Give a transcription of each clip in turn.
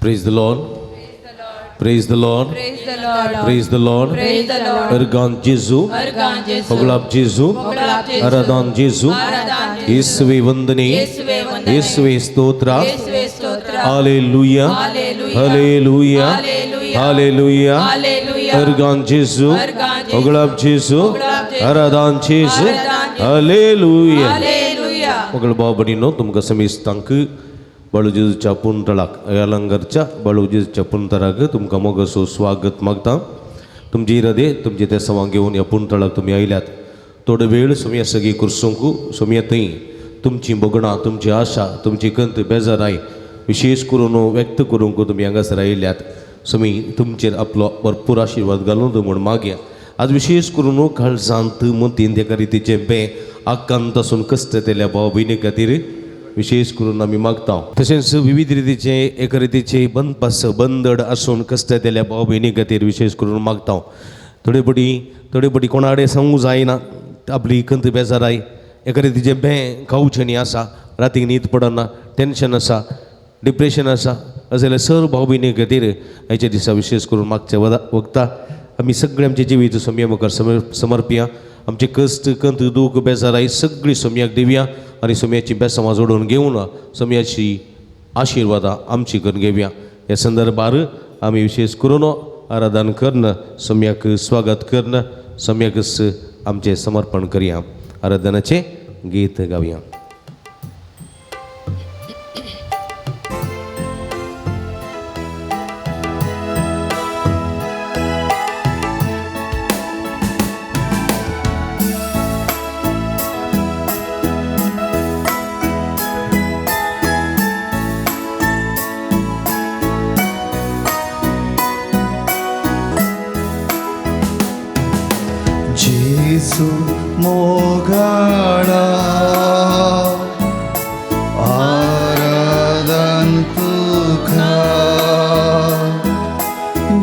Praise the Lord. Praise the Lord. Praise the Lord. Praise the Lord. Praise the Lord. Ergan Jesu. Ergan Jesu. Oglab Jesu. Oglab Jesu. Aradan Jesu. Aradan Jesu. Yeswe vandane. Yeswe vandane. Yeswe stotra. Yeswe stotra. Hallelujah. Hallelujah. Hallelujah. Hallelujah. Hallelujah. Hallelujah. Ergan Jesu. Ergan Jesu. Oglab Jesu. Oglab Jesu. Aradan Jesu. Aradan Jesu. Hallelujah. Hallelujah. Oglab babadino तुमका समीस्तांक बाळूजीच्या पुंतळाक अलंगरच्या बाळूजीच्या पुंतराक तुमकां मोगसो स्वागत मागता. तुमची हृदय तुमचे ते सवां घेवन ह्या पुंतळाक तुमी आयल्यात. थोडो वेळ सुमी सगळी कुर्सोंकू सुमी थंय तुमची बोगणां तुमची आशा तुमची कंत बेजाराय विशेष करून व्यक्त करूंक तुमी हांगासर आयल्यात. सुमी तुमचेर आपलो भरपूर आशिर्वाद घालून म्हूण मागया. आज विशेष करून काळजांत मतीन एका रितीचे बे आकांत आसून कश्ट केल्या भाव भयणी खातीर विशेष करून आमी मागता. तशेंच विविध रितीचे एका रितीचे बंदड आसून कश्ट केल्या भाव भयणी खातीर विशेष करून मागता. थोडे बडी कोणा कडेन सांगूंक जायना आपली कंत बेजाराय एका रितीचे बे खावचें न्ही आसा रातीक न्हीद पडना टेन्शन आसा डिप्रेशन आसा जाल्यार सर्व भाव भयणी खातीर हेच्या दिसा विशेष करून मागचे वखता आमी सगळे आमचे जिवीत सोम्या मुखार समर्पया. आमचे कश्ट कंत दूख बेजाराय सगळी सोम्याक दिवया आनी सोम्याची बेसांवां जोडून घेवन सोम्याची आशिर्वादां आमची करून घेवया. ह्या संदर्भार आमी विशेष करून आराधन करून सोम्याक स्वागत करून सोम्याक आमचे समर्पण करया. आराधनाचे गीत गावया. जेसु मोगाड़ा आराधन तुका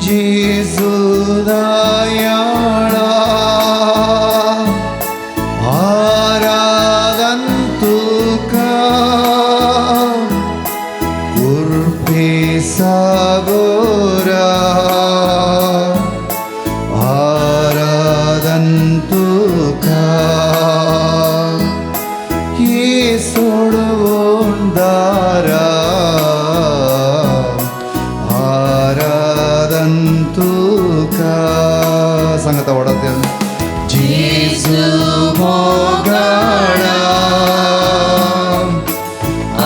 जेसु दयाळा आराधन तुका कृपे सागोरा तुका ये सोडवून दारा आराधन तुका सांगता वाढत जेसु मोगाड़ा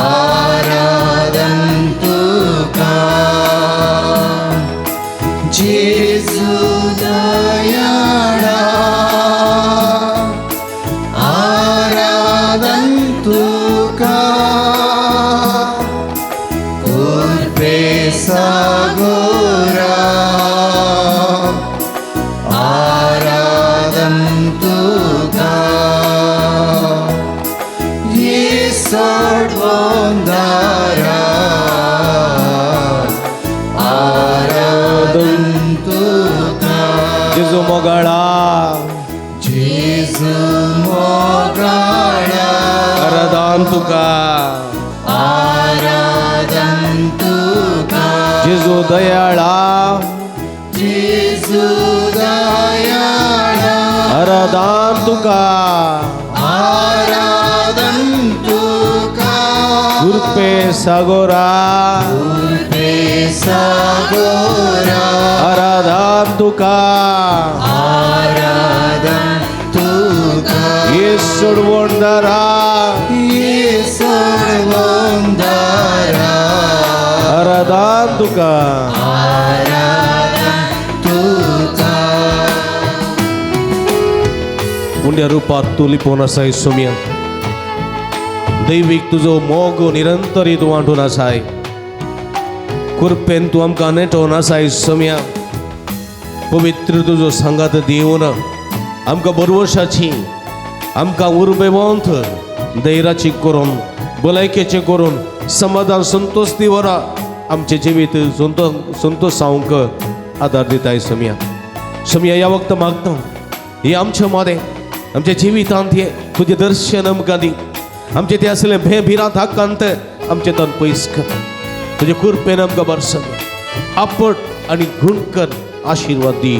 आराधन तुका जेसु दयाळा आराधन तुका कृपे सागोरा आराधन तुका ये सोडवंदारा आराधन तुका जेजू मोगाळा जेसु मोगाड़ा आराधन तुका आराधन तुका जेजू दयाळा जेसु दयाळा आराधन तुका आराधन तुका कृपे सागोरा कृपे सागोरा आराधन तुका आराधन तुका ये सोडवंदारा ये सोडवंदारा आराधन तुका आराधन तुका पुण्य रूपात तू लिपोवन आसाय सोम्या. दैवीक तुजो मोग निरंतरीत वांटून आसाय. कृपेन तूं आमकां नेटोवन आसाय सोम्या. पवित्र तुजो सांगात दिवन आमकां बरवशाची आमकां उर्बेवंत धैर्याची करून भलायकेचें करून समाधान संतोष दिवरा आमचे जिवीत संतोष सांगूंक आदार दिताय समया या वक्त मागता हे आमच्या मध्ये आमच्या जिवितांत हे तुझे दर्शन आमकां दी आमचे ते असले भेभिरांत हाकांत आमचे तन पयस कर तुझे कृपेन आमकां बरसत आपट आनी गुणकर आशीर्वाद दी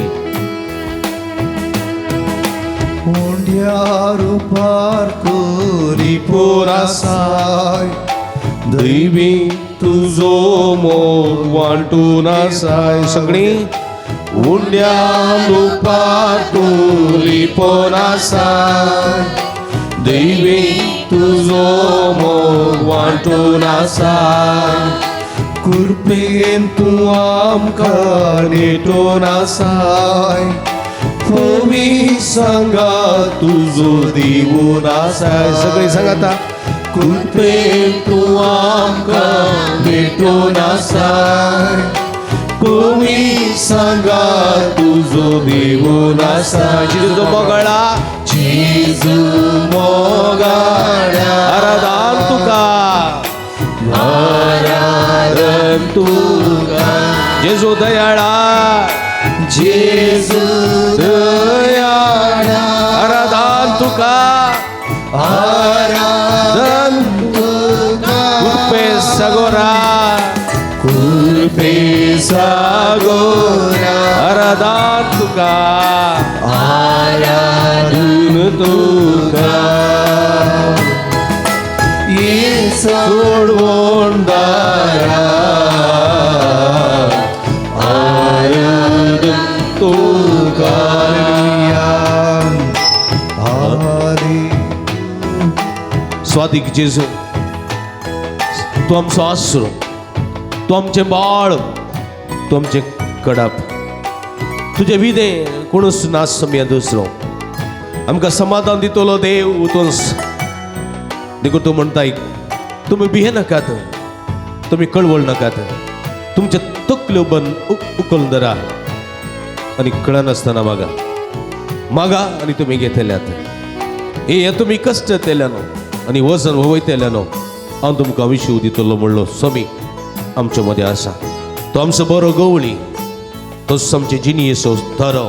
उंड्या रुपार कोरी पोरासाय दैवी तुझो मोग वांटून आसाय सगळी उंड्या रुपार कोरी पोरासाय दैवी तुझो मोग वांटून आसाय कृपेन तूं आमकां नेटोन आसाय होमी सांगा तुझो दिवून आसाय सगळी सांगाता कृपेन तूं आमकां भेटून आसाय होमी सांगा तुझो दिवून आसाय जेजू मोगळा जेजू मोगळा आराधन तुका आराधन तुका जेजू दयाळा जेजू दयाळा आराधन तुका आराधन तुका कृपे सागोरा आराधन तुका आराधन तुका सोडवून दारा स्वादिक जेजू तू आमचो आसरो तू आमचे बाळ तू आमचे कडप तुझे विदे कोणूच नास समया दुसरो आमकां समाधान दितलो देव तूंच देखून तू म्हणटाय तुम्ही भिये नाकात तुम्ही कळवळ नाकात तुमचे तकल्यो बंद उखलून धरा आनी कळनासतना मागा आनी तुमी घेतल्यात हे तुमी कश्ट केल्यानो आनी वजन वयतल्यानो हांव तुमकां विश्व दितलो म्हणलो स्वामी आमचे मदें आसा तो आमचो बरो गवळी तोच आमचे जिनियेचो धरो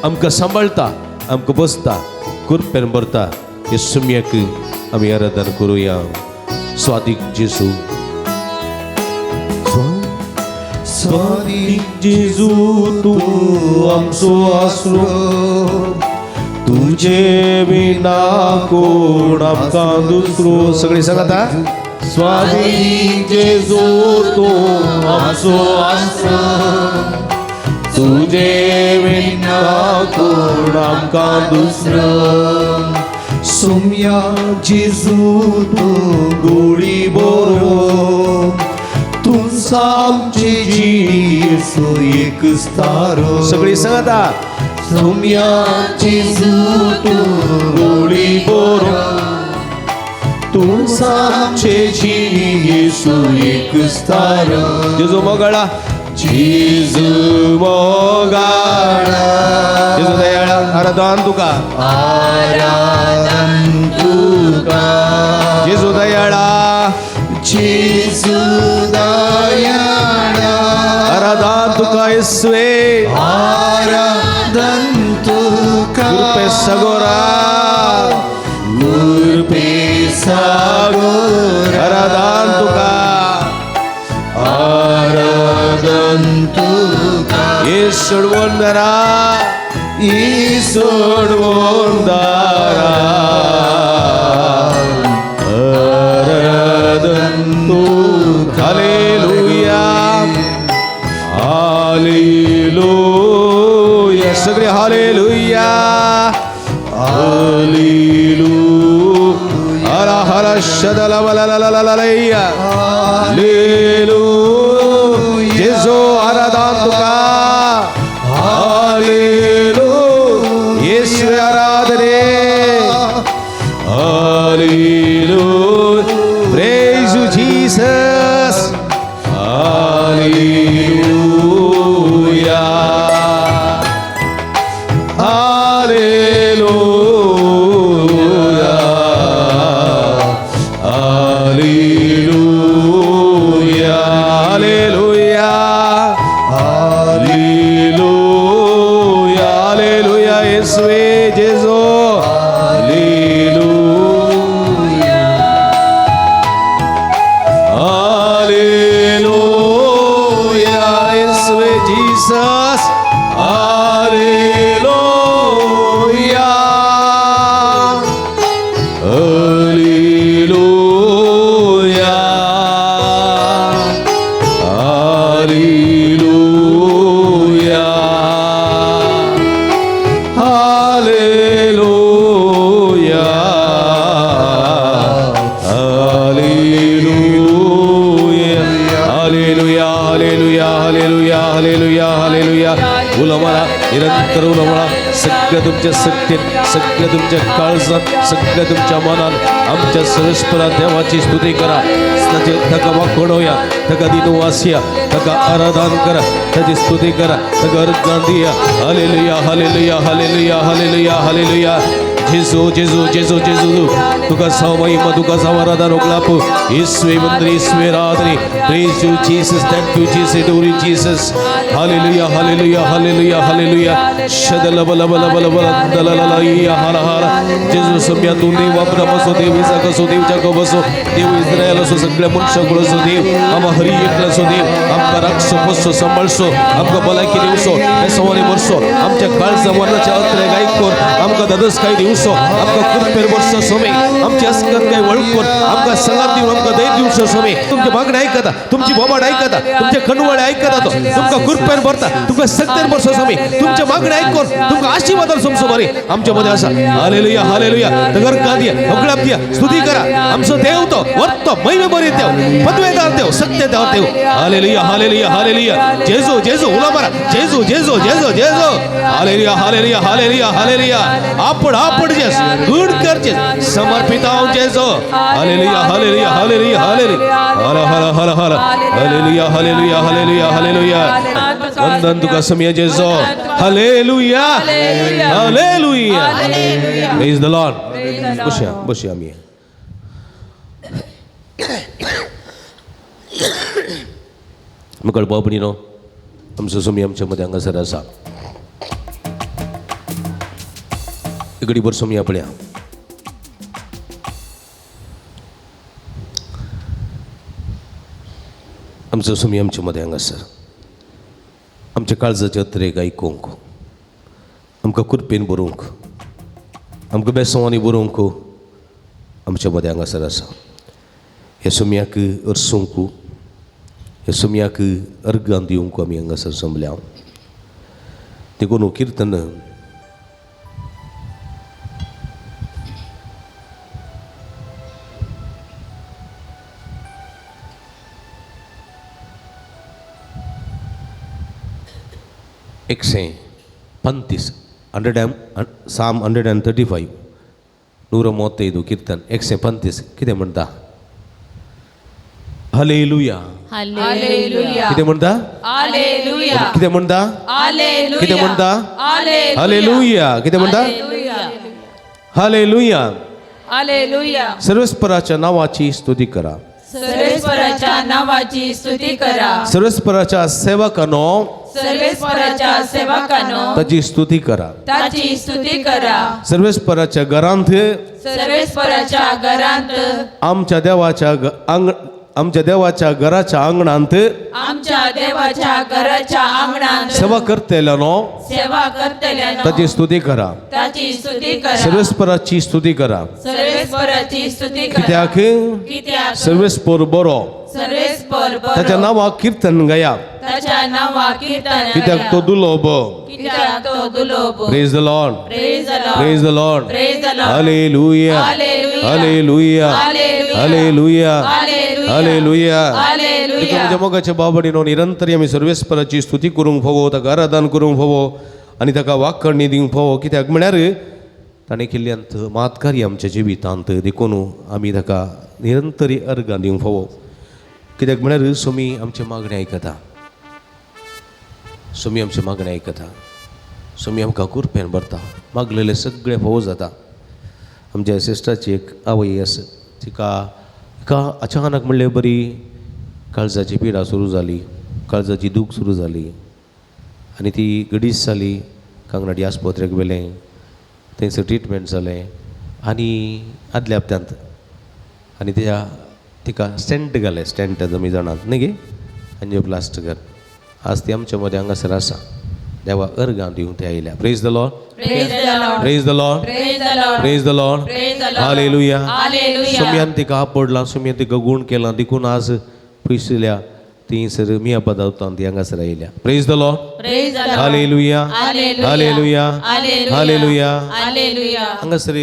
आमकां सांबाळटा आमकां बसता कृपेन भरता हे सुम्याक आमी आराधन करुया स्वादिक जेजू स्वादिक जेजू तू आमचो आसरो तुझे विना कोण आमकां दुसरो सगळी सांगाता स्वादिक जेजू तू आमचो आसरो तुझे विना कोण आमकां दुसरो सोम्या जेजू तू गोळी बरो तुमचा आमची जीसो एक स्तारो सगळी सांगाता सोम्या जेजू तू गोळी बरो तुमचा आमचे जीसो एक स्तारो जेजू मोगळा जेजू मोगळा जेजू दयाळा आराधन तुका आराधन तुका जेजू दयाळा जेजू दयाळा आराधन तुका येशुवे आराधन तुका कृपे सगोरा कृपे सागोरा आराधन तुका आराधन तुका येशुड वंदरा ईश्वर वंदरा आराधन तुका हालेलुया हालेलुया सगळे हालेलुया हालेलुया हरा हरा शदला वलालालालाया हालेलुया जेजू आराधन तुका हालेलुया येशू आराधने hallelujah praise you Jesus hallelujah hallelujah hallelujah Jesus. Hallelujah. Hallelujah. Hallelujah. Hallelujah. Hallelujah. Hallelujah. Hallelujah. Hallelujah. Hallelujah. उलमळा निरंतर उलमळा सगळं तुमच्या सत्तेत सगळं तुमच्या काळजात सगळं तुमच्या मनात आमच्या सर्वस्परा देवाची स्तुती करा थका वाकोडोया थका दिनवासिया थका आराधन करा त्याची स्तुती करा थका अर्गांदिया hallelujah hallelujah hallelujah hallelujah hallelujah Jezu Jezu Jezu जेजू तुका सव महिमा तुका सव आराधन ओगलापू ईश्वे मंत्री ईश्वे राधनी praise you Jesus thank you Jesus adore you Jesus hallelujah hallelujah hallelujah hallelujah शदल बल बल बल बल दलललया हारा हारा जेजू सम्या तू देव अब्राहम देव इसाक असो देव जाकोब असो देव इस्रायल असो सगळ्या मनुष्याकडे असो देव आम्हा हरी एकला असो देव आमका राखसो पोसो सांभाळसो आमका भलायकी दिवसो हे सवारी वर्षो आमच्या काळजा मरणाच्या अत्रे गायकोर आमका दादस काय दिवसो आमका कुरपेर वर्ष सोमे आमची अस्कत काय वळकोर आमका संगात देऊन आमका दै दिवस सोमे तुमची मागणी ऐकता तुमची बोबाड ऐकता तुमचे खंडवळे ऐकता तो तुमका कुरपेर भरता तुमका सत्तर वर्ष सोमे तुमच्या मागणी ऐकोर तुमका आशीर्वादाल सोमसो बरे आमच्या मध्ये असा हालेलुया हालेलुया तगर का दिया अगळाप दिया स्तुती करा आमचो देव तो वर्तो महिमे बरे देव पदवेदार देव सत्यदार देव हालेलुया हालेलुया हालेलुया जेजू जेजू उला मारा जेजू जेजू जेजू जेजू हालेलुया हालेलुया हालेलुया हालेलुया आपण आपण जेस गुड करजेस समर्पित आहो जेजू हालेलुया हालेलुया हालेलुया हालेलुया हला हला हला हला हालेलुया हालेलुया हालेलुया हालेलुया वंदन तुका समय Jezu hallelujah hallelujah praise the Lord बसूया आम्ही मकळ बाबणीनो आमचो समय आमच्या मध्ये हांगासर आसा एक भर समय आपल्या आमचो समय आमच्या मध्ये हांगासर आमच्या काळजाचे अत्रेक आयकूंक आमकां कुरपेन बरोवंक आमकां बेसवांनी बरोवंक आमच्या मध्ये हांगासर आसा हे सुमयाक अर्सूंक हे सुमयाक अर्गां दिवंक आमी हांगासर जमल्या देखून किर्तन Psalm 135 135 कीर्तन 135 कितें म्हणटा हालेलुया हालेलुया कितें म्हणटा हालेलुया कितें म्हणटा हालेलुया कितें म्हणटा हालेलुया हालेलुया कितें म्हणटा हालेलुया हालेलुया सर्वेस्पराच्या नावाची स्तुती करा सर्वेश्वराच्या नावाची स्तुती करा सर्वेस्पराच्या सेवकानो सर्वेश्वराच्या सेवकानो ताची स्तुती करा ताची स्तुती करा सर्वेस्पराच्या घरांत सर्वेश्वराच्या घरांत आमच्या देवाच्या घराच्या अंगणांत आमच्या देवाच्या घराच्या अंगणात सेवा करतेल्यानो सेवा करतल्यानो ताची स्तुती करा ताची स्तुती करा सर्वेस्पराची स्तुती करा सर्वेश्वराची स्तुती करा कित्याक कित्याक सर्वेस्पर बरो सर्वेश्वर ताच्या नांवा कीर्तन गया ताच्या नावा कीर्तन कित्याक तो दुलोब कित्याक तो दुलोब praise the Lord praise the Lord praise the Lord praise the Lord hallelujah hallelujah hallelujah hallelujah hallelujah hallelujah hallelujah तुमच्या मोगाच्या बाबडीनो निरंतर आमी सर्वेस्पराची स्तुती करूंक फोवो ताका आराधन करूंक फोवो आनी ताका वाकणी दिवंक फोवो कित्याक म्हळ्यार ताणें केल्ल्यांत मातकारी आमच्या जिवितांत देखून आमी ताका निरंतरी अर्गां दिवंक फोवो कित्याक म्हळ्यार सोमी आमचे मागणी आयकता सोमी आमचे मागणी आयकता सोमी आमकां कुरपेन भरता मागलेले सगळे फोव जाता आमच्या सिस्टराची एक आवय आसा तिका अचानक म्हणलें बरी काळजाची पिडा सुरू जाली काळजाची दूख सुरू जाली आनी ती गडीस जाली कांगनाडी आस्पत्रेक व्हेलें थंयसर ट्रिटमेंट जालें आनी आदल्या हप्त्यांत आनी तिका स्टेंट घालें स्टेंट तुमी जाणात न्ही गे एंजिओप्लास्ट कर आज ती आमच्या मध्ये हांगासर आसा. देवा अर्गां दिवंक ते आयल्या. Praise the Lord, Praise the Lord. Praise the Lord, Praise the Lord. Praise the Lord. Praise the Lord. Hallelujah. Hallelujah. सुमयान तिका आपडला, सुमयान तिका गुण केला, देखून आज पयसल्या ती सर मिया पदावतान ती हांगासर आयल्या. Praise the Lord, Praise the Lord. Hallelujah, Hallelujah. Hallelujah, Hallelujah. Hallelujah. Hallelujah. हांगासर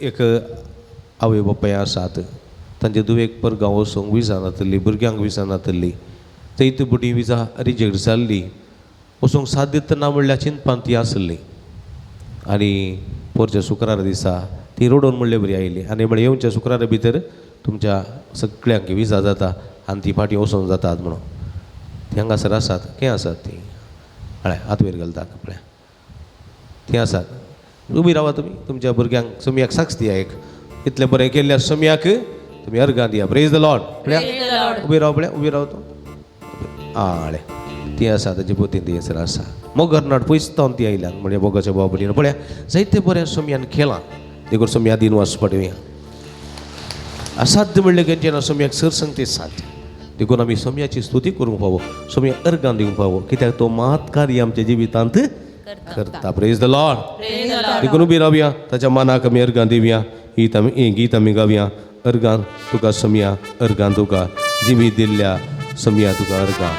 एक आवय बापाय आसात. तांचे दुवेक परगांव वचूंक विजा नातली, भुरग्यांक विजा नातली. थंय बुडी विजा रिजेक्ट जाल्ली. वचूंक साथ दितना म्हणल्यार चिंतपान ती आसली. आनी पोरच्या शुक्रारा दिसा ती रोडोन म्हणले बरी आयली. आनी म्हळ्यार येवच्या शुक्रारा भितर तुमच्या सगळ्यांक विजा जाता आनी ती फाटीं वचोंक जातात म्हणून. ती हांगासर आसात. खंय आसात ती? हळ्या हात वयर घालतात पळय. ती आसात. उबी रावा तुमी. तुमच्या भुरग्यांक सुमयाक साक्ष दिया. एक इतलें बरें केल्ल्या सुमयाक तुमी अर्गां दिया. Praise the Lord. Praise the Lord. उबी राव पळय. उबी राव तूं. हळ्या ती आसा ताजे पोतीन ती हयसर आसा. मोगर नाट पयसतावन ती आयल्यान म्हणजे बोगाच्या बाबडीन पळया जायते बरें सोम्यान केलां. देखून सोम्या दिन वचपाटी असाध्य म्हणलें खंयचें सोम्याक सरसंगती साध्य. देखून आमी सोम्याची स्तुती करूंक फावो, सोम्याक अर्गां दिवंक फावो, कित्याक तो महत् कार्य आमच्या जिवितांत करता. Praise the Lord. Praise the Lord. देखून उबी रावया. ताच्या मानाक आमी अर्गां दिवया. गीत आमी गावया. अर्गां तुका सोम्या, अर्गां तुका जिवीत दिल्ल्या सोम्या तुका अर्गां.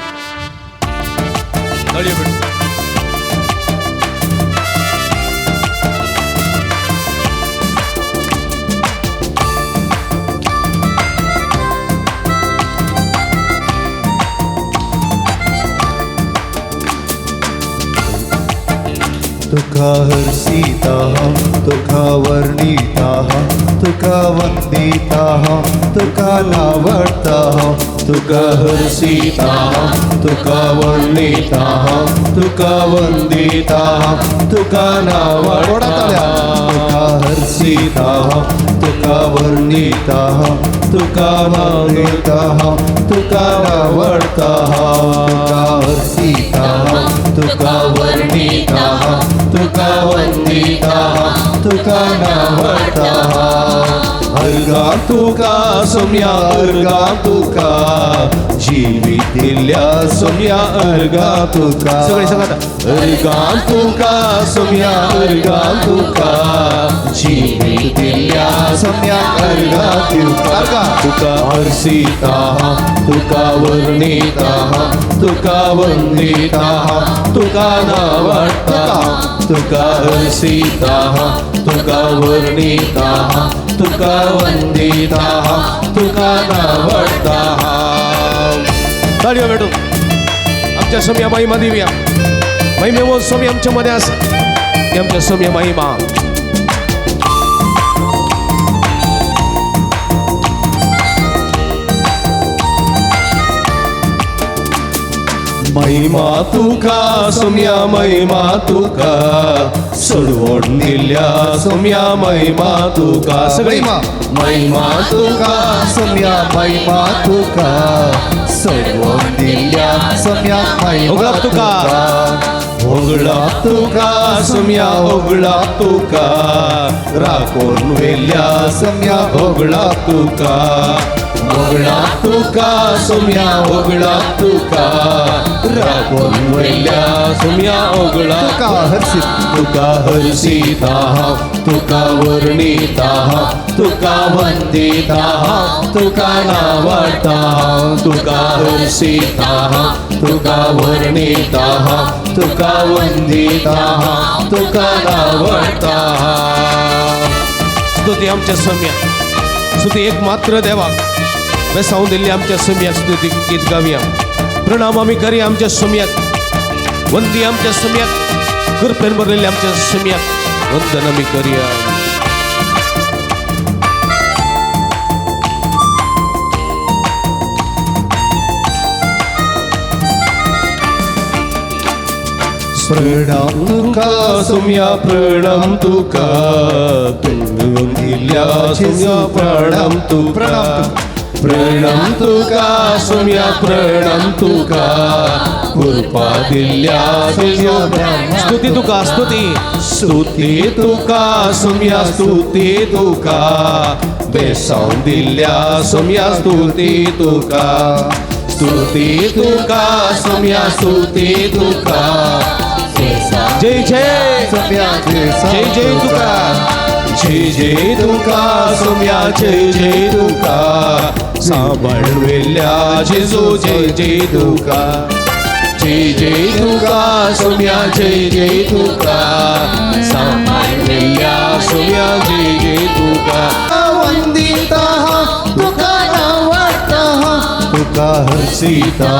तुका हर्षिताहं तुका वर्णिताहं तुका वन्दिताहं तुका नावडताहं तुका हर्षिताहं तुका वर्णिताहं तुका वन्दिताहं तुका नावडताहं तुका हर्षिताहं तुका वर्णिताहं तुका वन्दिताहं तुका नावडताहं तुका हर्षिताहं तुका वर्णिताहं तुका वन्दिताहं तुका नावडताहं. अर्गां तुका सोम्या, अर्गां तुका जिवीत दिल्ल्या सोम्या, अर्गां तुका सगळे सांगात. अर्गां तुका सोम्या, अर्गां तुका जिवीत दिल्ल्या सोम्या, अर्गां तुका. तुका हर्षिताहं तुका वर्णिताहं तुका वन्दिताहं तुका नावडताहं तुका हर्षिताहं तुका वर्णिताहं तुका वन्दिताहं तुका नावडताहं. ताळयो भेटू. आमच्या सोम्या महिमा दिवया. महिमेवर सोम्या आमच्या मध्ये आसा. ती आमच्या सोम्या महिमा. महिमा तुका सोम्या, महिमा तुका सोडवून दिल्ल्या सोम्या, महिमा तुका सगळी महिमा तुका सोम्या, महिमा तुका सोडवून दिल्ल्या सोम्या, महिमा तुका ओगळा तुका सोम्या, ओगळा तुका राखून वेल्ल्या सोम्या, ओगळा तुका ओगळा तुका सोम्या, ओगळा तुका राखून वेल्ल्या सोम्या, ओगळा तुका हर्षिताहं तुका वर्णिताहं तुका वन्दिताहं तुका नावडताहं तुका हर्षिताहं तुका वर्णिताहं तुका वन्दिताहं तुका नावडताहं. स्तुती आमच्या सोम्या. स्तुती एक मात्र देवाक बेसावून दिल्ली आमच्या सोम्याक स्तुती गीत गावया. प्रणाम आमी करी आमच्या सोम्याक. वंदी आमच्या सोम्याक. कृपेन भरलेली आमच्या सोम्याक वंदन आमी करूया. प्रणाम तुका सोम्या, प्रणाम तुका तुळून दिल्ल्या सोम्या, प्रणाम तुका प्रणाम तुका सोम्या, प्रणाम तुका कृपा दिल्ल्या सोम्या. स्तुती तुका. स्तुती स्तुती तुका सोम्या, स्तुती तुका बेसावून दिल्ल्या सोम्या, स्तुती तुका स्तुती तुका सोम्या स्तुती तुका जय जय सोम्या जय जय तुका जय जय तुका सोम्या जय जय तुका सांभाळवेल्या जेजू जय जय तुका जय जय तुका सोम्या जय जय तुका सांभाळवेल्या सोम्या जय जय तुका वंदिता तुका नावाता तुका हर्षिता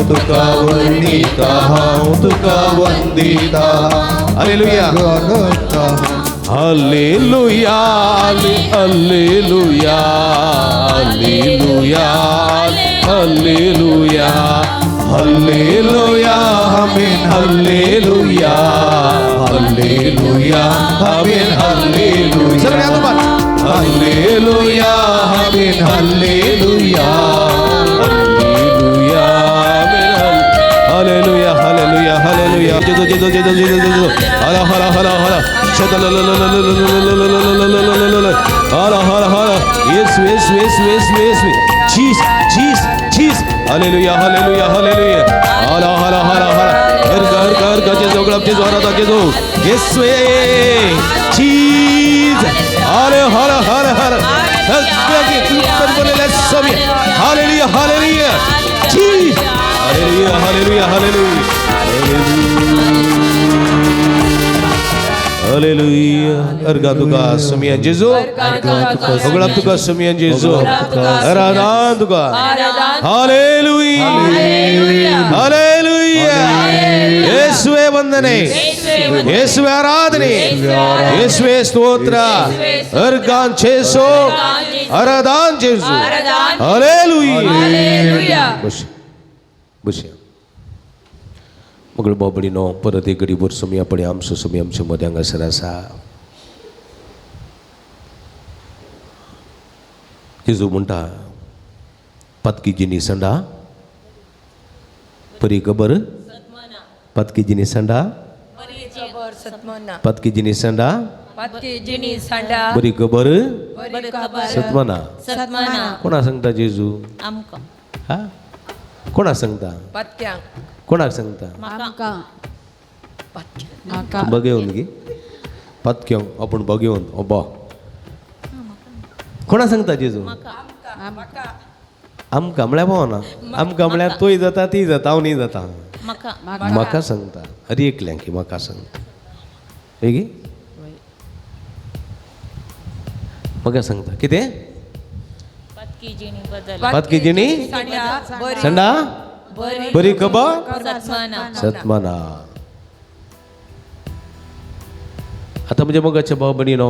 तुका वंदिता तुका वंदिता hallelujah hallelujah hallelujah hallelujah hallelujah hallelujah amen hallelujah hallelujah amen hallelujah सगळ्या तुम्हाला hallelujah amen hallelujah hallelujah amen hallelujah hallelujah hallelujah Jezu Jezu Jezu Jezu जेजू हला हला हला हला शतल हला हला हला yes yes yes yes yes चीज चीज चीज हालेलुया हालेलुया हालेलुया हला हला हला हला घर घर घर जेजू गळपचे जोरात जेजू येस चीज हाले हला हला हला सगळ्याची सुपर बोलले सभी हालेलुया हालेलुया चीज हालेलुया हालेलुया हालेलुया हालेलुया अर्गा तुका समिया जेजू सगळा तुका समिया जेजू आराधना तुका हालेलुया हालेलुया येशुवे वंदने येशुवे आराधने येशुवे स्तोत्र अर्गान जेजू आराधना जेजू हालेलुया बस बस मगळ बाबडीनो परत एक घडी भर समय पडे आमचो समय आमच्या मदें हांगासर आसा जेजू म्हणटा पातकी जिनी संडा परी खबर पातकी जिनी संडा पातकी जिनी संडा बरी खबर सत्मना कोणा सांगता जेजू हा कोणा सांगता कोणाक सांगता बघेवन गे पातक्यांक आपण बघेवन ओबा कोणा सांगता जेजू आमकां म्हळ्यार पावना आमकां म्हळ्यार तोय जाता ती जाता हांव न्ही जाता म्हाका सांगता अरे एकल्यांक की म्हाका सांगता गे म्हाका सांगता कितें पातकी जिणी संडा बरी खबर सत्माना आता म्हणजे मगाच्या भाव बहिणीनो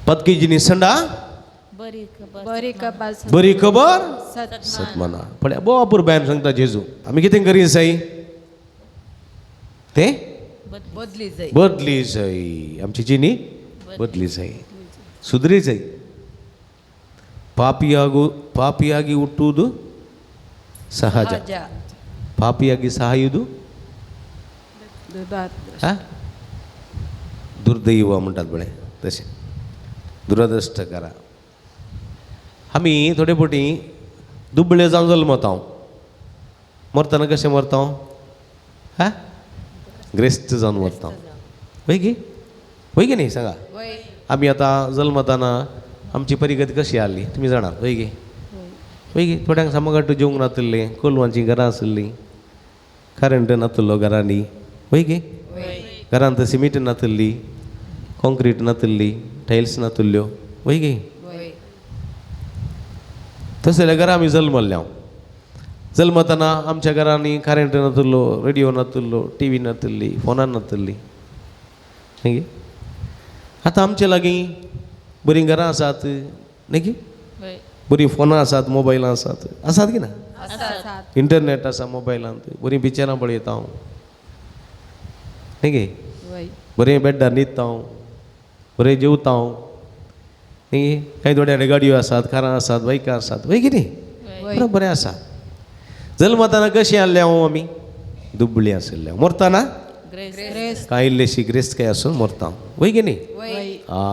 पतकी जिनी संडा बरी खबर सत्माना पळय बोवापूर बॅन सांगता जेजू आमी कितें करी जाय ते बदली जाय आमची जिनी बदली जाय सुधरी जाय ಪಾಪಿಯಾಗಿ ಹುಟ್ಟುವುದು ಸಹಜ ಪಾಪಿಯಾಗಿ ಸಾಯುವುದು दुर्दैव म्हणटात बळे तशें दुरदृष्टकार आमी थोडे फावटी दुबळे जावन जल्मता मरतना कशें मरता हा ग्रेस्त जावन मरता वय गे न्ही सांगा आमी आतां जल्मताना आमची परिगती कशी आसली तुमी जाणात वय गे थोड्यांक सामगाट जेवंक नासलें कोलवांची घरां आसलीं करंट नासलो घरांनी वय गे घरांत सिमीट नासली कॉन्क्रीट नासली टायल्स नासल्यो वय गे तशें जाल्यार घरा आमी जल्मल्ले जल्मतना आमच्या घरांनी करंट नासलो रेडिओ नासलो टी व्ही नासली फोनार नासली न्ही गे आतां आमचे लागीं बरी घरां आसात न्ही गे बरी फोनां आसात मोबायलां आसात की ना इंटरनेट आसा मोबायलांत बरी पिक्चरां पळयता हांव न्ही गे बरें बेड्डार न्हिदता हांव बरें जेवता हांव न्ही कांय थोड्या गाडयो आसात कारां आसात बायकां आसात वय कितें बरें आसा जल्मताना कशें आसलें हांव आमी दुबळीं आसलें मरतना ग्रेस काय इल्लेशी ग्रेस काय असून मरता वय की नाही वय हा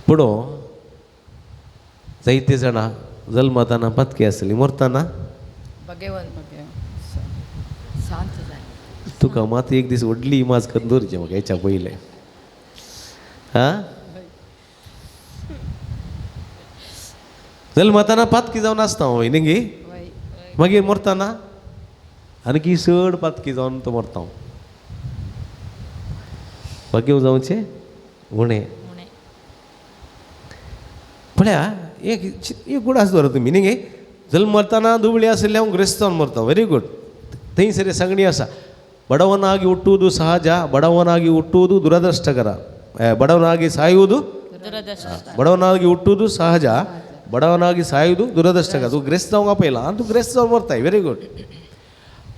पुढो जायते जाणा जल्मताना पत्की असली मरताना भगवंत शांत जाय तुका मात एक दीस वडली इमाज कंदूरचे मग याच्या पहिले हा जल्मताना पातकी जाऊन असता होय गे वय मागीर मरताना आणखी चड पातकी जावन तो मरता भाग्य जावचे उणे म्हणे पळया एक गुड आसा बरं तुमी न्ही गे जल्म मरताना दुबळी आसले हांव ग्रेस्त जावन मरता व्हेरी गुड थंय सरी सांगणी आसा ಬಡವನಾಗಿ ಹುಟ್ಟುವುದು ಸಹಜ ಬಡವನಾಗಿ ಹುಟ್ಟುವುದು ದುರದೃಷ್ಟಕರ ಬಡವನಾಗಿ ಸಾಯುವುದು ದುರದೃಷ್ಟ ಬಡವನಾಗಿ ಹುಟ್ಟುವುದು ಸಹಜ ಬಡವನಾಗಿ ಸಾಯುವುದು ದುರದೃಷ್ಟಕರ तू ग्रेस्त जावंक पयला आनी तूं ग्रेस्त जावन मरताय व्हेरी गुड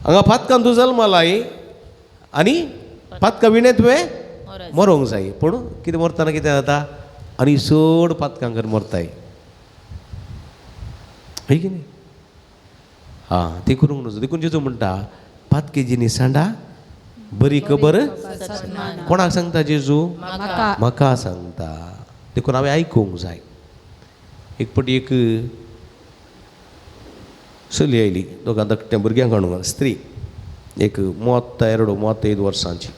हांगा पातकान तूं जल्मलाय आनी पातका विणे तुवें मरोंक जाय पूण कितें मरतना कितें जाता आनी चड पातकांकर मरताय है की न्ही हां ती करूंक नजो देखून जेजू म्हणटा पातकी जिनी सांडा बरी खबर कोणाक सांगता जेजू म्हाका सांगता देखून हांवें आयकूंक जाय एक पटी एक चली आयली दोगां धाकट्या भुरग्यांक हाडूंक स्त्री एक 32-35 वर्सांची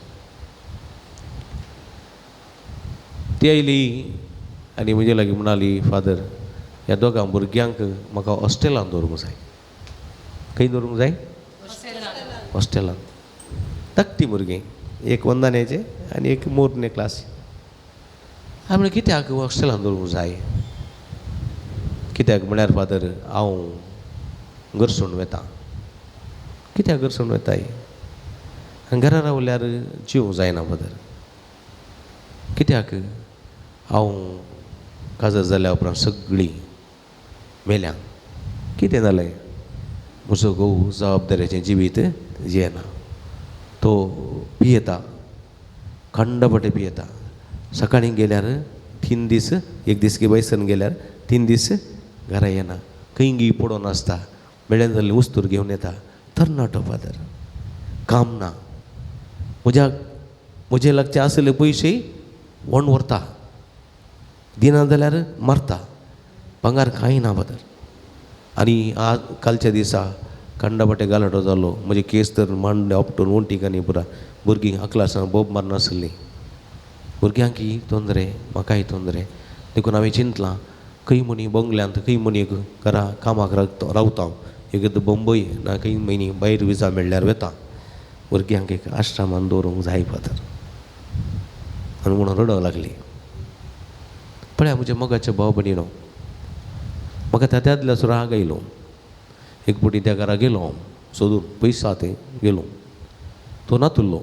ती आयली आनी म्हजे लागीं म्हणली फादर ह्या दोगां भुरग्यांक म्हाका हॉस्टेलान दवरूंक जाय खंय दवरूंक जाय हॉस्टेलान धाकटी भुरगीं एक वंदनेचे आनी एक मोरने क्लास हांवें म्हणलें कित्याक हॉस्टेलान दवरूंक जाय कित्याक म्हळ्यार फादर हांव घरसून वेता कित्याक घरसून वेताय घरा रावल्यार जीव जायना फादर कित्याक हांव काजर जाल्या उपरांत सगळीं मेल्या कितें जालें म्हजो घोव जबाबदारेचें जिवीत जियेना तो पियेता खंडपटे पियेता सकाळीं गेल्यार 3 दीस एक दीस वयसन गेल्यार 3 दीस घरा येना खंयी पडोन आसता मेळ्ळें जाल्यार वस्तूर घेवन येता तरणाटो फादर काम ना म्हजे लागचे आसले पयशे वण व्हरता दिना जाल्यार मारता भांगार कांय ना फादर आनी आज कालच्या दिसा खंडापटे गालटो जालो म्हजे केस तर मांडले आपटून वणटीक आनी पुरा भुरगीं 11 वर्सां बोब मारनासलीं भुरग्यांकी तोंदरे म्हाकाय तोंदरे देखून हांवें चिंतलां खंय म्हणी बंगल्यांत खंय म्हणी घरा कामाक रावता एक बंबय ना खंय म्हयनी भायर विजा मेळ्ळ्यार वेता भुरग्यांक एक आश्रमान दवरूंक जाय फादर आनी म्हणून रडोंक लागली पळया म्हज्या मोगाच्या भाव भयणीनो म्हाका त्या दिसाचो राग आयलो एक पुटी त्या घरा गेलो हांव सोदून पयसा ते गेलो तो नातुल्लो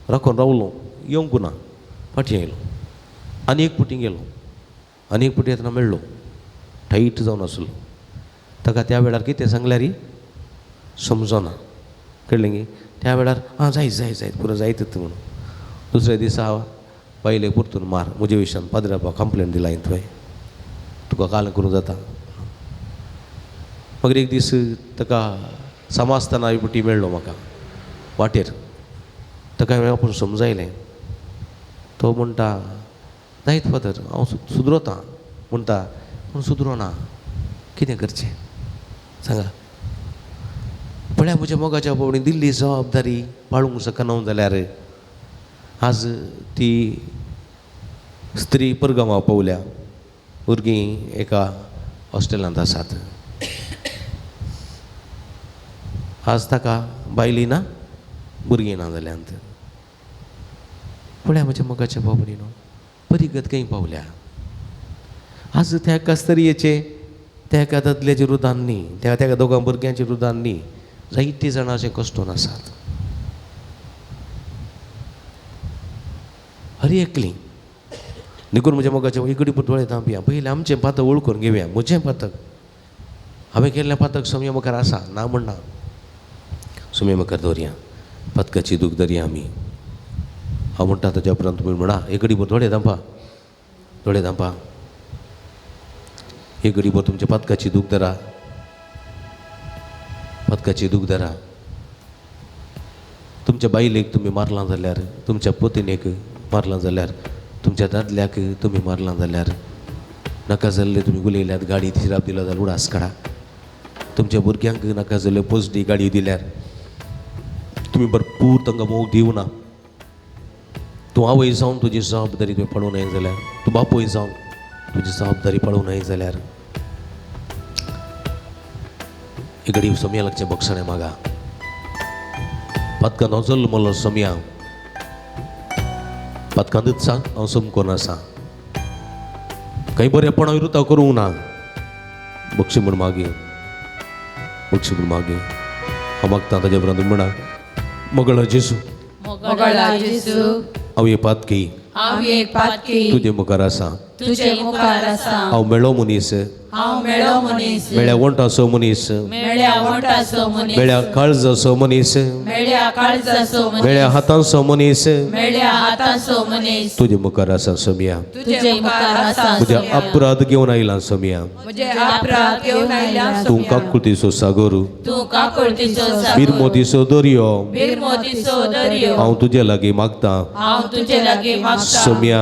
राखून रावलो येवंक ना फाटीं आयलो आनी एक पुटी गेलो आनी एक पुटी येतना मेळ्ळो टायट जावन आसलो ताका त्या वेळार कितें सांगल्यार समजना कळ्ळें गे त्या वेळार आं जायत जायत जायत पुरो जायतच म्हणून दुसऱ्या दिसा बायलेक परतून मार म्हजे विशयान पाद्रापा कंप्लेन दिला हांवें तुवें तुका काल करूं जाता मागीर एक दीस ताका समाजताना पुटी मेळ्ळो म्हाका वाटेर ताका हांवें आपूण समजायलें तो म्हणटा जायत फादर हांव सुदरता म्हणटा पूण सुदरोना कितें करचें सांगा पळया म्हज्या मोगाच्या भोंवडी दिल्ली जबाबदारी पाळूंक शकना जाल्यार आज ती स्त्री परगांवां पावल्या भुरगीं एका हॉस्टेलांत आसात आज ताका बायली ना भुरगीं ना जाल्यांत पळया म्हज्या मोगाच्या भोंवडीनो बरी गत खंय पावल्या आज त्या एका स्त्रियेचे त्या एका दादल्याचेर रुदान न्ही त्या दोगां भुरग्यांचेर रुदान न्ही जायतीं जाणां अशें कश्टून आसात हरी एकलीं देखून म्हज्या मोगाच्या इकडी दोळे धांपया पयलीं आमचें पातक वळखून घेवया म्हजें पातक हांवें केल्लें पातक सोम्या मुखार आसा ना म्हणना सोम्या मुखार दवरया पातकाची दूख धरया आमी हांव म्हणटा ताच्या उपरांत तुमी म्हणा एक घडीभर दोळे धांपा एक घडीभर तुमच्या पातकाची दूख धरा तुमच्या बाईलेक तुम्ही मारला जाल्यार, तुमच्या पत्नीक मारला जाल्यार, तुमच्या दादल्याक तुम्ही मारला जाल्यार, नाका जाल्ले तुम्ही गुलयल्यात, गाडी शिराप दिला जाल्यार उडास काडा. तुमच्या भुरग्यांक नाका जाल्ले पोजडी गाडी दिल्यार तुम्ही भरपूर तांकां मोग दिवना. तूं आवय जावन तुजी जबाबदारी तुवें पळोवं न्हय जाल्यार, तूं बापूय जावन तुजी जबाबदारी पळोवं न्हय जाल्यार इकडी सोम्या लागचें बक्षणें मागा. पत्कान हांव जल्मलो सोम्या, पत्कांतच सांग हांव समकोन आसा. काही बरेपणा विरुद्ध हांव करूंक ना. बक्षी म्हूण मागे, बक्षी म्हूण मागे हांव मागता ताजे उपरांत म्हणा, मगळा जेजू मोगळा जेजू, हांव हे पातकी हांव एक पातकी तुजे मुखार आसा. तुजे मुखार आसा. हांव मेळो मनीस, हांव मेळो मनीस, मेळ्या वंटाचो मनीस, मेळ्या वंटाचो मनीस, मेळ्या काळजाचो मनीस, मेळ्या काळजाचो मनीस, मेळ्या हातांचो मनीस मेळ्या हाताचो मनीस तुजे मुखार आसा सोम्या. तुजे मुखार आसा. म्हजे अपराध घेवन आयला सोम्या. म्हजे अपराध घेवन आयला तूं काकुळतीचो सागर, तूं काकुळतीचो सागर, बिरमोतीचो दर्यो बिरमोतीचो दर्यो हांव तुजे लागीं मागता. हांव तुजे लागीं मागता. सोम्या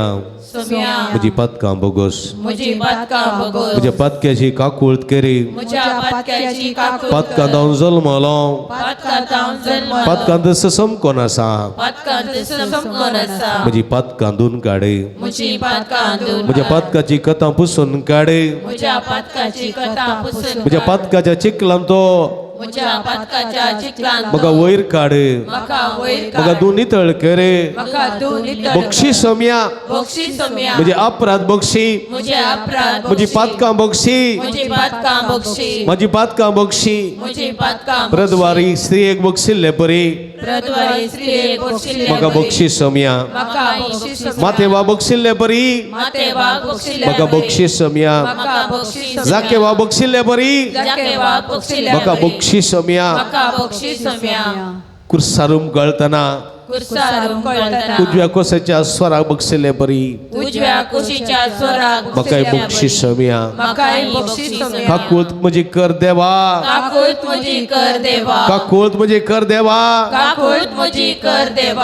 सोम्या म्हजी पातकां बोगस, म्हजी पातकां बगोस, म्हज्या पातक्याची काकुळट केरी. म्हज्या पातक्याची काकूळ पातकांत हांव जल्मलो, पातकांत हांव जल्मलो, पातकांत समकोन आसा. पातकांत समकोन आसा. म्हजी पातकां धुवन काड, म्हजी पातकां धुवन म्हज्या पातकाची कथां पुसून काड. म्हज्या पातकाची कथा पुसून म्हज्या पातकाच्या चिखलान तो म्हज्या पातकाच्या चिखलान म्हाका वयर काड, म्हाका वयर म्हाका काड. दोन नितळ कर. म्हाका दोन नितळ बक्षी सोम्या बक्षी सोम्या, म्हजे अपराध बक्षी, म्हजे अपराध म्हजी बक्षी, पातकां बक्षी, म्हजी पातकां बक्षी, म्हजी पातकां बक्षी. म्हजी पातकां प्रदवारी स्त्रियेक बक्षिल्ले परी प्रद्वारी स्त्रियेक बक्षिल्ले म्हाका बरी. बक्षी सोम्या. म्हाका बक्षी सोम्या, माथेवा बक्षिल्ले परी माथेवाक बक्षिल्ले म्हाका बरी. बक्षी सोम्या. म्हाका बक्षी सोम्या, जाकेवा बक्षिल्ले परी जाकेवाक बक्षिल्ले म्हाका बरी. बक्षी सोम्या. म्हाका बक्षी सोम्या, कुर्सारूम गळतना कुर्सारूम कळतना उजव्या कोसाच्या स्वराक बक्षिल्ले परी उजव्या कुशीच्या स्वराक म्हाकाय बक्षी सोम्या. म्हाकाय बक्षी सोम्या. काकुळत म्हजी कर देवा, काकुळत म्हजी कर देवा, काकुळत म्हजी कर देवा. काकुळत म्हजी कर देवा.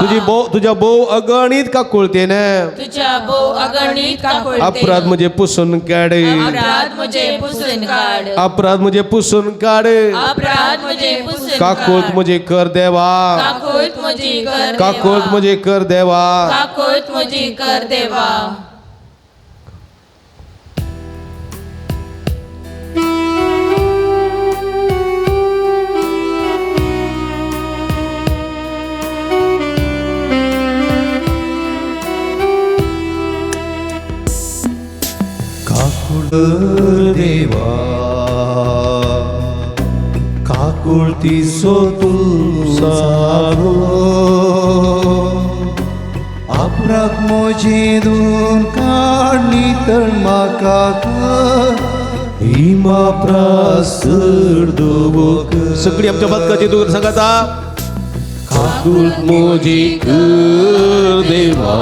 तुझ्या भोव अगणित काकुळतेने तुझ्या भोव अगणित काकुळते. अपराध म्हजे पुसून काड, अपराध म्हजे पुसून काड. अपराध म्हजे पुसून काड. अपराध म्हजे पुसून काकुळत काड. म्हजे कर देवा, काकुळत म्हजी कर काकुळत देवा. म्हजे कर देवा. काकुळत म्हजी कर देवा. काकुळ देवा, काकुळती सोतुसा गो, अपराध मोजे दून काढणी तण म्हाका हिमा प्रासर दोबोक. सगळी आमच्या बदकाची दूर सांगाता. काकुळ मोजे कर देवा,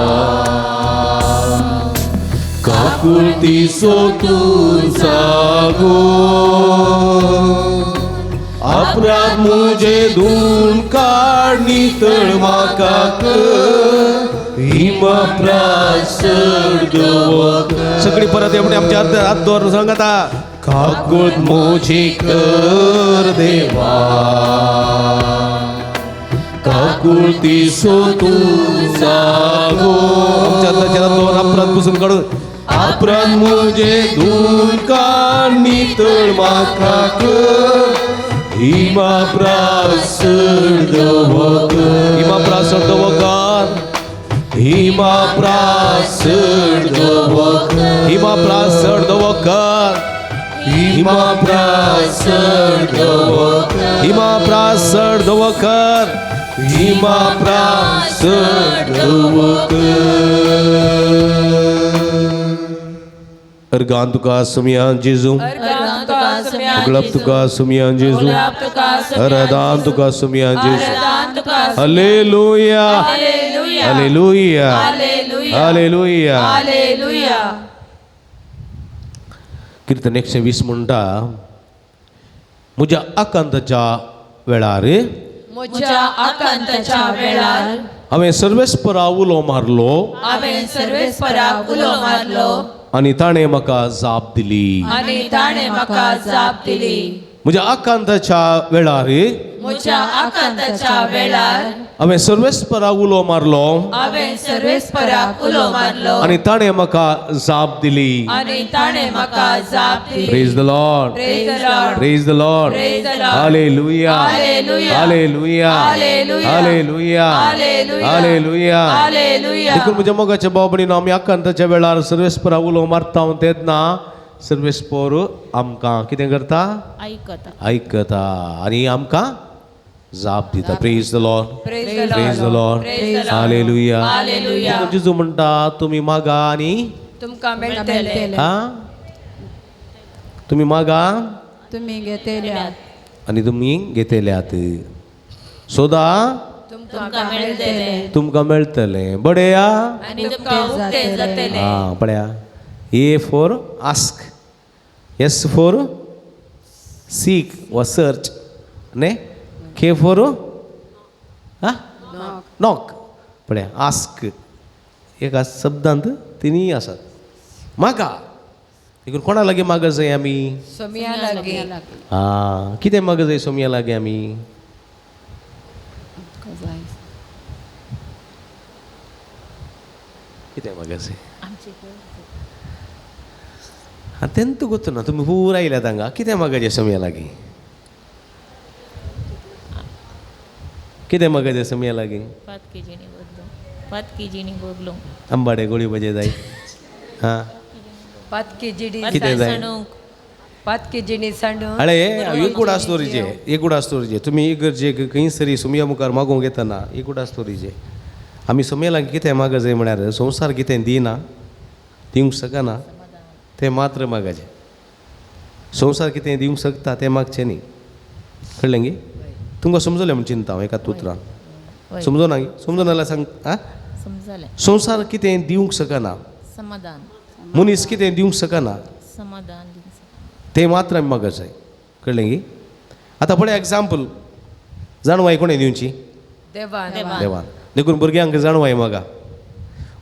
काकुळती सोतुसा गो, अपराध मुझे धून काढणी तळ म्हाका हिमा प्रासर दोवक. सगळी परत एवढे आमच्या हात दोर सांगाता. काकुळ मोजे कर देवा, काकुळती सोतुसा गो, आमच्या हाताच्या दोन अपराध पुसून काढून अपराध मुझे धून काढणी तळ म्हाका हिमा प्रासर दोवक. हिमा प्रासर दोवकार, हिमा प्रासर दोवक, हिमा प्रासर दोवकार, हिमा प्रासर दोवक, हिमा प्रासर दोवकार, हिमा प्रासर दोवक. अर्गान तुका सुमिया जेजू, अर्गान तुका सुम्या गळप तुका सुमिया जेजू, गुलाब तुका सुम्या अरदान तुका सुमिया जेजू. अरदान तुका hallelujah, hallelujah, hallelujah, hallelujah, hallelujah. Hallelujah. कीर्तन 120 म्हणटा, म्हज्या आकांताच्या वेळार म्हज्या आकांताच्या वेळार हांवें सर्वेस्परा उलो मारलो हांवें सर्वेस्पराक उलो मारलो आनी ताणें म्हाका जाप दिली. आनी ताणें म्हाका जाप दिली. म्हज्या आकांताच्या वेळार म्हज्या आकांताच्या वेळार हांवें सर्वेस्परा उलो मारलो हांवें सर्वेस्पराक उलो मारलो आनी ताणें म्हाका जाप दिली. आनी ताणें म्हाका जाप दिली. Praise the Lord, Praise the Lord. Praise the Lord, Praise the Lord. Hallelujah, Hallelujah. Hallelujah, Hallelujah. Hallelujah, Hallelujah. Hallelujah. Hallelujah. देखून म्हज्या मोगाच्या भावभयणीनो आमी आकांताच्या वेळार सर्वेस्परा उलो मारता तेन्ना सर्वेस्पर आमकां कितें करता? ऐकता. आयकता आनी आमकां जाप दिता. Praise the Lord, Praise the Lord. Praise the Lord, Praise the Lord. Hallelujah. Hallelujah. जेजू म्हणटा तुमी मागा आनी तुमकां मेळटले. हा तुमी मागा तुम्ही घेतल्यात आनी तुमी घेतल्यात. सोदा तुमकां मेळटले. तुमकां मेळटलें. बडया आनी तुमकां उक्ते जातले. हा पळया. A for ask, S for sick वा सर्च ने के फॉर नॉक. पळया आस्क एका शब्दांत तिनी आसात. मागा देखून कोणा लागीं मागत जाय आमी? सोम्या लागीं. हा कितें मागत जाय सोमया लागीं आमी? कितें मागत जाय? हा तेंत ಗೊತ್ತು तुमी पूर आयल्यात हांगा. कितें मागत सोमया लागीं? कितें मागत सोमया लागीं? 5 केजीनी बोगलो. आंबाडे गोळी बजे जाय. हा 5 kg कितें जाय? 5 kg सांडू अळे एकूड आसतोरीचे, एकूड आसतोरीचे. तुमी इगर्जेक खंय सरी सोमया मुखार मागोवंक येतना एकूड आसतोरीचे. आमी सोमया लागीं कितें मागत जाय म्हळ्यार संवसार कितें दिना, दिवंक शकना तें मात्र मागचें. संवसार कितें दिवंक शकता तें मागचें न्ही. कळ्ळें गे? तुमकां समजलें म्हण चिंता हांव एका उतरान. समजो ना गे? समजो नाल्यार सांग. आ समजलें. संवसार कितें दिवंक शकना, समाधान. मनीस कितें दिवंक शकना समाधान. तें मात्र आमी मागत जाय. कळ्ळें गे? आतां पळय एग्जाम्पल. जाणवाय कोणें दिवची? देवान देवान. देखून भुरग्यांक जाणवाय मागा.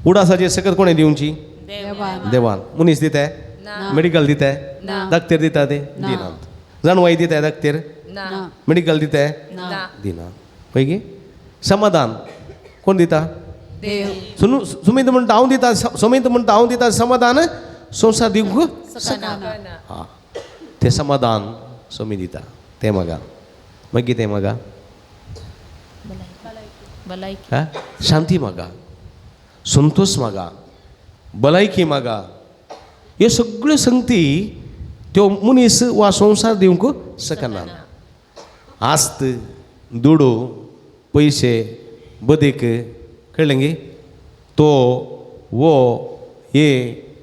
उडासाचेर सकत कोणें दिवची? देवान देवान. मनीस दिताय? मेडिकल दिताय? दाखतेर दिता ते दिनात. जाणवाय दिताय दाखतेर? ना मेडिकल दिताय? दिना. पळय गे? समाधान कोण दिता? देव सुमित म्हणटा हांव दिता, सुमित म्हणटा हांव दिता समाधान संवसार दिवंक हा तें समाधान सोमी दिता. तें मागा. मागीर तें मागा भलायकी. हा शांती मागा, संतोष मागा, भलायकी मागा. ह्यो सगळ्यो संगती त्यो मनीस वा संवसार दिवंक शकना. आस्त, दुडो, पयशे, बदक, कळ्ळें गे? तो वो हे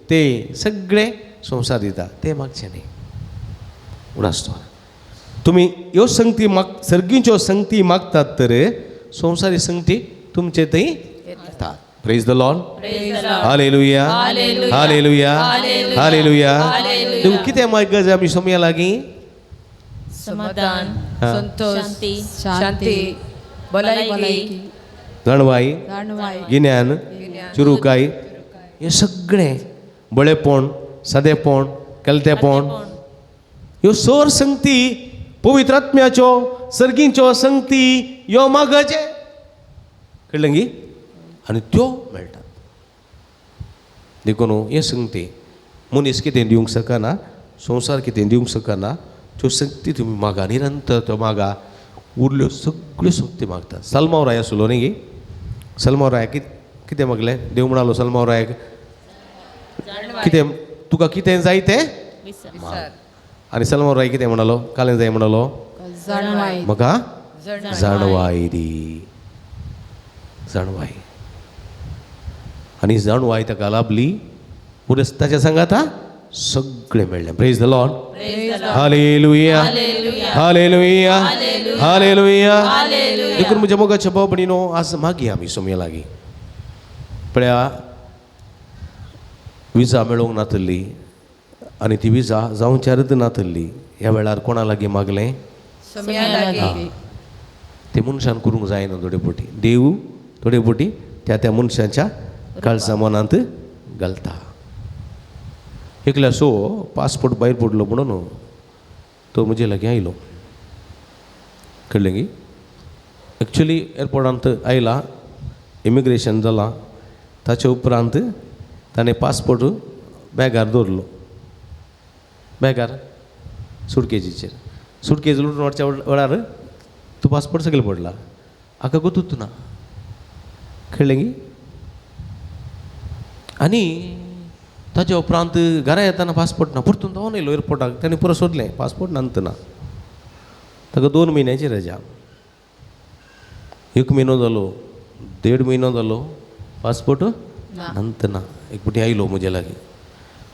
ते सगळे संवसार दिता. ते मागचें न्ही. उडासतो तुमी ह्यो संगती सर्गीच्यो संगती मागतात तर संवसारी संगती तुमचे थंय येतात. Praise the Lord, hallelujah, hallelujah, hallelujah. देखून कितें मागत जाय आमी सोमया लागीं? समाधान. संतोष शांती. शांती भलायकी जाणवाई, जाणवाई गिन्यान, चुरुकाई. हे सगळें बळेपण, सादेपण, केलतेपण ह्यो सर संगती पवित्र आत्म्याच्यो सर्गीच्यो संगती ह्यो मागचे. कळ्ळें गी? आनी त्यो मेळटात. देखून हे संगती मनीस कितें दिवंक शकना, संवसार कितें दिवंक शकना. त्यो संगती तुमी मागा, निरंतर त्यो मागा. उरल्यो सगळ्यो संगती मागतात. सलमाव राय आसलो न्ही गे? सलमाव राय कितें मागलें? देव म्हणालो सलमाव रायाक कितें तुका कितें जाय तें माग. आनी सलमाव राय कितें म्हणालो? कालें जाय म्हणालो? जाणवाई म्हाका जाणवाय दी. जाणवाय. आनी जाणवाय ताका लाभली. परस ताच्या सांगात सगळें मेळ्ळें. Praise the Lord, hallelujah, hallelujah, hallelujah. देखून म्हज्या मोगाच्या भाव भयणीनो आज मागी आमी सोमया लागीं. पळया विजा मेळोवंक नातली आनी ती विजा जावंची अर्द नातली. ह्या वेळार कोणा लागीं मागलें? सोम्या लागीं ते मनशान करूंक जायना थोडे पोटी. देव थोडे पोटी त्या त्या मनशाच्या काळजा मनांत घालता. एकल्या सो पासपोर्ट भायर पडलो म्हणून तो म्हजे लागीं आयलो. कळलें की एक्चुली एअरपोर्टांत आयला, इमिग्रेशन जालां, ताचे उपरांत ताणें पासपोर्ट बॅगार दवरलो. बॅगार सुटकेजीचेर सुटकेज लुटून व्हरच्या वेळार तो पासपोर्ट सकयल पडला. हाका गोतूच ना. कळलें की आनी ताचे उपरांत घरा येताना पासपोर्ट ना. परतून धांवन येयलो एअरपोर्टाक. ताणें परत सोदलें पासपोर्ट नांत ना. ताका 2 म्हयन्याची रजा. 1 म्हयनो जालो, 1.5 म्हयनो जालो, पासपोर्ट नांत ना. एक फावटी आयलो म्हजे लागीं.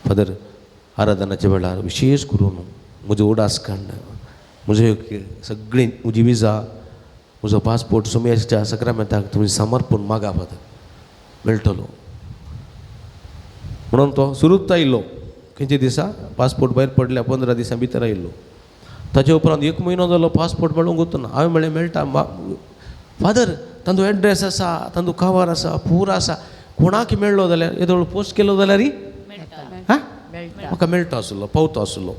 फादर आराधनाच्या वेळार विशेश करून म्हजो उडासखंड, म्हजे सगळी म्हजी विजा, म्हजो पासपोर्ट सुमयाच्या सक्रामेंताक तुमी समर्पण मागा फादर, मेळटलो म्हणून तो सुरूच आयिल्लो. खंयचे दिसा पासपोर्ट भायर पडल्या 15 दिसां भितर आयिल्लो. ताचे उपरांत 1 म्हयनो जालो पासपोर्ट मेळूंक वचना. हांवें म्हणलें मेळटा फादर, तांचो एड्रेस आसा, तांचो कवर आसा, पूर आसा, कोणाक मेळ्ळो जाल्यार येदो पोस्ट केलो जाल्यार हां म्हाका मेळटा आसलो, पावता आसलो.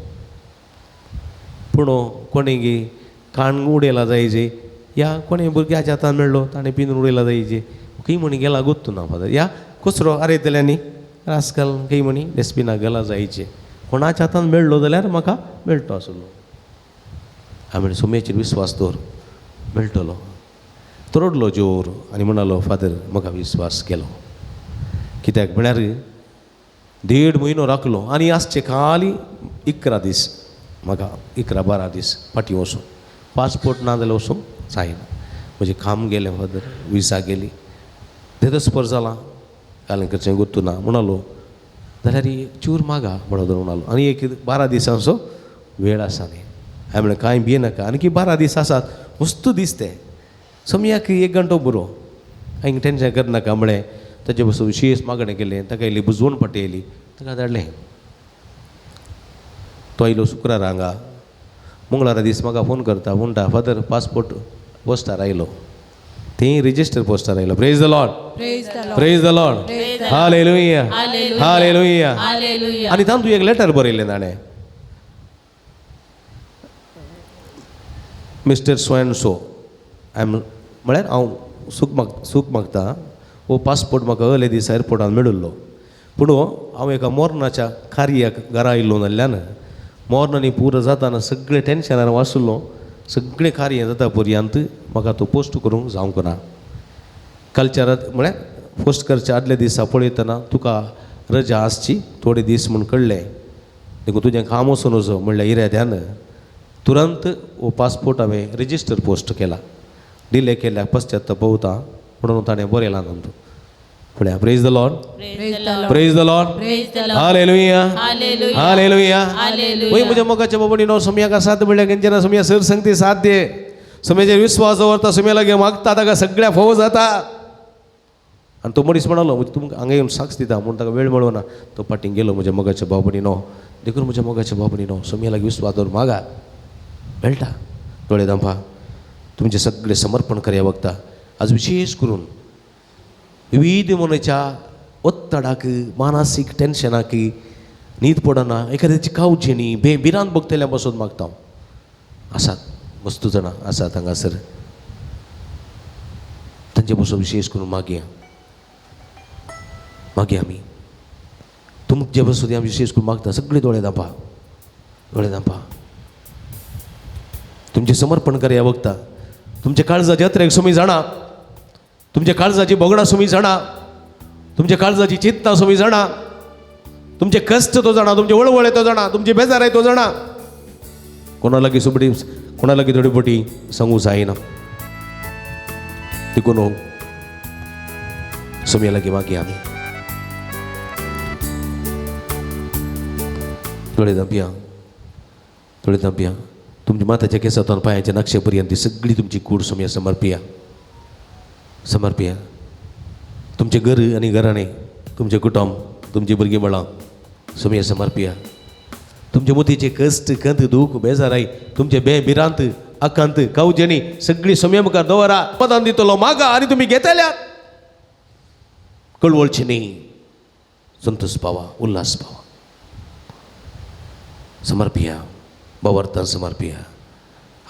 पूण कोणेंगी काण उडयला जायचे, या कोणें भुरग्याच्या हातान मेळ्ळो ताणें पिनून उडयला जायचे. खंय म्हणी गेला गोत्तू ना फादर. या कचरो आरयतल्यांनी आजकाल खंय म्हणी डस्टबिनाक गेला जायचे. कोणाच्या हातान मेळ्ळो जाल्यार म्हाका मेळटो आसलो. हांवें सुमयेचेर विस्वास दवर, मेळटलो. तो रडलो जोर आनी म्हणालो फादर म्हाका विस्वास केलो. कित्याक म्हळ्यार 1.5 म्हयनो राखलो आनी आसचे खाली 11 दीस, म्हाका 11-12 दीस फाटीं वचून पासपोर्ट ना जाल्यार वचूंक जायना. म्हजें काम गेलें फादर, विजा गेली, देदस्पर जालां, कालें करचें गोत्तू ना. म्हणालो जाल्यार चूर मागा म्हणून म्हणालो. आनी एक 12 दिसांचो वेळ आसा न्ही. हांवें म्हणलें कांय भियेनाका, आनी 12 दीस आसात, मस्त दीस ते. समयाक 1 घंटो बरो, कांय टेन्शन करनाका. म्हळें ताचे बसून विशेश मागणें केलें, ताका इल्ली बुजवण पट्टी येयली, ताका धाडलें. तो आयलो शुक्रार हांगा. मंगळारा दीस म्हाका फोन करता, म्हणटा फादर पासपोर्ट पोस्टार आयलो. तें रेजिस्टर पोस्टार आयलो. Praise the Lord, praise the Lord, hallelujah, hallelujah. आनी तातूंत एक लेटर बरयलें ताणें, मिस्टर सो एंड सो. म्हळ्यार हांव सूख मागता, हो पासपोर्ट म्हाका अर्ले दीस एअरपोर्टान मेळिल्लो, पूण हांव एका मोर्नाच्या कार्याक घरा आयिल्लो नाल्यान मोर्नांनी पुरो जाताना सगळें टेन्शनार वाचुल्लो. सगळें कार्य जाता पर्यंत म्हाका तो पोस्ट करूंक जावंक ना. कल्चरांत म्हळ्यार पोस्ट करच्या आदल्या दिसा पळयतना तुका रजा आसची थोडे दीस म्हूण कळ्ळें. देखून तुजें काम वचून वचो म्हणल्यार इरेद्यान तुरंत हो पासपोर्ट हांवें रेजिस्टर पोस्ट केला. डिले केल्याक पश्चात्तापवता म्हणून ताणें बरयलां तांतूं. पळया, praise the Lord, praise the Lord, hallelujah, hallelujah. वय म्हज्या मोगाच्या बाबडी नो समयाक साथ म्हणल्यार केंचेना समया सर संगती साथ दे. समयाचेर विस्वास दवरता, समया लागीं मागता, ताका सगळ्या फोव जाता. आनी तो मनीस म्हणालो म्हणजे तुमकां हांगा येवन साक्ष दिता म्हूण ताका वेळ मेळना. तो फाटीं गेलो म्हज्या मोगाच्या बाबडी नो. देखून म्हज्या मोगाच्या बाबडी नो समया लागीं विस्वास दवर मागा, मेळटा. दोळे दांपा, तुमचें सगळें समर्पण करया वखदा. आज विशेष करून विविध मनच्या ओत्तडाक, मानसीक टेन्शनाक न्हीद पडना, एखाद्याची कावची न्ही, बेबिरांत बगतल्या बसून मागता हांव. आसात, मस्त जाणां आसात हांगासर, तांचे बसून विशेष करून मागया आमी. तुमचे बसून आमी विशेष करून मागता. सगळे दोळे दांपा, दोळे दांपा. तुमचें समर्पण करया वखदा. तुमच्या काळजाची यात्रेक सुमी जाणा, तुमच्या काळजाची बोगडा सुमी जाणा, तुमच्या काळजाची चिंता सुमी जाणा, तुमचे कष्ट तो जाणा, तुमचे वळवळे तो जाणा, तुमची बेजार आहे तो जाणा. कोणा लागीं सुबडी, कोणा लागीं थोडी बोटी सांगू जायना. देखून सुमया लागीं मागया आमी. दोळे धांपया, दोळे धांपया. तुमच्या माथ्याच्या केसांतल्यान पांयाच्या नक्षे पर्यंत सगळी तुमची कूड सुमया समर्पया, समर्पया. तुमचे घर आनी घराणे, तुमचे कुटुंब, तुमची भुरगीं बाळां सुमया समर्पया. तुमचे मोतीचे कश्ट, खंत, दूख, बेजाराई, तुमचे बेबिरांत आकांत काऊजेनी सगळी संयमकार दवरा पदान दितलो मागा आणि तुम्ही घेतल्यात कळवळची नाही संतोष पावा उल्हास पावा समर्पिया बावर्तन समर्पिया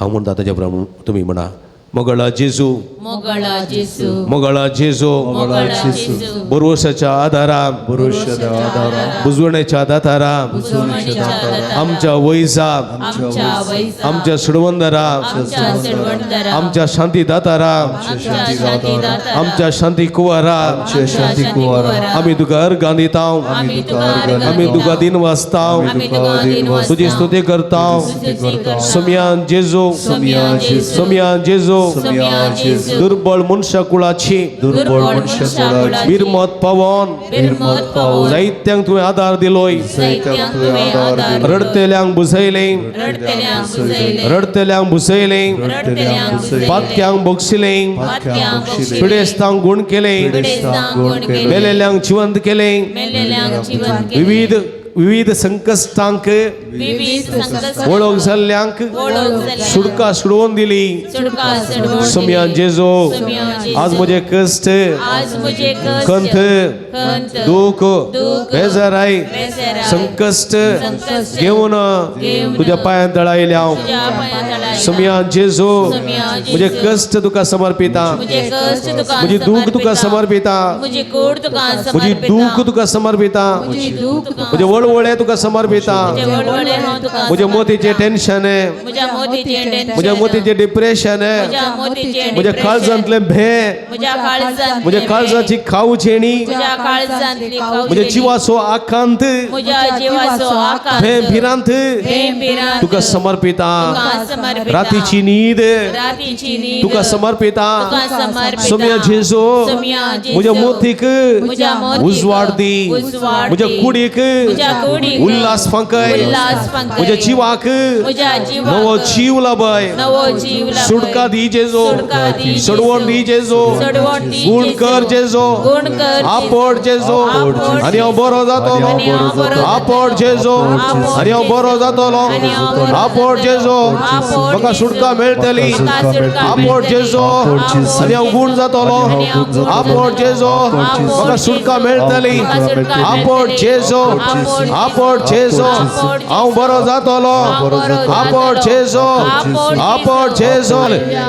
हा म्हणता त्याच्याप्रमाणे तुम्ही म्हणा मोगळा जेजू मोगळा जेसू मोगळा जेजू मोगळा जेसू भरोशाच्या आधारा भरोशाच्या आधारा बुजवण्याच्या दातारा बुजवण्याच्या दाता आमच्या वैसा आमच्या वैसा आमच्या सुडवंदरा आमच्या सर्वंदरा आमच्या शांती दातारा आमच्या शांती दाता आमच्या शांती कुवारा आमच्या शांती कुवारा आम्ही तुका अर्गान दिताव आम्ही तुका आम्ही तुका दिन वाचताव आम्ही तुका दिन वाचताव. तुझी स्तुती करताव समियान जेजू समियान जेजू. समियान जेजू समियान जेजू. दुर्बळ मनुष्य कुळाची दुर्बळ मनुष्य कुळाची बिरमत पवन बिरमत पाऊल दैत्यांक तुवें आधार दिलोय दैत्यांक तुवें आधार रडतेल्यांक बुजयले रडतेल्यांक बुजयले रडतेल्यांक बुसयले रडतेल्यांक बुजयले पातक्यांक बक्षिले पातक्यांक बक्षिले पिडेस्तांक गुण केले पिडेस्तांक गुण केले मेलेल्यांक जिवंत केले मेलेल्यांक जिवंत केले विविध संकटांक विविध संकट वळख जाल्ल्यांक वळख जाल्ल्यांक सुटका सोडवून दिली सुटका सोडवून समियान दिली. जेजो समियान जेजू. आज म्हजे कष्ट आज मुझे कष्ट खंत खंत दुःख दुःख बेजाराय बेजाराय संकष्ट संकष्ट घेऊन घेऊन तुझ्या पायांत तळायले हांव तुझ्या पांयां तळायला समियान जेजो समियान जेजू. म्हजे कष्ट तुका समर्पिता मुझे कष्ट तुका म्हजी दूख तुका समर्पिता मुझे कोड तुका म्हजी समर्पिता दूख तुका समर्पिता मुझे दुःख तुका म्हजे वळवळे तुका समर्पिता मुझे वळवळे हांव तुका म्हजे मोतीचे टेन्शन मुझ्या मोतीचे टेन्शन म्हज्या मोतीचे डिप्रेशन मुझ्या मोतीचे म्हज्या काळजांतले भे मुझ्या काळजांत म्हज्या काळजाची खाऊचेणी मुझ्या काळजांतली म्हज्या जिवाचो आकांत मुझ्या जीवाचो आकांत भे भिरांत बिरांत तुका समर्पिता तुका समर्पिता रातीची न्हीद रातीची न्हीद तुका समर्पिता तुका समर्पिता समिया जेजो समिया जेजू. म्हज्या मोतीक म्हज्या मोतीक उजवाड दी उजवाड म्हज्या दी. कुडीक म्हज्या कुडीक उल्हास फांकय उल्हास फांकय. म्हज्या जिवाक म्हज्या जिवाक नवो जीव लाभय नवो जीव लाभय. सुटका दी जेजो सुटका दी जेजू. सडवण दी जेजो सडवण दी गुण जेजू. कर जेजो गुण कर आपड जेजो आपड आणि हांव बरो जातलो आणि हांव बरो जातलो. आपड जेजो आपड आणि हांव बरो जातलो आणि हांव बरो आपड जेजो आपड म्हाका जेजू. सुटका मेळटली म्हाका सुटका आपड मेळटली. जेजो आपड आणि हांव गुण जातलो आणि हांव गुण आपड जेजो आपड म्हाका सुटका मेळटली म्हाका सुटका आपड मेळटली. जेजो आपड आपड जेजो आपड हांव बरो जातलो आपड जेजो आपड जेजो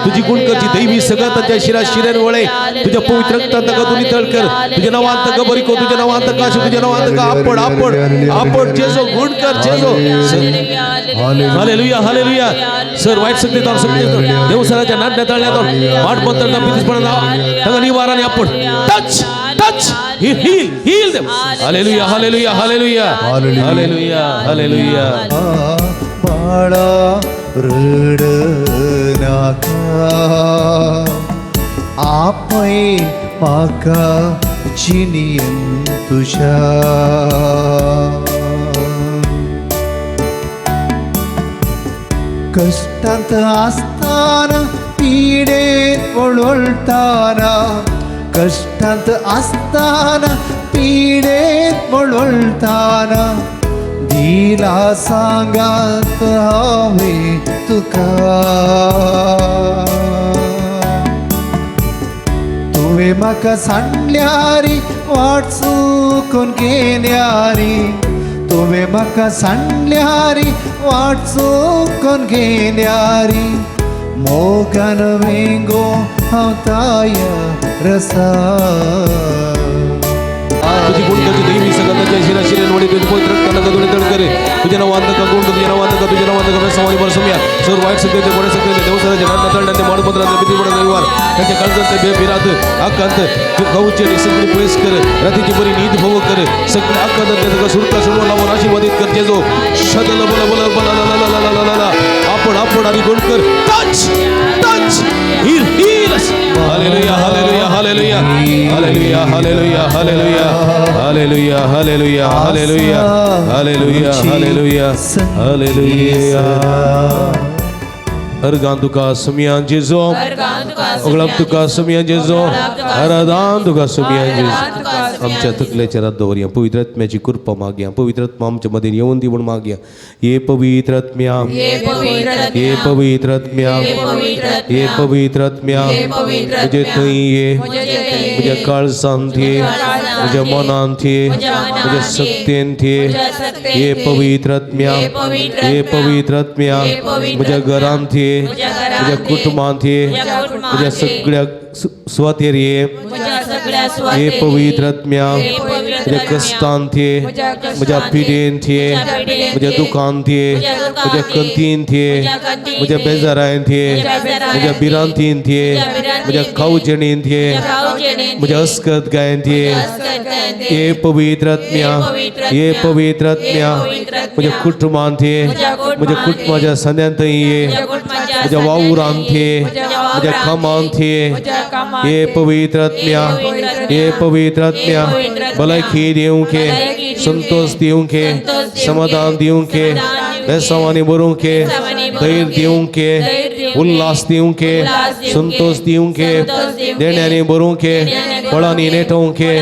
तुझी गुण करची दैवी सगळं ताच्या शिरा शिरेन वळे तुझ्या पवित्र रक्तांत ताका दोन्ही तळकर तुझ्या नावांत ताका बरी को तुझ्या नावांत ताका आशे तुझ्या नावांत ताका आपड आपड आपड जेजो गुण कर जेजो हालेलुया हालेलुया सर वाईट शक्ती तर शक्ती देवसराच्या नाट्य तळण्यात वाट बंद पितीसपणा ताका निवाराने आपड touch touch heal them hallelujah hallelujah hallelujah hallelujah hallelujah बाळा रड नाका आपय म्हाका चिनियन तुझ्या कष्टांत आसताना पिडेत वळवळताना कष्टांत आसताना पिडेत वळवळताना दिला सांगात हांवें तुका तुवें म्हाका सांडल्यारी वाट चुकून गेल्यारी तुवें म्हाका सांडल्यारी वाट चुकून गेल्यारी मोगान वेंगो हांव ताया रसा तुझी गुण करची दैवी सगळं ताच्या शिरा शिरेन वळे तुझी पवित्र रक्तांत दोन्ही तळकर तुझ्या नावांत ताका गुण तुझ्या नावांत ताका तुझ्या नावांत ताका सवाई बर समया सर वाईट सगळे बडे सगळे देवसराच्या नाट्य तळण्यात माडपत्रात बिती बडा दैवार त्यांच्या काळजात बे बिरात आकांत तू गौचे सगळी प्रेस कर रातीची बरी नीत भव कर सगळे आकांत त्याचा सुरता सोडून लावून आशीर्वादित कर जेजो शदल बल बल बल ला आपण आपण आणि गुण कर touch touch heal heal hallelujah hallelujah hallelujah hallelujah hallelujah hallelujah hallelujah hallelujah hallelujah hallelujah hallelujah hallelujah अर्गां तुका सुमयान जेजो अर्गां तुका ओगळप तुका सुमयान जेजो आराधन तुका सुमयान जेजो आमच्या तकलेच्या रात दवरया पवित्र आत्म्याची कृपा मागया पवित्र आत्मा आमच्या मदीं येवन दी म्हूण मागया ये पवित्र आत्म्या ये पवित्र आत्म्या ये पवित्र आत्म्या म्हजे थंय ये म्हज्या काळजांत ये म्हज्या मनांत ये म्हज्या शक्तींत ये ये पवित्र आत्म्या ये पवित्र आत्म्या म्हज्या घरांत ये म्हज्या कुटुंबांत ये म्हज्या सगळ्या सुवातेर ये ये पवित्र आत्म्या म्हज्या कश्टांत ये म्हज्या पिडेंत ये म्हज्या दुखांत ये म्हज्या कंतींत ये म्हज्या बेजारांत ये म्हज्या भिरांतींत ये म्हज्या खावजेणींत ये म्हज्या अस्कत गायंत ये पवित्र आत्म्या ये पवित्र आत्म्या म्हज्या कुटुंबांत ये म्हज्या कुटुंबाच्या सद्यांत ये म्हज्या वावुरांत ये म्हज्या कामांत ये पवित्र आत्म्या ये पवित्र आत्म्या भलायकी दिवंक ये संतोष दिवंक ये समाधान दिवंक ये बेसावानी भरूंक ये धैर्य दिवंक ये उल्हास दिवंक ये संतोष दिवंक ये देण्यानी भरूंक ये फळांनी नेटोवंक ये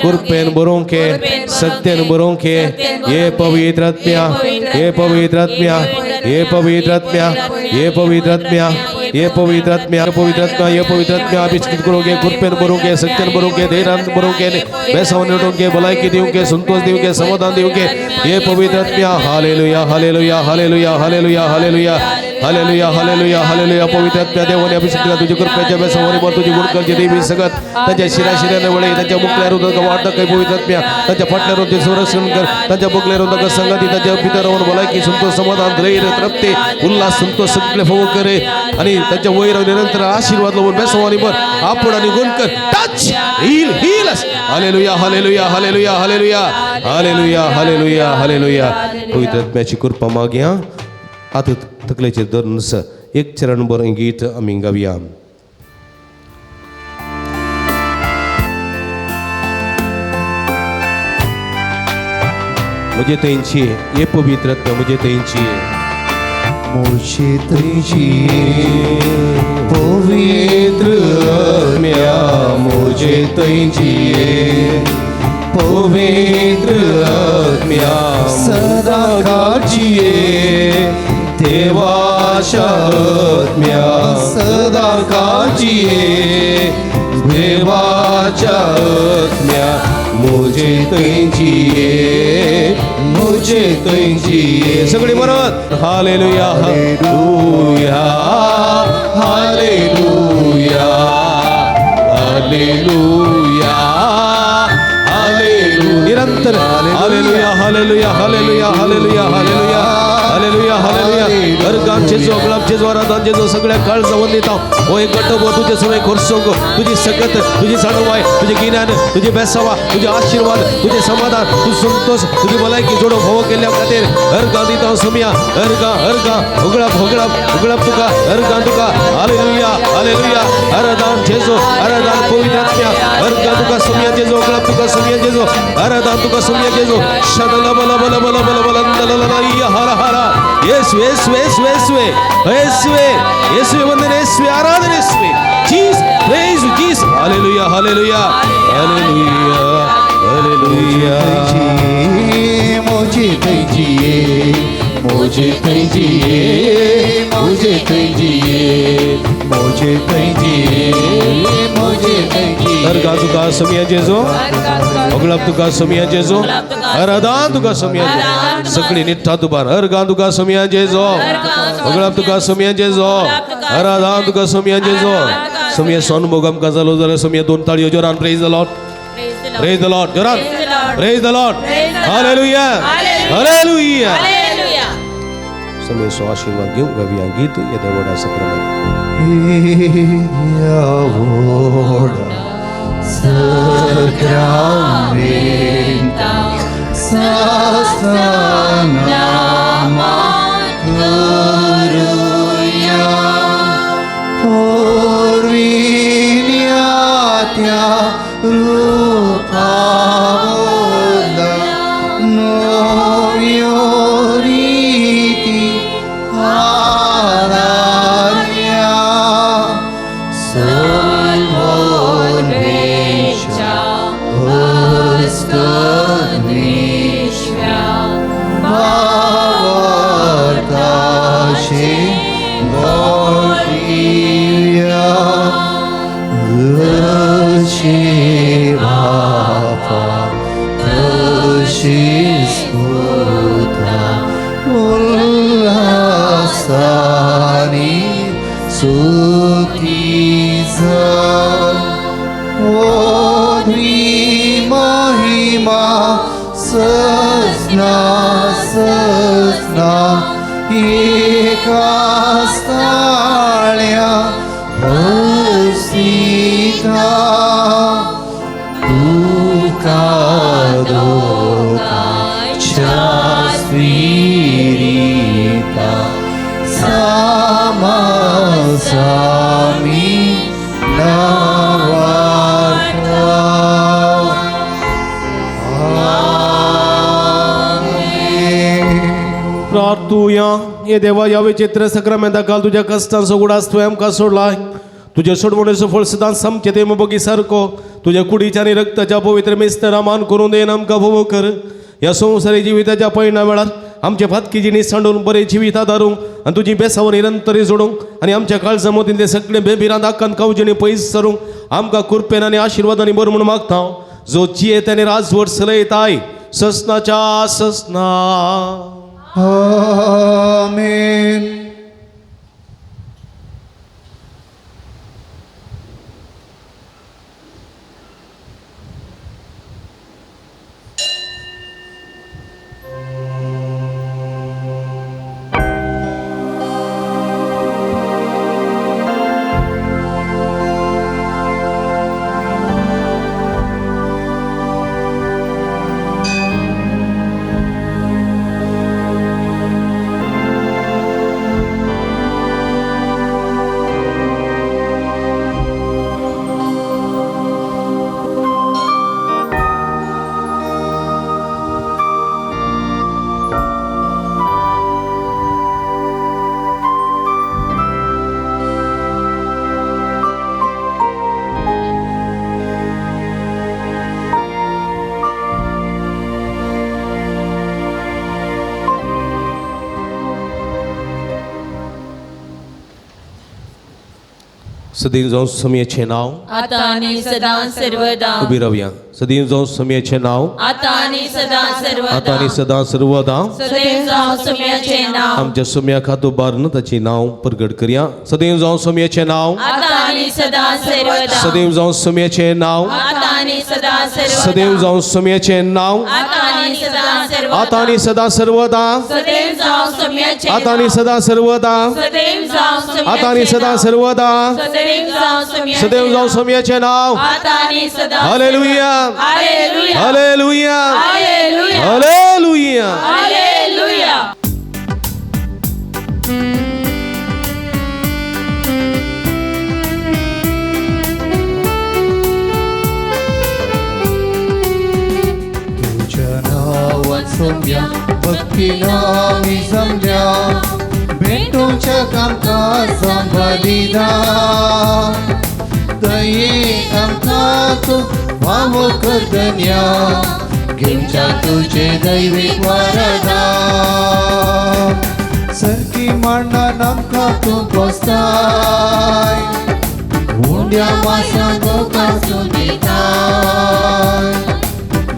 कृपेन भरूंक ये सत्यान भरूंक ये पवित्र आत्म्या ये पवित्र आत्म्या ये पवित्र आत्म्या ये पवित्र आत्म्या ये पवित्र आत्म्या पवित्र आत्मा ये पवित्र आत्म्या अभिषेक करोगे कृपेन भरोगे सत्यन भरोगे धैर्यान भरोगे बेसावन नेटोगे भलायकी दिवंगे संतोष दिवंगे समाधान दिवंगे ये पवित्र आत्म्या hallelujah hallelujah hallelujah hallelujah hallelujah hallelujah hallelujah hallelujah पवित्र आत्म्या देवाने अभिषेक केला तुझ्या कृपेच्या बेसावणीवर तुझी गुणकरची देवी सगत त्यांच्या शिराशिराने वळे त्यांच्या मुखल्या हृदयात वाढता काही पवित्र आत्म्या त्यांच्या फाटल्या हृदयात संरक्षण कर त्यांच्या मुखल्या हृदयात संगती त्यांच्या पितरावर भलायकी संतोष समाधान धैर्य तृप्ती उल्हास संतोष सगळे फव करे आणि त्यांच्या वैर निरंतर आशीर्वाद लावून बेसवानीवर आपण आणि गुण कर touch heal heals hallelujah hallelujah hallelujah hallelujah hallelujah hallelujah hallelujah पवित्र आत्म्याची कृपा मागया आता तकलेचे धरून एक चरण बरं गीत आम्ही गावया मुझे तेंची ये पवित्र आत्मा मुझे तेंची मुझे तुझी पवित्र आत्म्या मुझे तुझी पवित्र आत्म्या सदा काळजीये देवाच्या आत्म्या सदा काळजीये देवाच्या आत्म्या मुझे तुझी मुझे तुझी सगळे म्हणत hallelujah hallelujah hallelujah hallelujah hallelujah निरंतर hallelujah hallelujah hallelujah hallelujah hallelujah hallelujah hallelujah अर्गांचे जो गुलाबचे जो आराधनाचे जो सगळ्या काळ जाऊन देता ओय गटबो तुझे सगळे खोरसोंग तुझी सकत तुझी साडवाय तुझे गिन्यान तुझे बेसावा तुझे आशीर्वाद तुझे समाधान तुझ संतोष तुझी भलायकी जोडो भव केल्या खातीर अर्गां दिता समया अर्गां अर्गां उगळप उगळप उगळप तुका अर्गां तुका हालेलुया हालेलुया आराधन जेजो आराधन पवित्र आत्म्या अर्गां तुका समया जेजो उगळप तुका समया जेजो आराधन तुका समया जेजो शदला बला बला बला बला बला दलला हरा हरा येशुवे येशुवे येशुवे येशुवे येशुवे वंदन येशुवे आराधना येशुवे Jesus praise you Jesus hallelujah hallelujah hallelujah hallelujah मुझे तुझी मुझे तुझी मुझे तुझी मुझे तुझी मुझे तुझी अर्गा तुका समया जेजो उगळप तुका समया जेजो आराधन तुका समया जेजो सगळी निठ्ठा तुबार अर्गा तुका समया जेजो उगळप तुका समया जेजो आराधन तुका समया जेजो समया सोनभोग आमकां जालो जाल्यार समया दोन ताळयो जोरान praise the Lord praise the Lord जोरान praise the Lord hallelujah hallelujah समया सो आशीर्वाद घेऊ गावया गीत येत्या वडा सक्रमंत स्तनेश्व्या भावार्थाशी मोठीया जशी बापा तशी स्फुरता उल्हासानी सुखीचा ओधी महिमा सजना सजना एका स्थाळ्या हसिता तुका दोकाच्या स्वीरिता सामी नावाटा प्रार्थूया ये देवा या विचित्र सक्रमेंता काल तुझ्या कष्टांचो उगडास तुवें आमकां सोडलाय तुझे सोडवणेचो फळ सदां समचेते बगी सारको तुझ्या कुडीच्या आनी रक्ताच्या पवित्र मेस्तर मान करून देन आमकां भोव कर या संवसारी जिविताच्या परिणा वेळार आमचे फातकी जिणी सांडून बरे जिविता दारूंक आनी तुजी बेसांव निरंतरी जोडूंक आनी आमच्या काळजा मदीं ते सगळे बेबिरांत आकांत कावजिणी पयस सरूंक आमकां कृपेन आनी आशिर्वादांनी बर म्हूण मागता जो जियेत आनी राजवट चलयताय ससनाच्या ससना आमेन. सदैव जावं समयेचें नांव आता आणि सदा सर्वदा उबी रावया सदैव जावं समयेचें नांव आता आणि सदा आता सर्वदा आनी सदां सर्वदा सदैव जावं समयाचे नाव आमच्या समया खातो बारन ताची नांव प्रगट करया सदैव जावं समयेचें नांव आता आणि सदा सर्वदा सदैव जावं समयेचें नांव आता आणि सदा सर्वदा सदैव जावं समयेचें नांव आता आणि सदा सर्वदा आता आनी सदां सर्वदा सदैव जावं समयाचे आता आनी सदां सर्वदा सदैव जावं समयाचे आता आनी सदां सर्वदा सदैव जावं समयाचे सदैव जावं समयाचें नांव आता आणि सदा hallelujah hallelujah hallelujah hallelujah hallelujah hallelujah तुझ्या नावात सोम्या भक्तीना मी जमल्या भेटूच्या कामकाज संभालिदा दये आमकां तूं भाव करदन्या घेवच्या तुझे दैवीक वरदान सरकी मांडण आमकां तूं पोसताय हुंड्या मासांक कासून दिताय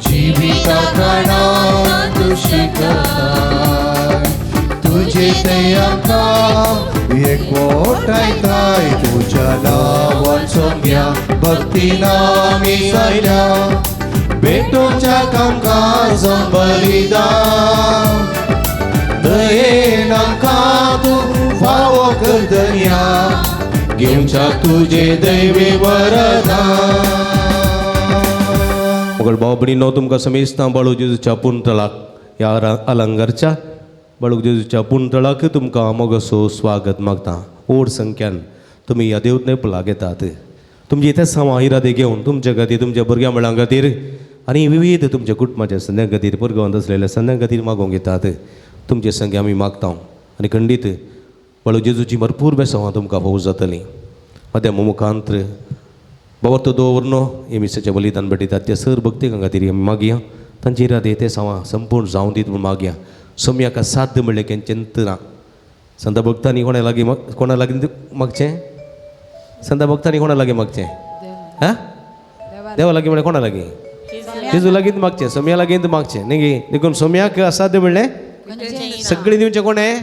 जिविता प्राणांत तूं शिकताय तुझे दय आमकां एकवटायताय तुझ्या नांवान सोम्या भक्तीन आमी जाल्या भेटूच्या कामकाज बलिदान दयेन आमकां तूं फावो करदन्या घेवच्या तुझे दैवी वरदान. मोगळ भाव भयणीनो तुमकां समेस्तां बाळू जेजूच्या पुंतळाक ह्या अलंगारच्या बाळू जेजूच्या पुंतळाक तुमकां मोगसो स्वागत मागता ओड संख्यान तुमी ह्या देवतने पुलाक येतात तुमची इथे समाहिरादे घेवन तुमच्या खातीर तुमच्या भुरग्यां मुलां खातीर आनी विविध तुमच्या कुटुंबाच्या संद्यां खातीर परगांवांत आसलेल्या संद्यां खातीर मागोवंक येतात तुमचे संख्या आमी मागता आनी खंडीत बाळू जेजूची भरपूर बेसांवां तुमकां फावो जातलीं मध्या मुखांत्र बाबा दवरनो हे मिसाचें बलिदान भेटयतात ते सर भक्ती खातीर आमी मागया तांची इरादे ते सावा संपूर्ण जावं दीत म्हूण मागया सोम्याक साध्य म्हणलें की चिंतना संत भक्तांनी कोणा लागीं मागचें संत भक्तांनी कोणा लागीं मागचें हां देवा लागीं म्हणलें कोणा लागीं जेजू लागीं मागचें सोम्या लागीं मागचें न्ही गे देखून सोम्याक असाध्य म्हणलें सगळें दिवचें कोणें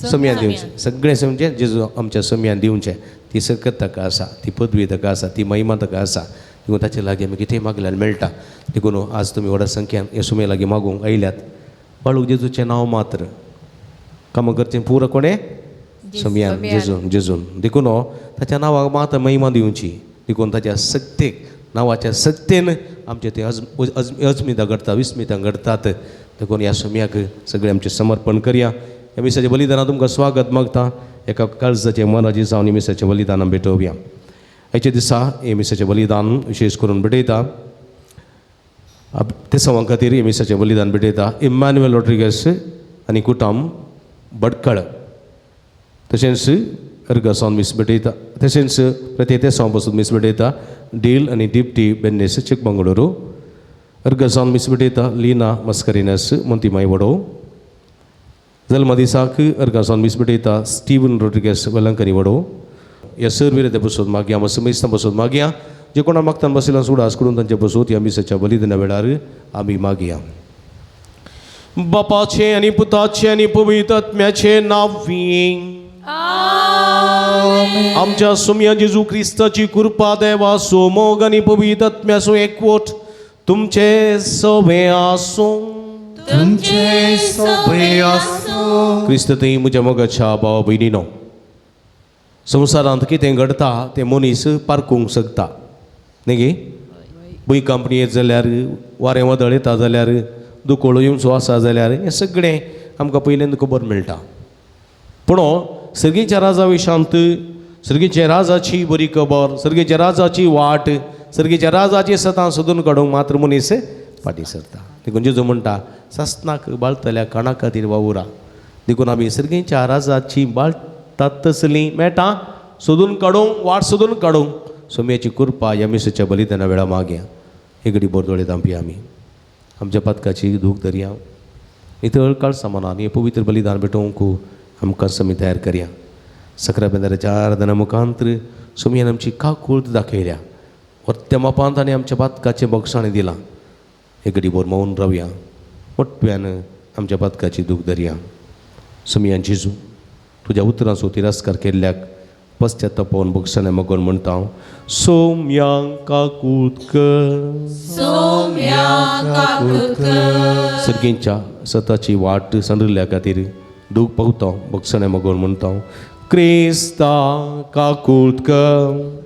सोम्यान दिवचें सगळें समजें जेजू आमच्या सोम्यान दिवचें ती सकत ताका आसा ती पदवी ताका आसा ती महिमा ताका आसा देखून ताचे लागीं आमी कितेंय मागल्यार मेळटा देखून आज तुमी व्हडा संख्यान हे सोम्या लागीं मागूंक आयल्यात बाळूक जेजूचें नांव मात्र कामां करचें पुरो कोणें सोम्यान जेजून देखून ताच्या नांवाक मात महिमा दिवची देखून ताच्या सत्तेक नांवाच्या सत्तेन आमचे ते अजमिता घडटा विस्मिता घडतात देखून ह्या सोम्याक सगळें आमचें समर्पण करया ह्या मिसाच्या बलिदानाक तुमकां स्वागत मागता एका काळजाचें मनाची जावन मिसाचें बलिदान भेटोवया आयच्या दिसा हे मिसाचें बलिदान विशेश करून भेटयता ते सवां खातीर हे मिसाचें बलिदान भेटयता इम्मॅन्युएल रॉड्रिगेस आनी कुटुंब बडकळ तशेंच अर्गासावन मीस भेटयता तशेंच प्रत्येक सवां पासून मीस भेटयता डील आनी डिप्टी बेन्नेस चिकमंगळूरू अर्गासावन मीस भेटयता लिना मस्करिनस मोंतिमाय वडो जल्म दिसाक अर्गासावन मीस भेटयता स्टीवन रॉड्रिगेस वेलंकनी वडो ह्या सर विरेते बसून मागया मसमेस्तां बसून मागया जे कोणा मागतान बसयला सुडास करून तांचे बसून ह्या मिसाच्या बलिदाना वेळार आमी मागया बापाचे आनी पुताचे आनी पवित्र आत्म्याचे नांवी आमच्या सोम्या जेजू क्रिस्ताची कृपा देवा सोमोग आनी पवित्र आत्म्याचो एकवट तुमचे सवे आसूं तुमचे सगळे आसूं क्रिस्त थंय म्हज्या मोगाच्या भावा भयणीनो संवसारांत कितें घडटा तें मनीस पारखूंक शकता न्ही गे भूंय कंपनी येत जाल्यार वारें वादळ येता जाल्यार दुकोळ येवचो आसा जाल्यार हें सगळें आमकां पयलेंद खबर मेळटा पूण सर्गेच्या राजा विशांत सर्गेच्या राजाची बरी खबर सर्गेच्या राजाची वाट सर्गेच्या राजाची सतां सोदून काडूंक मात्र मनीस फाटीं सरता देखून जेजू म्हणटा सासनाक बाळतल्या काणा खातीर वावुरा देखून आमी सर्गेच्या राजाची बाळटात तसलीं मेळटा सोदून काडूंक वाट सोदून काडूंक सोम्याची कृपा ह्या मिसाच्या बलिदाना वेळा मागया एक बोर दोळे तांपया आमी आमच्या पदकाची दूख धरया इतर काळ समानान हे पवित्र बलिदान भेटोवंक आमकां समी तयार करया सकरा बेंदाराच्या आराधना मुखांतर सोम्यान आमची काकूळट दाखयल्या त्या मापांत आनी आमच्या पदकाचें बक्षाणें दिलां एक बोर मौन रावया मोठ्यान आमच्या पदकाची दूख धरया सोम्यान जेजू तुज्या उतरांचो तिरस्कार केल्ल्याक पश्चाताप पावून बक्षाणें मागून म्हणटा हांव सोम्यांक काकूळट कर सर्गेच्या सताची वाट संडिल्ल्या खातीर दूख पावता बक्षाणें मागून म्हणटा हांव क्रिस्ता काकूळट कर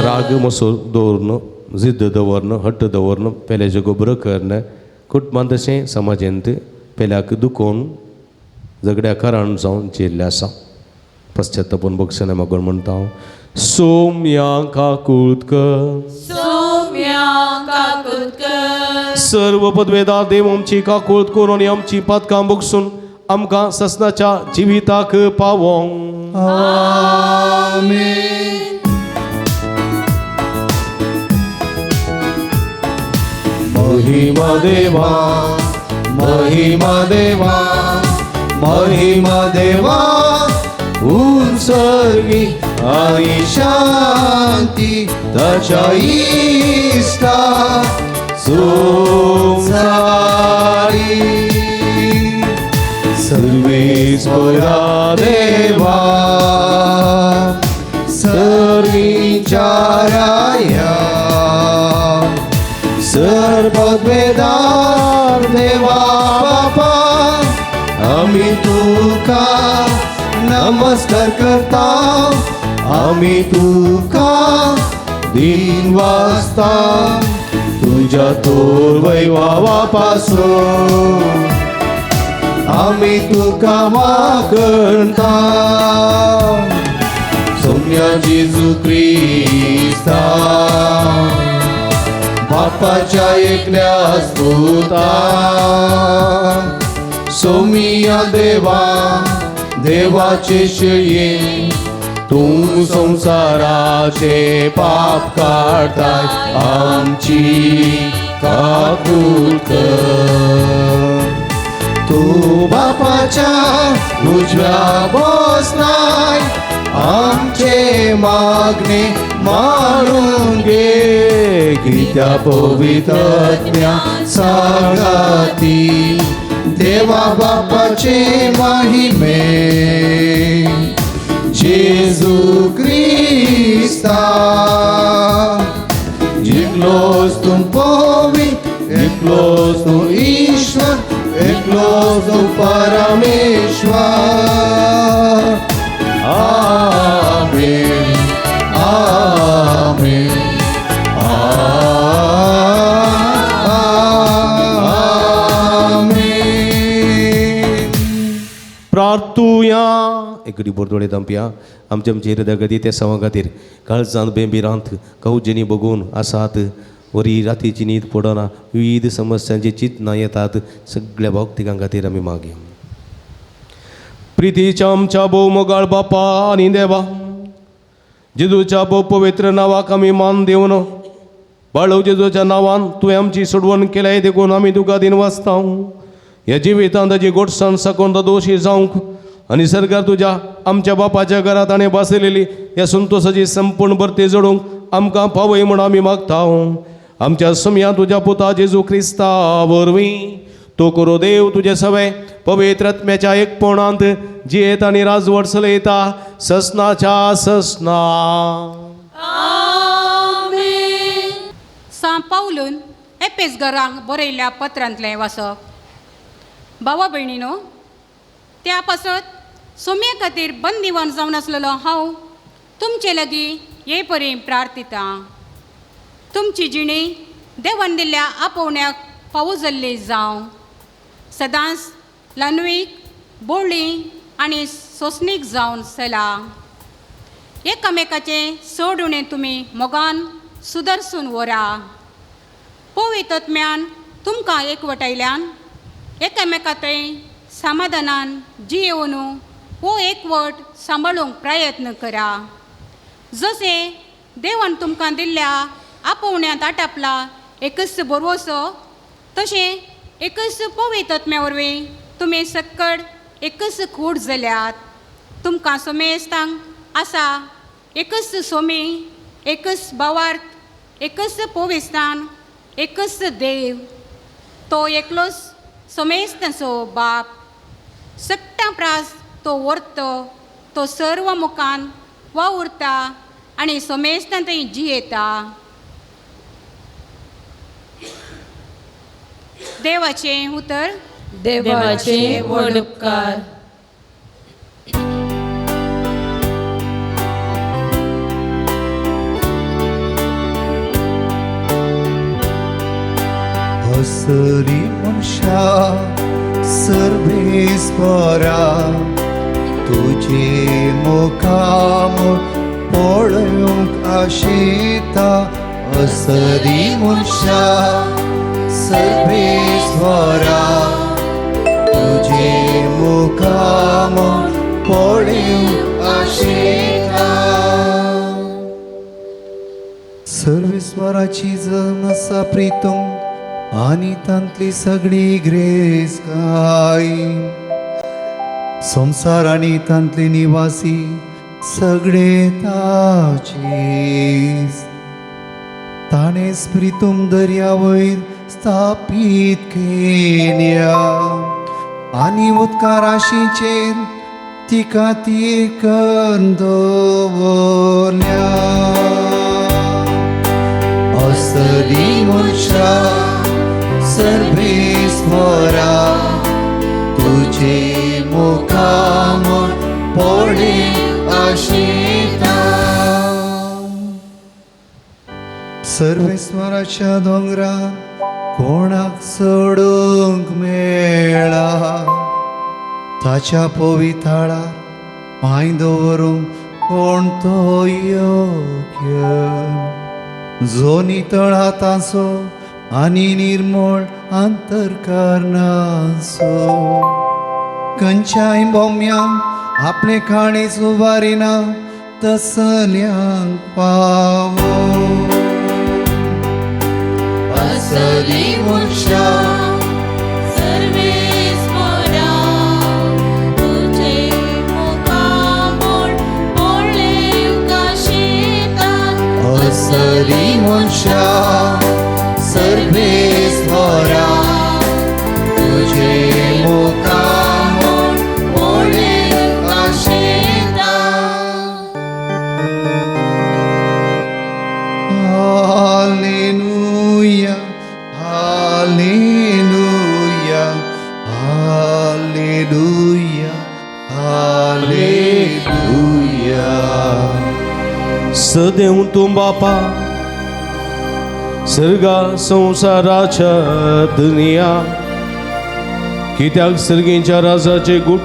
राग मसो दवरन जिद्द दवरन हट्ट दवरन पेल्याचें गोबरो करन कुटुंबांत तशें समाजांत पेल्याक दुखोवन झगड्या कारण जावन जेल्ले आसा पश्चातापून बक्षाणें मागून म्हणटा हांव सोम्यांक काकूळट कर सर्व पदवेदार देव आमची काकूळट करून आनी आमची पदकां बगसून आमकां ससनाच्या जिविताक पावोंक आमेन महिमा देवा महिमा देवा महिमा देवा उत्सर्गी आणि शांती त्याच्या इष्टा सोमसारी सर्वेश्वरा देवा सर्वीच्या राया सर्ववेदार देवा बापा आम्ही तुका नमस्कार करता आम्ही तुका दिन वाजता तुझ्या तोर वैभवापासून आम्ही तुका मागणता सोम्या जेजू क्रिस्ता बापाच्या एकल्या स्तोता सोमिया देवा देवाचे शेळये तू संसाराचे पाप काढताय आमची काकूत कर. तू बापाच्या उजव्या बसलाय आमचे मागणे मानून घे की त्या पवित्रात्म्या सांगाती देवा बापाचे महिमे जेजू ख्रिस्ता. एकलोच तुम पवित्र, एकलोच तू ईश्वर, एकलोच तू परमेश्वर. आमेन, आमेन, आमेन. प्रार्थूया एक बोर दोळे दंपया आमच्या हृदय गती त्या सवा खातीर काळजांत बेंबिरांत कवजेनी बघून आसात वरी रातीची न्हीद पडना विविध समस्यांचे चिंतना येतात सगळ्या भक्तिकां खातीर आमी मागया. प्रितीच्या आमच्या भोव मोगाळ बापा आनी देवा जेजूच्या भोव पवित्र नांवाक आमी मान देवन बाळव जेजूच्या नांवान तुवें आमची सोडवण केल्या देखून आमी तुका दिन वाचता. ह्या जिवितांत ताची गोडसाण साकोन दोशी जावंक आनी सरकार तुज्या आमच्या बापाच्या घरांत ताणें बसयलेली ह्या संतोशाची संपूर्ण भरती जोडूंक आमकां फावय म्हूण आमी मागता. आमच्या समया तुज्या पुता जेजू क्रिस्ता वरवीं तो करो देव तुजे सवे पवित्र आत्म्याच्या एकपणांत जियेत आनी राजवट चलयता ससनाच्या ससना. सा पावलून एपेसगरांक बरयल्ल्या पत्रांतलें वाचप. भावा भयणीनो, त्या पासत सोम्ये खातीर बंदिवान जावन आसलेलो हांव तुमचे लागीं हे परी प्रार्थिता. तुमची जिणी देवान दिल्ल्या आपोवण्याक फावो जाल्ली जावं. सदांच ल्हानवीक बोळी आनी सोंसणीक जावन चला. एकामेकाचे चड उणें तुमी मोगान सुदर्सून व्हरा. पवित्र आत्म्यान तुमकां एकवटायल्यान एकामेकांतय समाधानान जियेवन वो एकवट सांबाळूंक प्रयत्न करा. जसे देवान तुमकां दिल्ल्या आपोवण्यांत आटापला एकच बरवसो तशें एकच पवित्र आत्म्या वरवीं तुमी सक्कड एकच कूड जाल्यात. तुमकां सोमेस्तांक आसा एकच सोमी, एकच भावार्थ, एकच पवित्रान, एकच देव. तो एकलोच सोमेस्तांचो बाप. सक्ता प्रास तो व्हरतो, तो सर्व मुखान वावुरता आनी सोमेस्तांतय जियेता. देवाचें उतर. देवाचे व्हड उपकार. हसरी मनशा सर्वेस्परा तुझे मुखाम पळोवंक आशेता. हसरी मनशा सर्वेस्परा तुझे मुखाम पळोवंक आशेता. सर्वेस्पराची जन आसा प्रितम आनी तांतली सगळी ग्रेस काय. संसार आनी तांतले निवासी सगळे ताचेच. ताणेंच प्रितम दर्या वयर स्थापीत केल्या आनी उदका राशीचेर तिका ती दवरल्या. असली मनशा सर्वेस्परा तुझे मुखाम पळे आशेता. सर्वेस्पराच्या दोंगरार कोणाक चडूंक मेळा. ताच्या पवित्राळार पांय दवरूंक कोण तो योग्य. जो नितळा ताचो आनी निर्मळ अंतरकारणाचो. खंयच्याय बोम्यांक आपले खाणेच उबारिना तसल्यांक पावो असली मनशा सर्वेस मोरा तुझे मुखामोड पडले काशीतात असली मनशा सर्वेस्वरा तुझे मुखामोड पडले काशीतात हालेलुया हालेलुया हालेलुया हालेलुया सदेव तूं बापा सर्गा संसाराच्या दुनिया कित्याक सर्गीच्या राजाचे गुट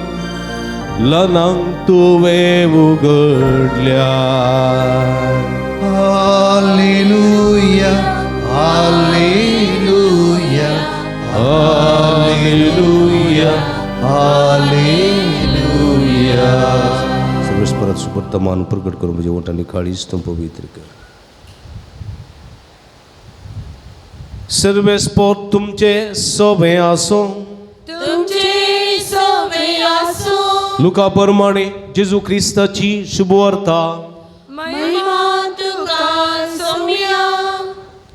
लनांक तुवें उगडल्या हालेलुया हालेलुया हालेलुया हालेलुया सर्वेस परत सुपर्तमान प्रकट करून म्हणजे ओठांनी काळी स्तंभ पवित्र कर सर्वेस पोत तुमचे सोबे आसो तुमचे सोबे आसो लुका प्रमाणे जेजू ख्रिस्ताची शुभवार्ता महिमा तुका सोम्या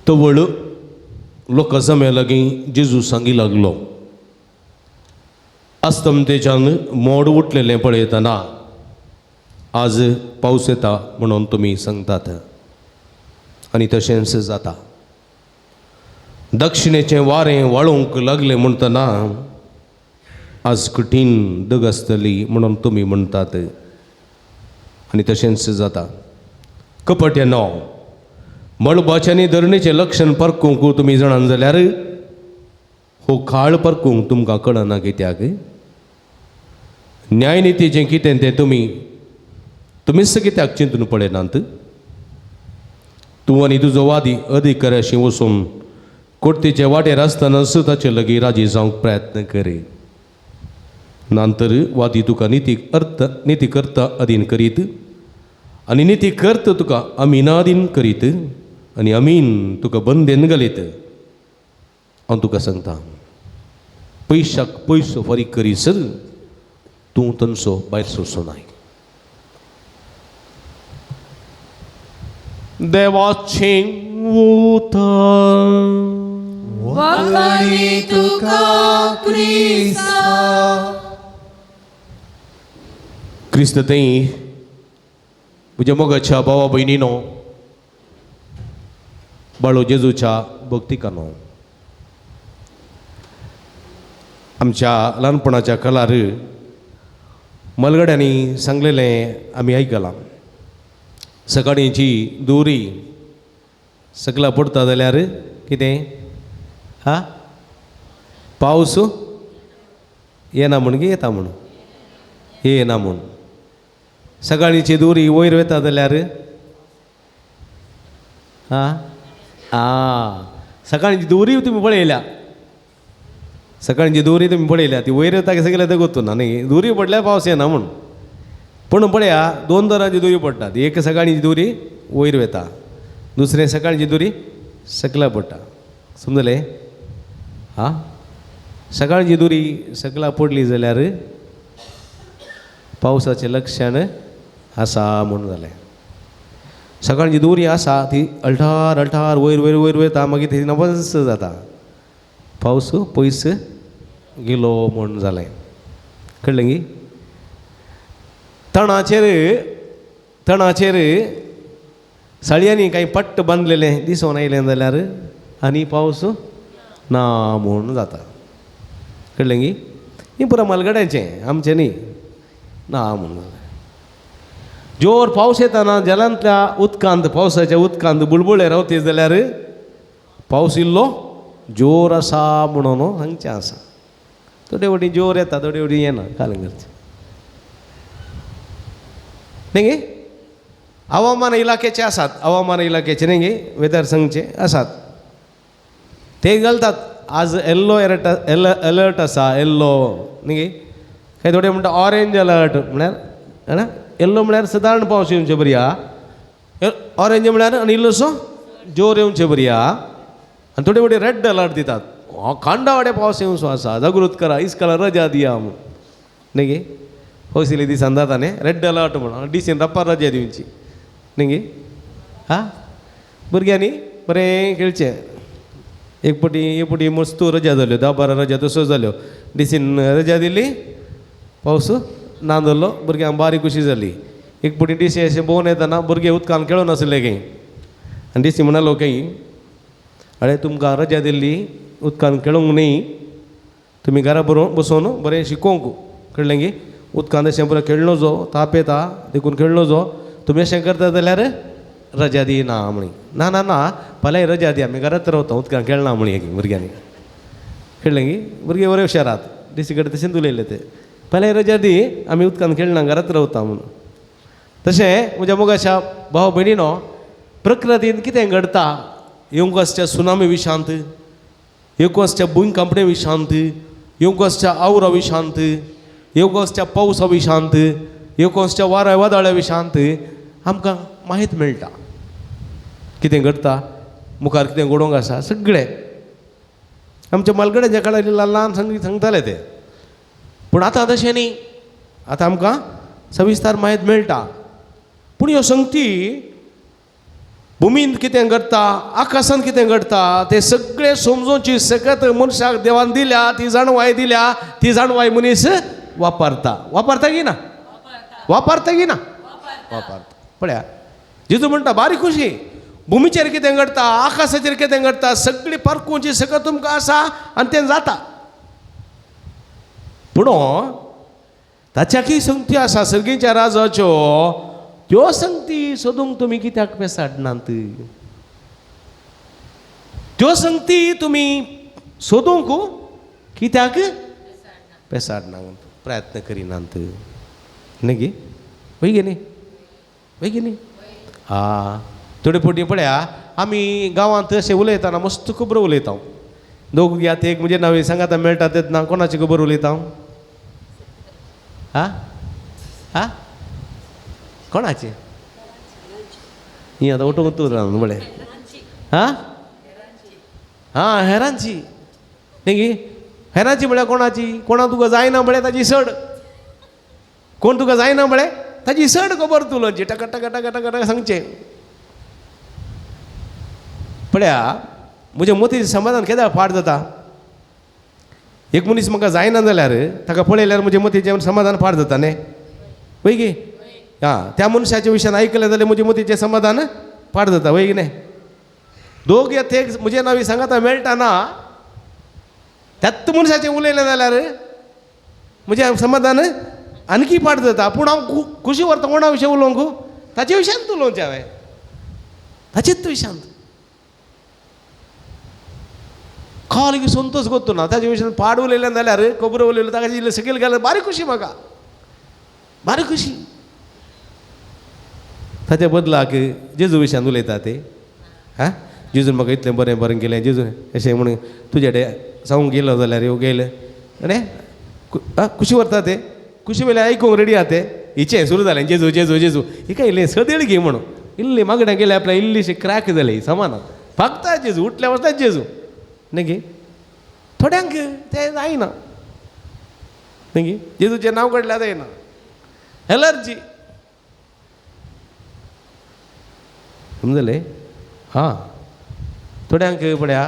तवळ लोकां जम्या लागीं जेजू सांगी लागलो अस्तमतेच्यान मोड उठलेलें पळयतना आज पावस येता म्हणून तुमी सांगतात आनी तशेंच जाता दक्षिणेचें वारें वाळूंक लागलें म्हणटना आज कठीण दग आसतली म्हणून तुमी म्हणटात आनी तशेंच जाता कपट येनो मळबाचें आनी धरणेचें लक्षण परकूंक तुमी जाणान जाल्यार हो काळ परकूंक तुमकां कळना कित्याक न्यायनितीचें कितें तें तुमीच कित्याक चिंतून पळयनात तूं आनी तुजो वादी अधिकाऱ्याशी वचून कोर्टीचे वाटेर आसतना ताचे लागीं राजी जावंक प्रयत्न कर नंतर वादी तुका नीती करता अधीन करीत आनी नीती करता तुका अमिना अधीन करीत आनी अमीन तुका बंदेन घालीत हांव तुका सांगता पयशाक पयसो फारीक करीसर तूं तांचो भायर सरचो नाय देवाचें उतर वखणी तुका क्रिस्ता क्रिस्त तें म्हज्या मोगाच्या भावा भयणीनो बाळो जेजूच्या भक्तिकानो आमच्या ल्हानपणाच्या काळार मलगड्यांनी सांगलेलें आमी आयकलां सकाळींची दोरी सकला पडटा जाल्यार कितें हा पावस येना म्हण की येता म्हण येना म्हण सकाळींची दोरी वयर वता जाल्यार हा सकाळींची दोरी तुमी पळयल्या सकाळींची दोरी तुमी पळयल्या ती वयर वता सगळ्या तें ना न्ही दोरी पडल्यार पावस येना म्हण पूण पळया दोन तरांची दोरी पडटात एक सकाळींची दोरी वयर वता दुसरें सकाळची दोरी सकला पडटा समजलें हा सकाळची दोरी सकला पडली जाल्यार पावसाचें लक्षण आसा म्हणून जालें सकाळची दोरी आसा ती अल्ठार अल्ठार वयर वयर वयर वयता मागीर ती नवस जाता पावस पयस गेलो म्हूण जालें कळ्ळें गी तणाचेर साळयांनी काही पट्ट बांदलेलें दिसून आयलें जाल्यार आनी पावस ना म्हूण जाता कळ्ळें गी ही पुरो मलगड्याचें आमचें न्ही ना म्हूण जालें जोर पावस येताना जलांतल्या उदकांत पावसाच्या उदकांत बुळबुळे रावते जाल्यार पावस इल्लो जोर आसा म्हणून हांगचें आसा थोडे वटी जोर येता थोडे वटी येना कालंगरचें न्ही गे हवामान इलाक्याचे आसात हवामान इलाक्याचे न्ही गे वेदर संघचे आसात ते घालतात आज येल्लो अलर्ट आसा येल्लो न्ही गे काही थोडे म्हणटा ऑरेंज अलर्ट म्हळ्यार येल्लो म्हळ्यार सादारण पावस येवचे बरी आहा, ऑरेंज म्हळ्यार आनी इल्लोसो जोर येवचे बरी आहा, आनी थोडे थोडे रेड अलर्ट दितात. खांडावाडे पावस येवचो आसा, जागृत करा, इस्काला रजा दिया म्हूण न्ही गे. हौसिले दिसान जाता न्ही रेड अलर्ट म्हणून डिसीन रप्पा रजा दिवची न्ही गे. हा भुरग्यांनी बरें खेळचें. एक पटी मस्त रजा जाल्यो, 10-12 रजा तसो जाल्यो. डिसीन रजा दिली, पावस ना जाल्लो, भुरग्यांक बारीक खुशी जाली. एक पटी डिसी अशें भोंवन येतना भुरगे उदकान खेळून आसले खंय, आनी डिसी म्हणलो खंय, अरे तुमकां रजा दिल्ली उदकान खेळूंक न्ही, तुमी घरा बसून बरें शिकोवंक कळ्ळें गे. उदकान अशें बरें खेळलो जो, ताप येता देखून खेळलो जो, तुमी अशें करता जाल्यार रजा दिना म्हणी. ना ना ना फाल्यां रजा दी, आमी घरात रावता, उदकान खेळना म्हणी भुरग्यांनी. कळ्ळें गे. भुरगे बरे हुशारात, डिसी कडेन तशेंच उलयले ते, फाल्यां रजा दी, आमी उदकान खेळना घरात रावता म्हणून. तशें म्हज्या मोगाच्या भाव भयणीनो, प्रकृतीन कितें घडटा, येवंक आसच्या सुनामी विशांत, येवंक आसच्या भूंयकांपणे विशांत, येवंक आसच्या आवरा विशांत, येवंक आसच्या पावसा विशांत, येवंक आसच्या वादळा विशांत आमकां माहीत मेळटा कितें घडटा, मुखार कितें घडोवंक आसा. सगळें आमच्या मालगड्याच्या काळार ल्हान सांगताले ते, पूण आतां तशें न्ही. आतां आमकां सविस्तार माहीत मेळटा. पूण ह्यो संगती भुमींत कितें घडटा, आकाशांत कितें घडटा, तें सगळें समजूंची सकत मनशाक देवान दिल्या, ती जाणवाय दिल्या, ती जाणवाय मनीस वापरता की ना, वापरता की ना, वापरता. पळया जेजू म्हणटा बारीक खुशी, भुमीचेर कितें घडटा, आकाशाचेर कितें घडटा, सगळी परखुची सकत तुमकां आसा आनी तें जाता. पूण ताच्याकी संगती आसा सर्गीच्या राजाच्यो, त्यो संगती सोदूंक तुमी कित्याक पेसाडनात? त्यो संगती तुमी सोदूंक कित्याक पेसाडनात, प्रयत्न करिनात न्ही गे. वय गे न्ही, वय गे न्ही. हा थोडे फावटी पळया, आमी गांवांत अशें उलयतना मस्त खबरो उलयता. दोग यात एक म्हणजे नावे सांगाता मेळटा तेच ना, कोणाची खबर उलयता? हा हा कोणाची? ही आतां उठूंक तूं म्हळें हा हा हेरांची न्ही गे. हेरांची म्हळ्यार कोणाची? कोणा तुका जायना म्हळें ताची सड, कोण तुका जायना म्हळें ताची सड खबर तुलोवची, टका टका टका टका टका सांगचें. पळया म्हज्या मतीचें समाधान केदां पाड जाता. एक मनीस म्हाका जायना जाल्यार ताका पळयल्यार म्हज्या मतीचें समाधान पाड जाता न्ही, वय गे. हां त्या मनशाच्या विशयान आयकलें जाल्यार म्हज्या मतीचें समाधान पाड जाता, वय न्ही. दोग या ते म्हजे नावी सांगाता मेळटा ना, त्याच मनशाचें उलयलें जाल्यार म्हजें समाधान आनकी पाड जाता. पूण हांव खुशी व्हरता कोणा विशयी उलोवंक, ताचे विशयांत उलोवचें हांवें, ताचेच विशयांत. खाली की संतोष करतो ना, ताचे विशयान पाड उलयलें जाल्यार, खबर उलयलें ताका सकयल गेल्यार बारीक खुशी, म्हाका बारीक खुशी. ताच्या बदलाक जेजू विशयान उलयता ते, हां जेजून म्हाका इतलें बरें बरें केलें, जेजू अशें म्हणून तुजे कडेन सांगूंक गेलो जाल्यार ह्यो गेले आनी खुशी व्हरता ते. खुशी वेल्यार आयकूंक रेडी आहा ते, हिचें सुरू जालें जेजू जेजू जेजू, ही काय इल्लें सदेळ घे म्हणून इल्ली मागणें गेले आपल्या इल्लीशी क्रॅक जाली समानान, फक्त जेजू उठल्या वचता जेजू न्ही गे. थोड्यांक तें जायना न्ही गे, जेजूचें नांव काडल्यार जायना, एलर्जी समजलें. हां थोड्यांक पळया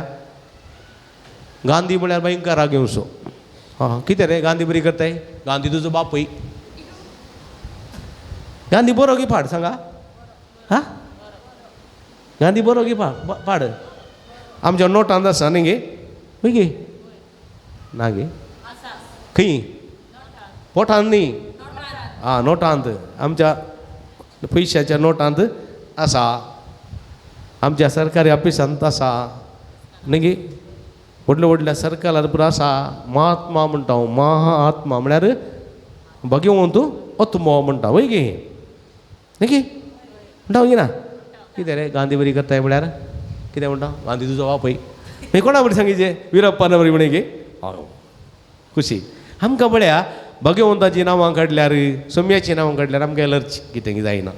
गांधी म्हळ्यार भयंकर राग येवचो. हां कितें रे गांधी बरी करताय, गांधी तुजो बापूय, गांधी बरो की पाड सांगा. हां गांधी बरो की पाड? आमच्या नोटांत आसा न्ही गे, खंय गे ना गे, खंय पोठांत न्ही, हां नोटांत, आमच्या पयशाच्या नोटांत आसा, आमच्या सरकारी ऑफिसांत आसा न्ही गे, व्हडल्या व्हडल्या सरकारार पुरो आसा. महात्मा म्हणटा हांव, महात्मा म्हळ्यार भगवंत आत्मो म्हणटा, वय गे न्ही गे म्हणटा गे ना. कितें रे गांधी बरी करताय म्हळ्यार कितें म्हणटा, गांधी तुजो बापूय, मागीर कोणा बरी सांगिचें, विरप्पान बरी म्हणे गे. खुशी आमकां पळया भगवंताची नांवां काडल्यार सोम्याची नांवां काडल्यार आमकां एलर्जी कितें जायना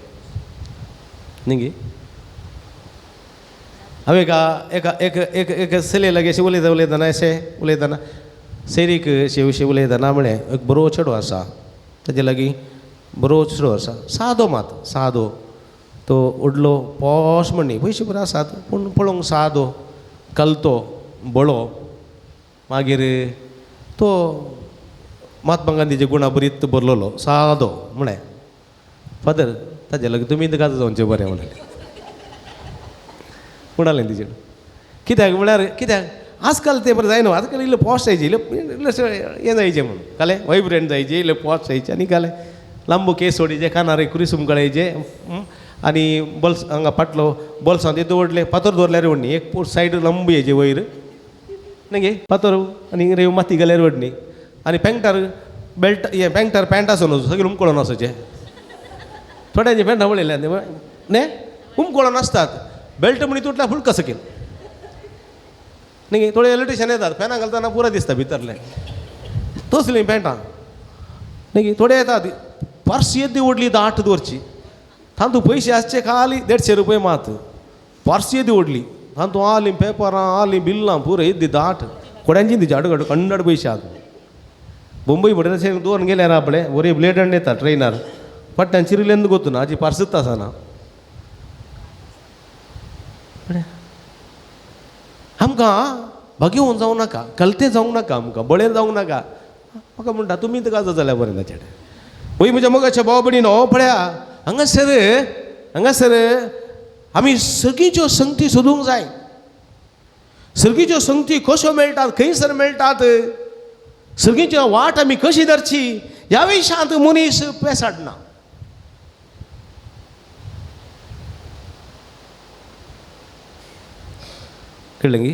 न्ही गे हांवें एका एक एक एक चले लागी अशें उलयतना सैरीक अशें उलयतना म्हळें एक बरो चेडो आसा ताजे लागीं बरो चेडो आसा सादो मात सादो तो उडलो पॉश म्हणनी पयशे बरे आसात पूण पळोवंक सादो कलतो बळो मागीर तो महात्मा गांधीचे गुणा बरीत बरलोलो सादो म्हळें फादर ताजे लागीं तुमी गाजो जावचें बरें म्हणलें म्हणालें तिचे कित्याक म्हळ्यार कित्याक आजकाल ते बरें जायना आजकाल इल्लें पॉश जायचें इल्लें हें जायचें म्हणून कळ्ळें वायब्रंट जायचें इल्लें पॉश जायचें आनी कळ्ळें लांबू केस सोडीचे कानार कुरिसूम कळयचे आनी बॉल्स हांगा फाटलो बॉल्सां ते दवरले फातर दवरल्यार व्हडणी एक सायड लंब हेजे वयर न्ही गे फातर आनी रेव माती घाल्यार व्हडणी आनी पँटार बेल्ट हें पँटार पॅण्ट आसून सगळें उमकळोन आसाचें थोड्यांचे पॅण्टां वळयल्या न्ही उमकळोन आसतात बेल्ट म्हणी तुटल्या फुलका सकयल न्ही थोडे इलेक्ट्रिशन येतात फॅनां घालतना पुरो दिसता भितरलें तसलीं पॅण्टां न्ही थोडे येतात पार्सी येदी ओडली दाट दवरची तांतू पयशे आसचे खाली 150 रुपया मात पार्सी येदी ओडली तांतू आलीं पेपरां आलीं बिल्लां पुरो येदी दाट कोड्यांची ती झाड कन्नड पयशे आहात मुंबय म्हणटा तशें दवरून गेल्यार आपले बरे ब्लेडन येता ट्रेनार पट्ट्यान चिरिलेंद गोतूना हाजी पार्सत आसना आमकां भाग्यवन जावं नाका कलतें जावंक नाका आमकां बळें जावंक नाका म्हाका म्हणटा तुमी गाजो जाल्यार बरें ना चेडे पळय म्हज्या मोगाच्या भाव भयणीनो पळया हांगासर आमी सगळींच्यो संगती सोदूंक जाय सगळींच्यो संगती कश्यो मेळटात खंयसर मेळटात सगळींच्यो वाट आमी कशी धरची ह्या विशयांत मनीस पेसाडना कळ्ळें गी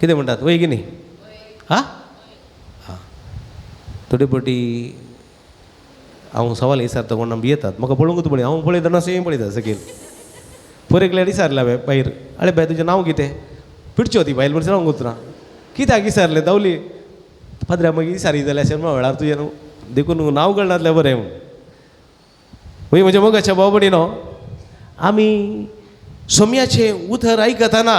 कितें म्हणटात वय की न्ही हां थोडे फावटी हांव सवाल विचारता कोण येतात म्हाका पळोवंकूच पळय हांव पळयतना सेम पळयता सकयल परेकल्यार विचारलें हांवें भायर आरे बाय तुजें नांव कितें पिडच्यो ती बायल म्हणून रावंक उतरां कित्याक विचारलें दावली पाद्र्या मागीर विचारी जाल्यार अशें वेळार तुजें देखून नांव कळनातलें बरें म्हूण वय म्हज्या मोगाच्या भाव भयणीनो आमी सोम्याचें उतर आयकतना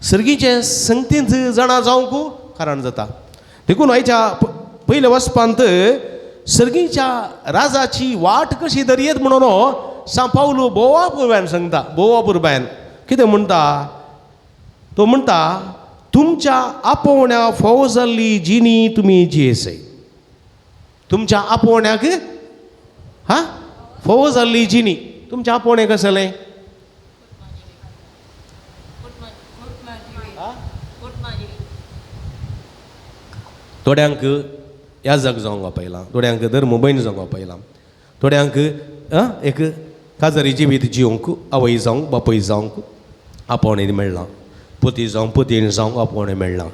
सर्गीचे संगतींत जाणा जावंक कारण जाता देखून आयच्या पयल्या वचपांत सर्गीच्या राजाची वाट कशी धरयेत म्हणून सा पावलो बोवा पुरब्यान सांगता बोवा पुरब्यान कितें म्हणटा तो म्हणटा तुमच्या आपोवण्या फोव जाल्ली जिणी तुमी जियेसय तुमच्या आपोवण्याक फोव जाल्ली जिणी तुमच्या आपोवणें कशें जालें थोड्यांक याजक जावंक आपयलां थोड्यांक धर्मबैन जावंक आपयलां थोड्यांक एक काजारी जिवीत जिवंक आवय जावंक बापय जावंक आपोवणें मेळ्ळां पती जावं पतीन जावंक आपोवणें मेळ्ळां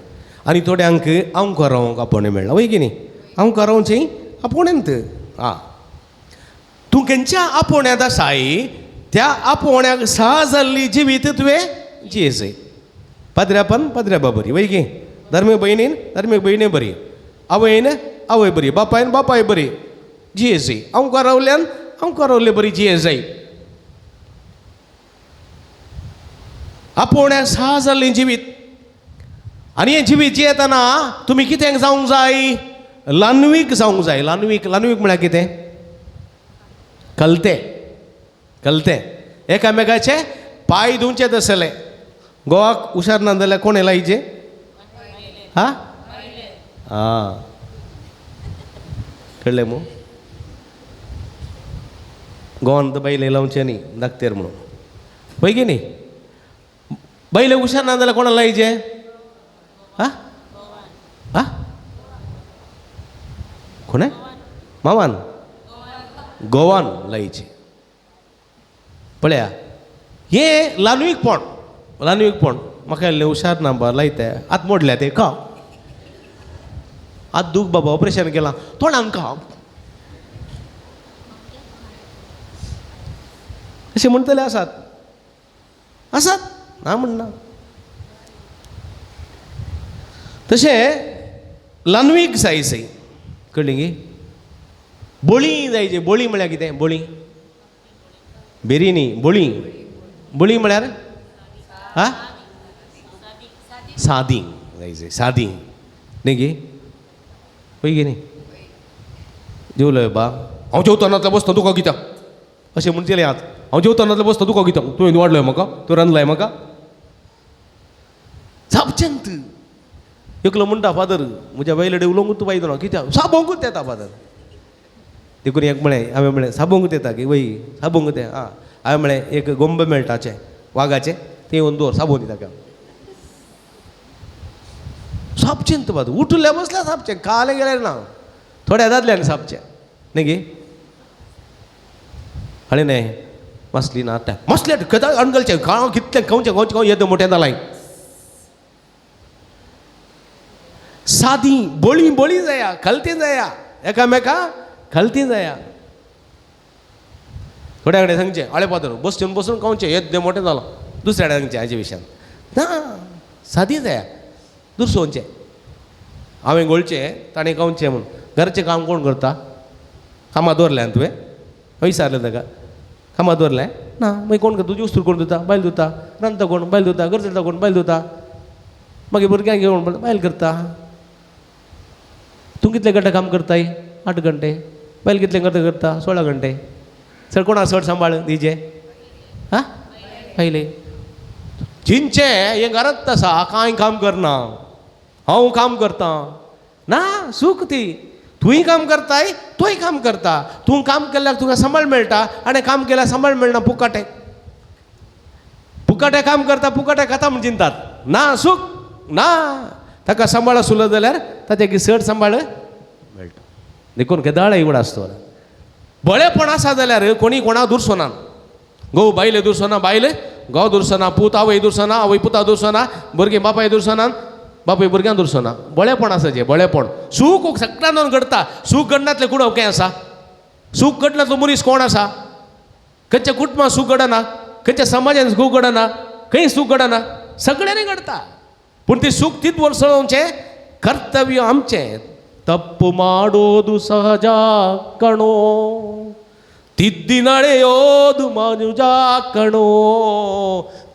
आनी थोड्यांक आमकां रावंक आपोवणें मेळ्ळां वय की न्ही आमकां रावचें आपोवण्यांत तूं खंयच्या आपोवण्यांत आसाय त्या आपोवण्याक सहा जाल्ली जिवीत तुवें जियेसय पाद्र्यापन पाद्र्या बरी वय की धर्मीक भयणीन धर्मीक भयणी बरी आवयन आवय बरी बापायन बापाय बरी जियेसय आमकां रावल्यान आमकां रावले बरी जियेसय आपोवण्याक सहा जाल्लें जिवीत आनी हें जिवीत जियेतना तुमी कितें जावंक जाय लान्वीक जावंक जाय लान्वीक म्हळ्यार कितें कलतें एकामेकाचे पाय धुवचेच आसले गोवाक हुशार ना जाल्यार कोणें लायचे कळ्ळें मू गोवान तर बायले लावचे न्ही धाकतेर म्हणून पळय की न्ही बायले हुशार ना जाल्यार कोणाक लायचे कोणे मामान गोवान लायचे पळया हे लान्वीकपण म्हाका इल्लें हुशार ना बा लायते आत मोडल्या ते खा आत दूख बाबा ऑपरेशन केलां तोंडान खा अशें म्हणटले आसात ना म्हणना तशें लान्वीक जायसय कळली गी बोळी जायचे बोळी म्हळ्यार कितें बोळी बेरी न्ही बोळी बोळी म्हळ्यार हा सादीं जायचे सादीं न्ही गे पळय गे न्ही जेवलोय बा हांव जेवतानातलो बसता तुका कित्याक अशें म्हणचेले आत हांव जेवतानातलो बसता तुका कित्याक तुवें वाडलोय म्हाका तूं रांदलाय म्हाका सापचेंत एकलो म्हणटा फादर म्हज्या बायलेडे उलोवंकूच बायलो ना कित्याक साबोंकूच येता फादर देखून एक म्हळें हांवें म्हळें साबोंकूच येता की वय साबोंकूच येता आं हांवें म्हळें एक गोंबे मेळटाचे वागाचे ते येवन दवर साबोन दिता काय सापचेंत फादर उठल्या बसल्या सापचें काले गेल्यार ना थोड्या दादल्यान सापचें न्ही गे आनी न्ही मसली ना मसले कदा अणगलचे खाव कितले खंयचे खंयचे खंय येता मोठ्या जालाय सादी बोळी बोळी जाया खलती जाया एकामेका खलती जाया थोड्या कडेन सांगचे आळे पात्र बसून बसून खावचे येत दे मोठें जालां दुसऱ्या कडेन सांगचे हाजे विशयान ना सादी जाया दुसरोवचे हांवें गोळचे ताणें खावचें म्हूण घरचें काम कोण करता कामां दवरल्यान तुवें विचारलें ताका कामां दवरलें ना मागीर कोण करता तुजी वस्तू कोण धुता बायल धुता रांदता कोण बायल धुता घर चलता कोण बायल धुता मागीर भुरग्यांक घेवन बायल करता तूं कितले घंटे काम करताय 8 घंटे बायल कितले करता 16 घंटे सर कोणा चड सांबाळ दिजे हां पयले जिंचे हे घरांत आसा कांय काम करना हांव काम करता ना सूख ती तूंय काम करताय तोय काम करता तूं काम केल्यार तुका सांबाळ मेळटा आनी काम केल्यार सांबाळ मेळना फुकाटे फुकाटे काम करता फुकाटे खाता म्हण चिंतात ना सूख ना ताका सांबाळ आसलो जाल्यार ताचे चड सांबाळ मेळटा देखून केदाळ एवढ आसतो बळेपण आसा जाल्यार कोणी कोणा दुरसोना घोव बायले दुरसोना बायल घोव दुरसोना पूत आवय दुरसोना आवय पुता दुरसोना भुरगीं बापाय दुरसोना बापूय भुरग्यांक दुरसोना बळेपण आसा जें बळेपण सूख सगळ्यांत घडटा सूख घडनातलें कुडव खंय आसा सूख घडनातलो मनीस कोण आसा खंयच्या कुटुंबांत सूख घडना खंयच्या समाजान सूख घडना खंय सूख घडना सगळ्यांनी घडटा पूण ती सूख तीच वर्सळोवचें कर्तव्य आमचें तप्पु ಮಾಡೋದು ಸಹಜ ಕಣೋ ತಿದ್ದಿ ನಡೆಯೋದು ಮನುಜ ಕಣೋ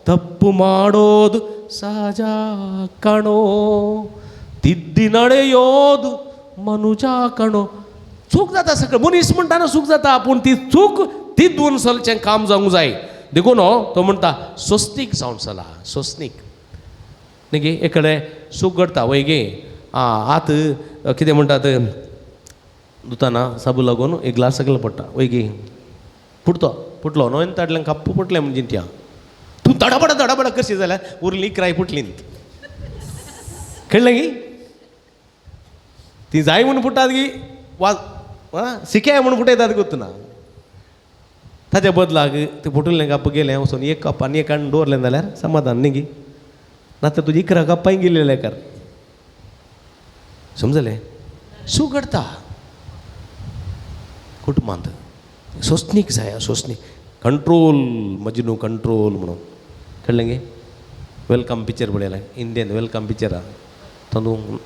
ತಪ್ಪು ಮಾಡೋದು ಸಹಜ ಕಣೋ ತಿದ್ದಿ ನಡೆಯೋದು मनुजा कणो चूक जाता सगळं मनीस म्हणटाना चूक जाता पूण ती चूक ती दोन चलचें काम जावंक जाय देखून तो म्हणटा सोस्तीक जावन चला सोस्तीक न्ही गे एक कडेन सूख घडटा वय गे आत कितें म्हणटात दुताना साबू लागून एक ग्लास सकयल पडटा वय गे फुटलो न्हय ताडलें काप्प फुटलें म्हणजे त्या तूं धडाबडा करशी जाल्यार उरली क्राय फुटली कळ्ळें गी ती जाय म्हणून फुटात गी वा शिक्याय म्हणून फुटयतात गुतना ताच्या बदलाक ते फुटलें कप्प गेलें वचून एक कप आनी एक हाडून दवरलें जाल्यार समाधान न्ही गी नातर तुजी 11 कप्पांय गेलेले कर समजलें सूख घडटा कुटुंबांत सोसणीक जाय सोसणीक कंट्रोल मजनू कंट्रोल म्हणून कळ्ळें गे वेलकम पिक्चर पळयलें इंडियन वेलकम पिक्चर आहा तातूंत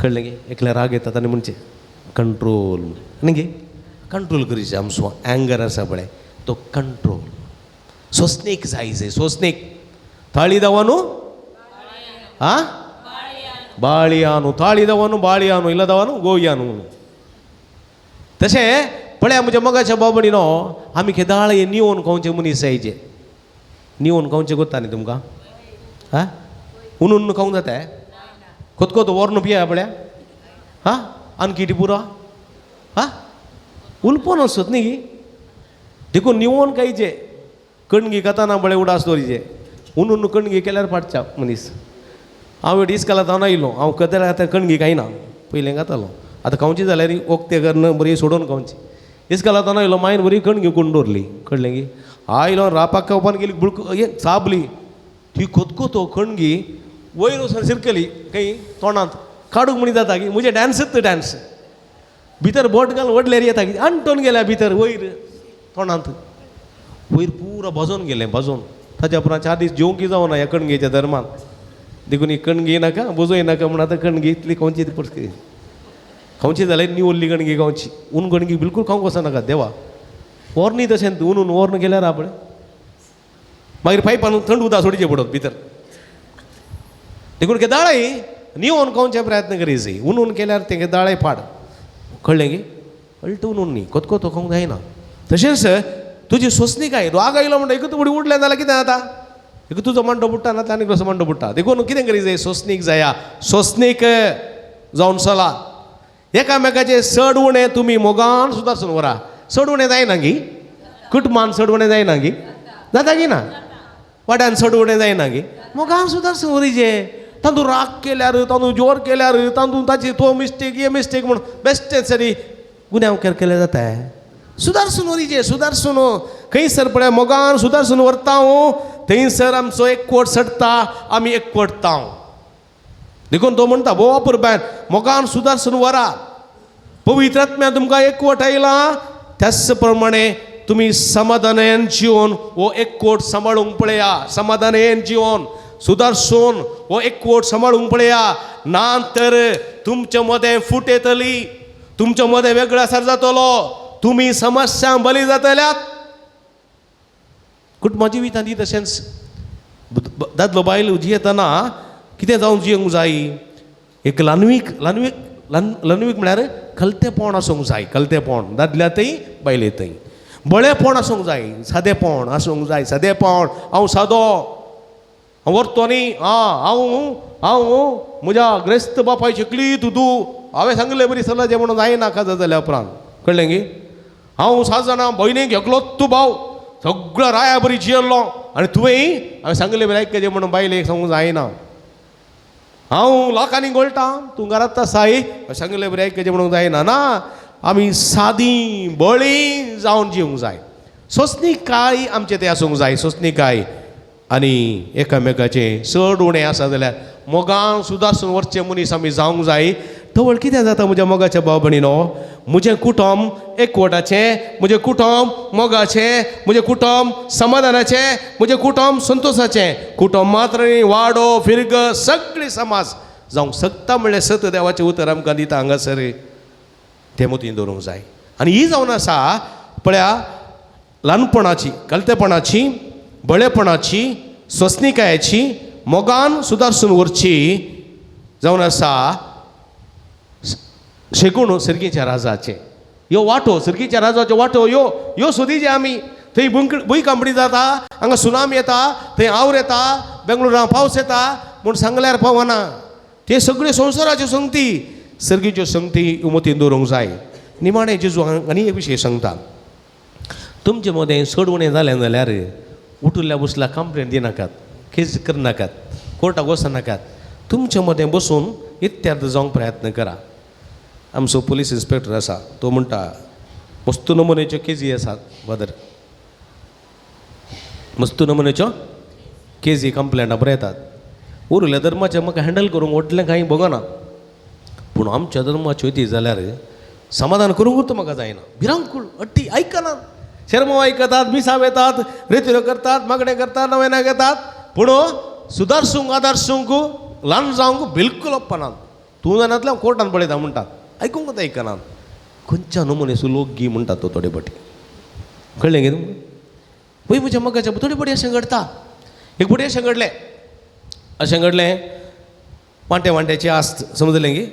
कळ्ळें गे एकल्या राग येता आनी म्हणचे कंट्रोल न्ही गे कंट्रोल करीचे आमचो एंगर आसा पळय तो कंट्रोल सोसणीक जाय सोसणीक थाळी दवानू हां बाळयानू थाळी दवानू बाळयानू इला दवानू गोयानू तशें पळया म्हणजे मगाच्या बाबडी न्हू आमी केदाळ हे निवोन खावचे मनीस जायचे निवोन खावचे कोत्ता न्ही तुमकां हां उन्नून खावंक जाता कोतकोत वर्ण पिया पळया हां आनी कितें पुरो हां उलपोन आसत न्ही देखून निवोन खायचे कणगी खाताना बळे उडास दवरीचे उन्नून कणगी केल्यार पाडच्या मनीस हांव इस्कालांत हांव आयलो हांव कदेला आतां कणगी खायना पयलें घातालो आतां खावची जाल्यार ओक्ते करून बरी सोडून खावची इस्कालांत हांव आयलो मायन बरी कणगी करून दवरली कळ्ळें गी आयलो रापाक खावपान गेली बुळक साबली ती कोतकोतो कणगी वयर वचून शिरकली खंय तोंडांत काडूंक म्हणी जाता की म्हजे डान्सच डान्स भितर बोट घालून वडल्यार येता की आंटोन गेल्या भितर वयर तोंडांत वयर पुरो भजोन गेलें भजोन ताच्या उपरांत 4 दीस जेवंकी जावना ह्या कणगेच्या धर्मान देखून ही कणगी नाका बुजोय नाका म्हणून आतां कणगी इतली खंयची पडटली खावची जाल्यार निवल्ली गणगी खावची ऊन गणगी बिलकुल खावंक वचनाका देवा ओर न्ही तशें ऊन ओर गेल्यार आपणे मागीर पायपान थंड उदक सोडचें पडत भितर देखून दाळय निवोन खावचे प्रयत्न करीत ऊन केल्यार तेंगे दाळय फाड कळ्ळें गे अल्टून न्ही कोतको तो खावंक जायना तशेंच तुजी सोंसणीकाय राग आयलो म्हणटा एकूच उडी उडलें जाल्यार कितें जाता एक तुजो मांडो बुडटा ना आनी कसो मांडो बुडटा देखून कितें करीत जाय सोंसणीक जाया सोंसणीक जावन चला एकामेकाचे चड उणें तुमी मोगान सुदारसून व्हरा चड उणें जायना गी कुटुंबान चड उणें जायना गी जाता की ना वाड्यान चड उणें जायना गी मोगान सुदारसून व्हरीचे तांदूळ राग केल्यार तांदूळ जोर केल्यार तांदूळ ताची तो मिस्टेक हे मिस्टेक म्हूण बेश्टे सरी गुन्यांव केल्यार जाता सुदारसून व्हरीचे सुदारसून खंयसर पळय मोगान सुदारसून व्हरता थंयसर आमचो एकवट सडटा आमी एकवटता देखून तो म्हणटा बोवा पुरबायन मोगान सुदारसून व्हरा पवित्र आत्म्यान तुमकां एकवट आयला त्याच प्रमाणे तुमी समाधानान जिवन हो एकवट सांबाळूंक पळया समाधानान जिवन सुदारसून हो एकवट सांबाळूंक पळया ना तर तुमचे मदें फूट येतली तुमचे मदें वेगळो आसार जातलो तुमी समस्यांक बली जातल्यात कुटुंबा जिवितांत तशेंच दादलो बायल जियेतना कितें जावन जियोंक जाय एक ल्हानवीक म्हळ्यार खलतेपण आसूंक जाय खलतेपण दादल्यातय बायलेतय बळेपण आसूंक जाय सादेपण आसूंक जाय सादेपण हांव सादो हांव व्हरतो न्ही हांव म्हज्या ग्रेस्त बापाय शिकली तूं हांवें सांगलें बरी सल्ला जें म्हणून जायना काजा जाल्या उपरांत कळ्ळें गे हांव 6 जाणां भयणीक घेतलो तूं भाव सगळो राया बरी जियेल्लो आनी तुवेंय हांवें सांगलें बरें आयकचें म्हणून बायलेक सांगूंक जायना हांव लाखांनी गोळटा तूं घरांत आसाय सांगलें बरें आयकचें म्हणूंक जायना ना आमी सादी बळी जावन जिवंक जाय सोंसणीकाय आमचें तें आसूंक जाय सोंसणीकाय आनी एकामेकाचें चड उणें आसा जाल्यार मोगान सुदारसून व्हरचें मनीस आमी जावंक जाय तवळ कितें जाता म्हज्या मोगाच्या भाव भयणीनो म्हजें कुटुंब एकवटाचें म्हजें कुटुंब मोगाचें म्हजें कुटुंब समाधानाचें म्हजें कुटुंब संतोशाचें कुटुंब मात्र न्ही वाडो फिरग सगळी समाज जावंक शकता म्हणल्यार सत देवाचें उतर आमकां दिता हांगासर ते मतीन दवरूंक जाय आनी ही जावन आसा पळया ल्हानपणाची कलतेपणाची बळेपणाची सोंसणीकायेची मोगान सुदारसून व्हरची जावन आसा शेकूण सर्गीच्या राजाचे ह्यो वाटो सर्गीच्या राजाचो वाटो ह्यो सोदीचे आमी थंय भूंयकांपणी जाता हांगा सुनामी येता थंय आवर येता बेंगळुरां पावस येता म्हूण सांगल्यार पावना ते सगळ्यो संवसाराच्यो संगती सर्गीच्यो संगती उमतीन दवरूंक जाय निमाणें जेजू आनी एक विशय सांगता तुमचे मदें चड उणें जालें जाल्यार उठुल्ल्या बसल्या कंप्लेंट दिनाकात केस करनाकात कोर्टाक वचनाकात तुमचे मदें बसून इत्यार्थ जावंक प्रयत्न करा आमचो पुलीस इन्स्पेक्टर आसा तो म्हणटा मस्त नमुन्याच्यो केजी आसात बदर मस्त नमुन्याच्यो केजी कंप्लेंटां बरें येतात उरल्या धर्माचें म्हाका हँडल करूंक व्हडलें कांय बगना पूण आमच्या धर्माच्यो ती जाल्यार समाधान करूंकूच म्हाका जायना भिरांकूळ अट्टी आयकनात शर्मा आयकतात मिसाव येतात रेत्यो करतात मागणें करतात नवेना घेतात पूण सुदारसूंक आदारसूंक ल्हान जावंक बिलकूल ओप्पनात तूं जाणांतल्यान कोर्टान पळयता म्हणटात आयकूंकच आयकनात खंयच्या नमुन्याचो लोक गी म्हणटात तो थोडे फाटी कळ्ळें गे तुमकां पळय म्हज्या मगाच्या थोडे फाटी अशें घडटा एक फाटी अशें घडलें वांट्याची आस्त समजलें गे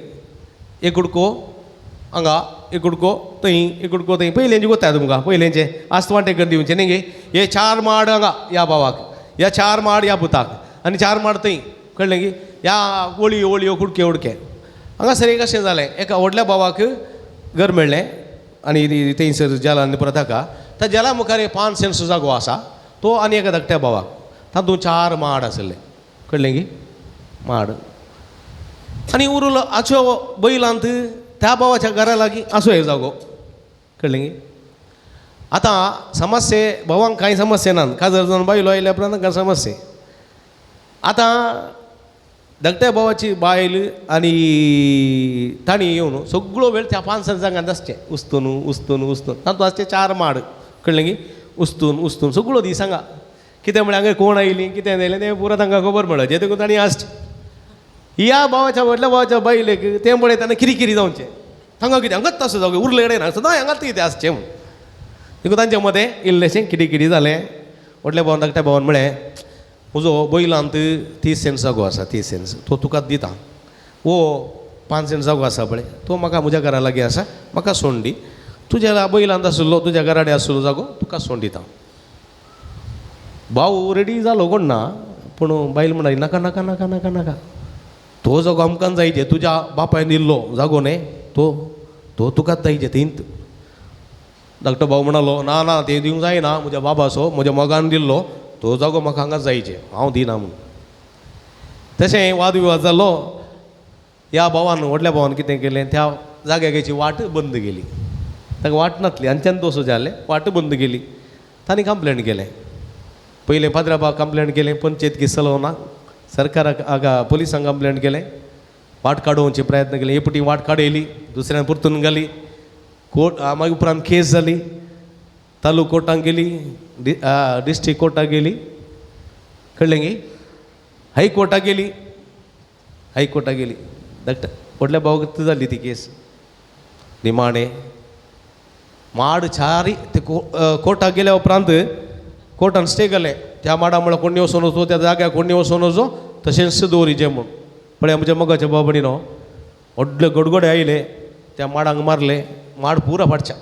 एक उडको हांगा एक उडको थंय एक उडको थंय पयलेंचें कोत्ता तुमकां पयलेंचें आस्त वांटे कर दिवचें न्ही गे हे 4 माड हांगा ह्या भावाक ह्या 4 माड ह्या पुताक आनी 4 माड थंय कळ्ळें गे ह्या वळयो उडके हांगासर एक अशें जालें एका व्हडल्या भावाक घर मेळ्ळें आनी थंयसर जेलान परत हाका त्या जेला मुखार 5 सेंट्स जागो आसा तो आनी एका धाकट्या भावाक तातूंत 4 माड आसले कळ्ळें गे माड आनी उरलो आच्यो बैलांत त्या भावाच्या घरा लागीं आसो एक जागो कळ्ळें गे आतां समस्ये भावांक कांय समस्या नात काजर जावन बायलो आयल्या उपरांत तांकां समस्या आतां धाकट्या भावाची बायल आनी ताणी येवन सगळो वेळ त्या 5 जागांत आसचें उस्तून तातूंत आसचे 4 माड कळ्ळें गे उस्तून सगळो दीस सांगा कितें म्हळ्यार हांगा कोण आयलीं कितें जालें तें पुरो तांकां खबर मेळ्ळें जें देखून ताणी आसचें ह्या भावाच्या व्हडल्या भावाच्या बायलेक तें पळयतना किरी जावचें हांगा कितें हांगाच तसो जावं उरले कडेन ना सदां हांगाच कितें आसचें म्हूण देखून तांचे मदें इल्लेशें किडी किडी जालें व्हडल्या भावान धाकट्या भावान म्हळें म्हजो बैलांत 30 सेंट जागो आसा 30 सेंट्स तो तुका दिता वो 5 सेंट जागो आसा पळय तो म्हाका म्हज्या घरा लागीं आसा म्हाका सोडून दी तुज्या बैलांत आसलो तुज्या घराडे आसलो जागो तुका सोडून दिता भाऊ रेडी जालो कोण ना पूण बायल म्हणली नाका नाका नाका नाका नाका तो जागो आमकां जायचे तुज्या बापायन दिल्लो जागो न्ही तो तुकाच जायचे थंयत धाकटो भाऊ म्हणालो ना ना ते दिवंक जायना म्हज्या बाबाचो म्हज्या मोगान दिल्लो तो जागो म्हाका हांगा जायचे हांव दिना म्हणून तशें वाद विवाद जालो ह्या भावान व्हडल्या भावान कितें केलें त्या जाग्याची वाट बंद केली ताका वाट नासली हांच्यान दोसो जालें वाट बंद केली तांणी कंप्लेंट केलें पयलें पाद्राबाक कंप्लेंट केलें पंचायत केस चलोवना सरकाराक हाका पुलिसांक कंप्लेंट केलें वाट काडोवचे प्रयत्न केले एक फावटी वाट काडयली दुसऱ्यान परतून घाली कोर्ट मागीर उपरांत केस जाली तालूक कोर्टाक गेली डिस्ट्रिक्ट कोर्टाक गेली कळ्ळें गे हायकोर्टाक गेली धाकट्या व्हडल्या भावाक जाली ती केस निमाणें माड चारी ते कोर्टाक गेल्या उपरांत कोर्टान स्टे केलें त्या माडा म्हळ्यार कोणी वचून वचो त्या जाग्यार कोणी वचून वचो तशेंच दवरिचें म्हूण पळय म्हज्या मोगाच्या बाबडीनो व्हडले गडगडे आयले त्या माडांक मारले माड पुरा फाटच्या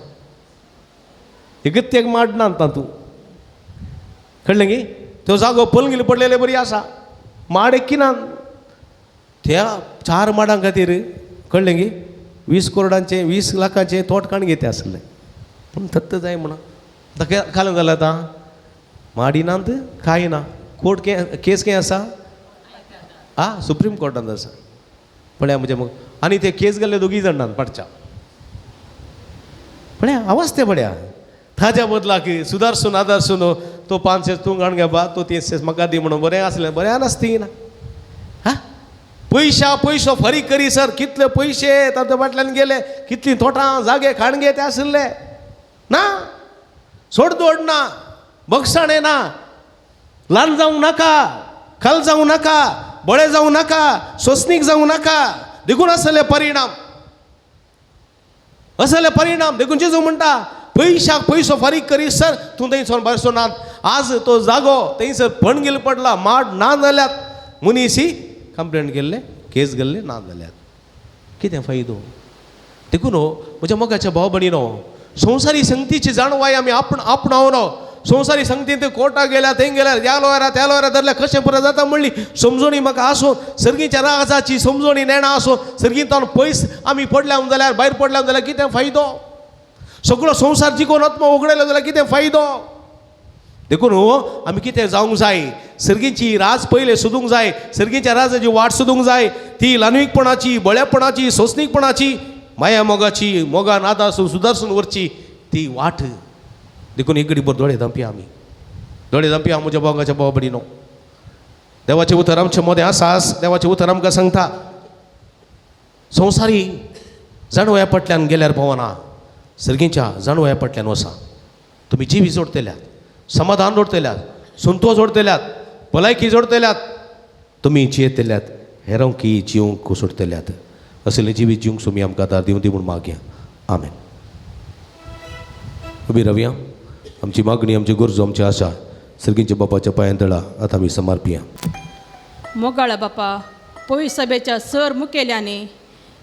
एक माड ना तातूं कळ्ळें गे तो जागो पलंगील पडलेले बरी आसा माड एकिना त्या 4 माडां खातीर कळ्ळें गे 20 करोडांचे 20 लाखांचे तोटकाण घेते आसले पूण थत्त जाय म्हणून ताका कालें जालें आतां माडिनात कांय ना कोर्ट केस खंय आसा सुप्रीम कोर्टांत आसा पळया म्हणजे मग आनी ते केस गेल्ले 2 जाणांत पाडच्या पळया आवाज ते पळया ताज्या बदलाक सुदारसून आदारसून तो 5 सेंट तूं घाण घे बा तो 30 सेंट म्हाका दी म्हणून बरें आसलें बरें नासती ना पयसो फारीक करी सर कितले पयशे ताच्या फाटल्यान गेले कितलीं तोटां जागे खाणगे ते आसले ना सोडदोड ना बगसाणें ना ल्हान जावंक नाका खाल जावंक नाका बळे जावंक नाका सोंसणीक जावंक नाका देखून असले परिणाम देखून जेजू म्हणटा पयशाक पयसो फारीक करी सर तूं थंयसर भायर सरनात आज तो जागो थंयसर फणगील पडला माड ना जाल्यात मनीसी कंप्लेंट केल्ले केस गेल्ले ना जाल्यात कितें फायदो देखून म्हज्या मोगाच्या भाव भयणीनो संवसारी संगतीची जाणवाय आमी आपणावनो संवसारी संगतीन ते कोर्टाक गेल्या थंय गेल्यार ह्या लॉयरा त्या लॉयरा धरल्या कशें पुरो जाता म्हणली समजोणी म्हाका आसूं सर्गीच्या रागाची समजोणी नेणा आसूं सर्गींतान पयस आमी पडल्या जाल्यार भायर पडल्या जाल्यार कितें फायदो सगळो संवसार जिखून आत्मा उगडयलो जाल्यार कितें फायदो देखून आमी कितें जावंक जाय सर्गीची राज पयले सोदूंक जाय सर्गीच्या राजाची वाट सोदूंक जाय ती ल्हानवीकपणाची बळेपणाची सोंसणीकपणाची माया मोगाची मोगान आदारसून सुदारसून व्हरची ती वाट देखून एक घडी दोळे धांपया आमी म्हज्या बोगाच्या भावा भयणीनो देवाचें उतर आमच्या मदें आसास देवाचें उतर आमकां सांगता संवसारी जाणवया फाटल्यान गेल्यार भोवना सर्गीच्या जाणवया फाटल्यान वसा तुमी जिवी जोडतल्यात समाधान जोडतल्यात संतोश जोडतल्यात भलायकी जोडतल्यात तुमी जियेतल्यात हेरांकी जिवंक सोडतल्यात असले जिवी जिवंक तुमी आमकां दार दिवन दी म्हूण मागया आमेन उबी रावया आमची मागणी आमची गरजो आमची आशा सर्गींच्या बापाच्या पांयां तळा आतां आमी समर्पया मोगाळा बापा पवित्र सभेच्या सर मुखेल्यांनी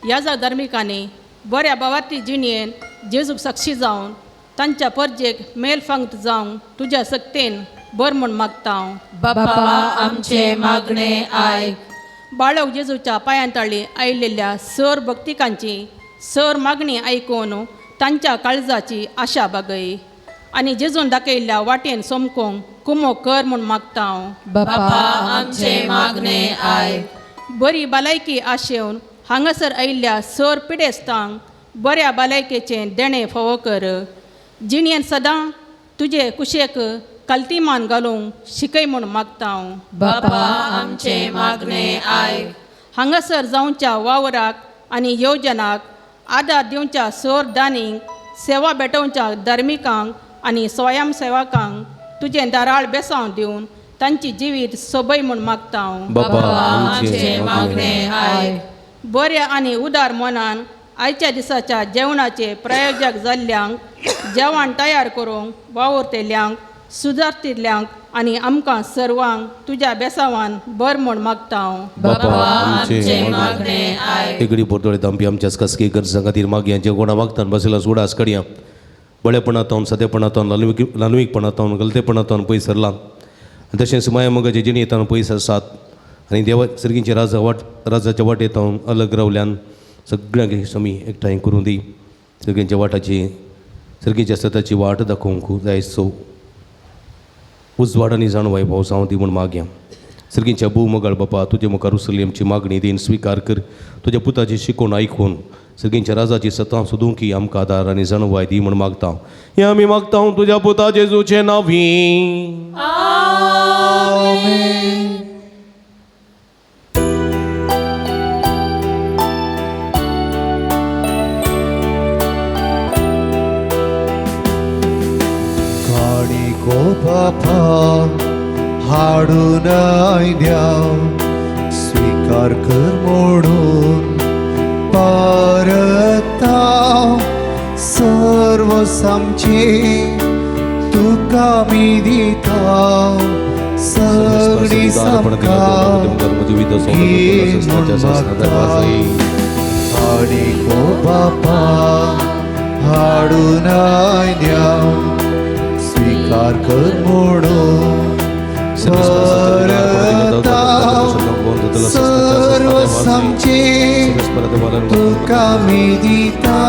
ह्या धार्मिकांनी बऱ्या भावार्थी जिणेन जेजूक साक्षी जावन तांच्या परजेक मेलफांगत जावंक तुज्या सक्तेन बर म्हूण मागता हांव बापा आमचे मागणे आयक बाळक जेजूच्या पांयांतळी आयिल्ल्या सर भक्तिकांची सर मागणी आयकून तांच्या काळजाची आशा बागय आनी जेजून दाखयल्ल्या वाटेन सोमकोंक कुमो कर म्हूण मागता हांव बापा आमचे मागणे आयक बरी भलायकी आशेवन हांगासर आयिल्ल्या सर पिडेस्तांक बऱ्या भलायकेचें देणें फावो कर जिणेन सदां तुजे कुशेक कल्तीमान घालूंक शिकय म्हूण मागता हांव बापा आमचे मागणे आयक हांगासर जावच्या वावराक आनी येवजनाक आदार दिवच्या सर दानींक सेवा भेटोवच्या धार्मिकांक आनी स्वयं सेवकांक तुजें दाराळ बेसांव दिवन तांची जिवीत सोबय म्हूण मागता हांव बापा आमचे मागणे आयक बऱ्या आनी उदार मनान आयच्या दिसाच्या जेवणाचे प्रायोजक जाल्ल्यांक जेवण तयार करूंक वावुरतेल्यांक सुदारतिल्ल्यांक आनी आमकां सर्वांक तुज्या बेसावान बर म्हूण मागता हांव. बापा आमचे मागणे आयक. एकडी परतोळे तांपी आमच्या कसकी गरजां खातीर मागयांचे कोणा मागतान बसयला सोडास कड्या बळेपणांतावन सदेपणांतावन लालवीकपणांतावन गलतेपणांतावन पयस सरलां तशेंच माया मोगाचे जिणेंतावन पयस आसात आनी देवा सर्गींचे राजाच्या वाटेंतावन अलग रावल्यान सगळ्यांक समी एकठांय करून दी सर्गींच्या वाटाची सर्गींच्या सताची वाट दाखोवंक जाय सो उजवाड आनी जाणवाय भोवसांव दी म्हूण मागया सर्गींच्या भू मोगाळ बापा तुजे मुखार उसरलेमची मागणी दीन स्विकार कर तुज्या पुताची शिकोवन आयकून सर्गींच्या राजाची सतां सोदूंकी आमकां आदार आनी जाणवाय दी म्हूण मागता हें आमी मागता तुज्या पुता जेजूचे नांवी. काणिको बापा हाडून आयल्या स्वीकार कर म्हणून परता सर्व सामचे तुका मी दिता सगळी सामका काणिको बापा हाडून आयल्या स्वीकार कर म्हणून परता सर्व सामचे तुका मी दिता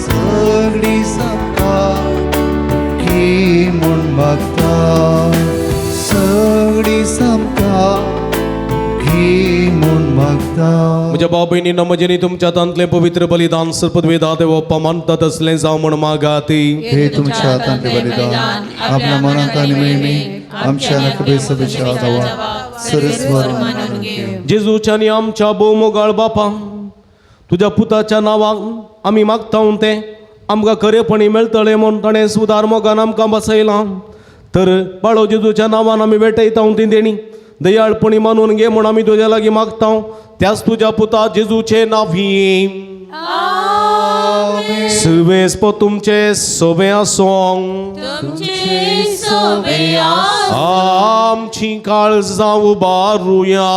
सगळी सामका की म्हूण मागता सगळी सामका की म्हूण मागता. म्हज्या भाव भयणींना म्हजेनी तुमच्या तांतले पवित्र बलिदान सर्पद्वेदा देवप्पा मानतात असलें जावं म्हूण मागाती. हे तुमच्या हातांतले बलिदान आपल्या मनांत आनी मेळमी आमच्या नकबे सभेच्या आदावा सरस्वर मानून घेव. जेजूच्या आनी आमच्या भोवमोगाळ बापा तुज्या पुताच्या नांवान आमी मागता ते आमकां खरेपणी मेळटलें म्हूण ताणें सुदार मोगान आमकां बसयलां तर बाळो जेजूच्या नांवान आमी वेटयता ती देणी दयाळपणी मानून घे म्हूण आमी तुज्या लागीं मागता त्याच तुज्या पुता जेजूचे नांवी. सर्वेस्प तुमचे सोबे आसोंग आमची काळजां उबारुया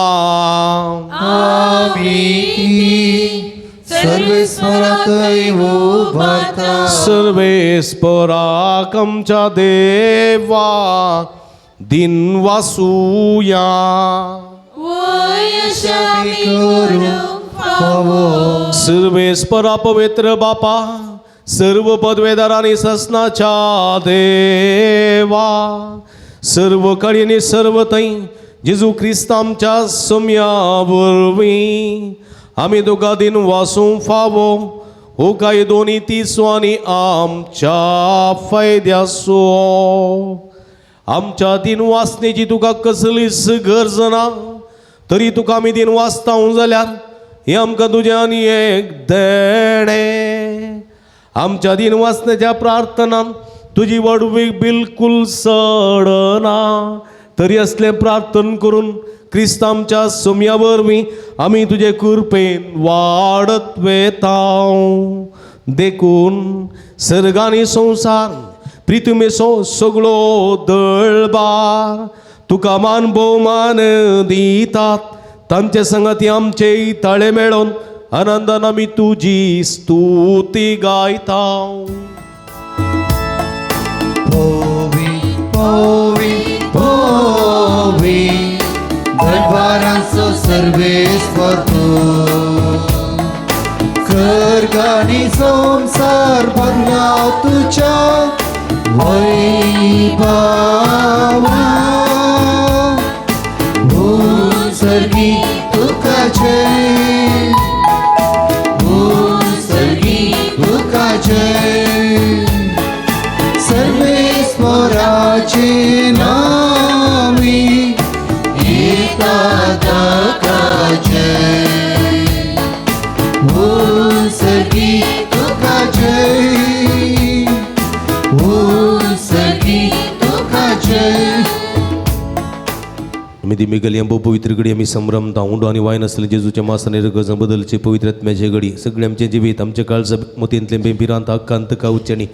सर्वेस्वराकय उबारता सर्वेस्पराक आमच्या देवा दिन वासुया. सर्वेस्परा पवित्र बापा सर्व पदवेदारांनी ससनाच्या देवा सर्व कळींनी सर्व थंय जेजू क्रिस्त आमच्या सम्या वरवीं आमी तुका दिन वासूंक फावो हो काय दोनी तिसो आनी आमच्या फायद्याचो. आमच्या दिन वासनेची तुका कसलीच गरज ना तरी तुका आमी दिन वाचता जाल्यार हे आमकां तुजें आनी एक देणे. आमच्या दिन वाचण्याच्या प्रार्थनान तुजी वडवीक बिलकुल सडना तरी असले प्रार्थन करून क्रिस्त आमच्या सोम्या वरवीं आमी तुजे कृपेन वाडत वेता. देखून सर्गानी संवसार प्रितुमेचो सगळो दळबार तुका मान भोवमान दितात तांचे संगती आमचे ताळे मेळोन आनंदान आमी तुजी स्तुती गायता. पोवी पोवी पोवी दरबारांचो सर्वेस्वर तूं करगानी संसार भरला तुज्या वैभवा सर्गी तुका जय सर्गी तुका जय सर्वेस्वराचे नावी एका ताका जय सर्गी तुका जय सर्गी तुका जय. आम्ही ती मिगल यांबो पवित्र घडी आम्ही संभ्रमता उंडो आणि वायन असलेले जेजूच्या मासाने रगज बदलचे पवित्र आत्म्याचे घडी सगळे आमचे जिवीत आमच्या काळचं मोतींतले बेंबिरांत अक्कांत काउच्यांनी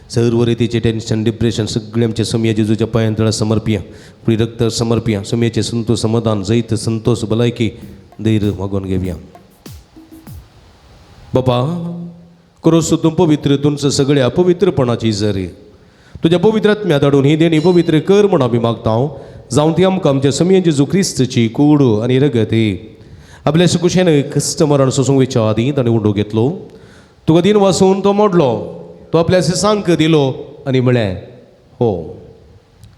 सर्व रीतीचे टेन्शन डिप्रेशन सगळे आमचे समया जेजूच्या पायांतळा समर्पिया पुढे रक्त समर्पिया समयाचे संतोष समाधान जैत संतोष भलायकी धैर्य मागून घेऊया बापा करोस तू पवित्र तुमचं सगळे अपवित्रपणाची जरी तुझ्या पवित्रात्म्या धाडून ही देणी पवित्र कर म्हणून आम्ही मागता जाऊन ती आमकां आमच्या समया जेजू क्रिस्तची कूड आणि रगत आपल्या कुशेन कष्ट मरण सोसूंक वेच्या आदी ताणें उंडो घेतलो तुका दिन वाचून तो मोडलो तो आपल्यास सांक दिलो आणि म्हळें हो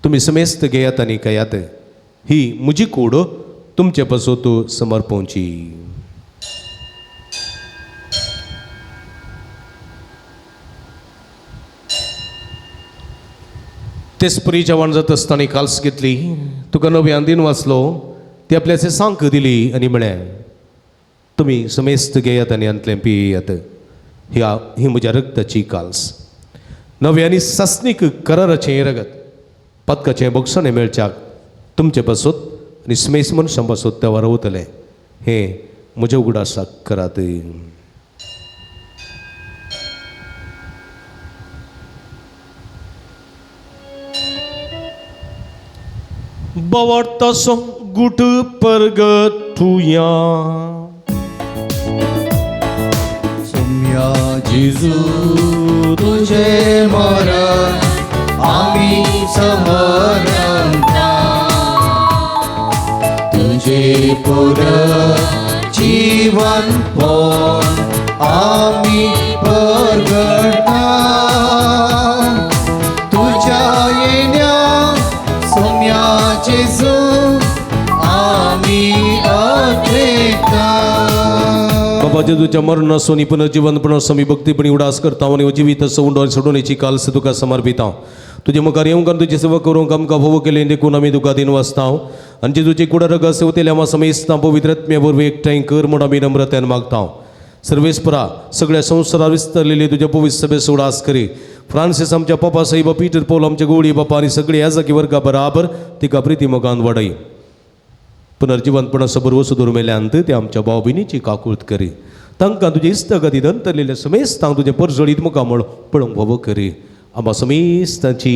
तुम्ही समेस्त घेयात आनी कयात ही म्हजी कूड तुमचे पासो तूं समर्पोवची तेच परी जेवण जात असताना काल्स घेतली तुका नव्यान दिन वाचलो ती आपल्याचे सांक दिली आणि म्हळें तुम्ही समेस्त घेयात आनी अंतलें पियेयात ही म्हज्या रक्ताची काल्स नव्यानी सस्नीक कराराचें रगत पदकाचें बक्षणें मेळच्याक तुमचे पासोत आनी समेस्त मनशां पासोत ते वारवतले हे म्हज्या उगडासाक करात Bawartaso gutu pergetuya सम्या जेजू तुझे मरण आम्ही समरता तुझे पुर जीवन पोन आम्ही परगटा तुझ्या येण्या सम्या जेजू आम्ही अद्वैता बाबा जेजूच्या मरण सोनी पुनर्जीवन समी भक्तीपणी उडास करता आणि जीवित सोडून सोडण्याची काल्स तुका समर्पिता तुझे मुखार येऊन कारण तुझी सेवा करूंक आमकां फोव केले देखून आमी तुका दिन वाचता आनी जेजूची कुडा रग सेवतेल्या आमा समेस्ता पवित्रत्म्या बरोबर एकठांय कर म्हूण आमी नम्रतेन मागता सर्वेस्परा सगळ्या संवसारार विस्तरलेली तुझ्या पवित्र सभेस उडास करी फ्रांसीस आमच्या पप्पा साईबा पीटर पौल आमच्या गोळी बापा आणि सगळे ह्या जागी वर्गा बराबर तिका प्रिती मोगान वाडय पुनर्जीवनपणा सबोर वसुदूर मेल्यांत ते आमच्या भाव भयणीची काकुळत करी तांकां तुजे इस्तगतीत अंतरलेल्या समेस्तांक तुजे परजळीत मुखामळ पळोवंक फोव करी आम्हा समेस्तांची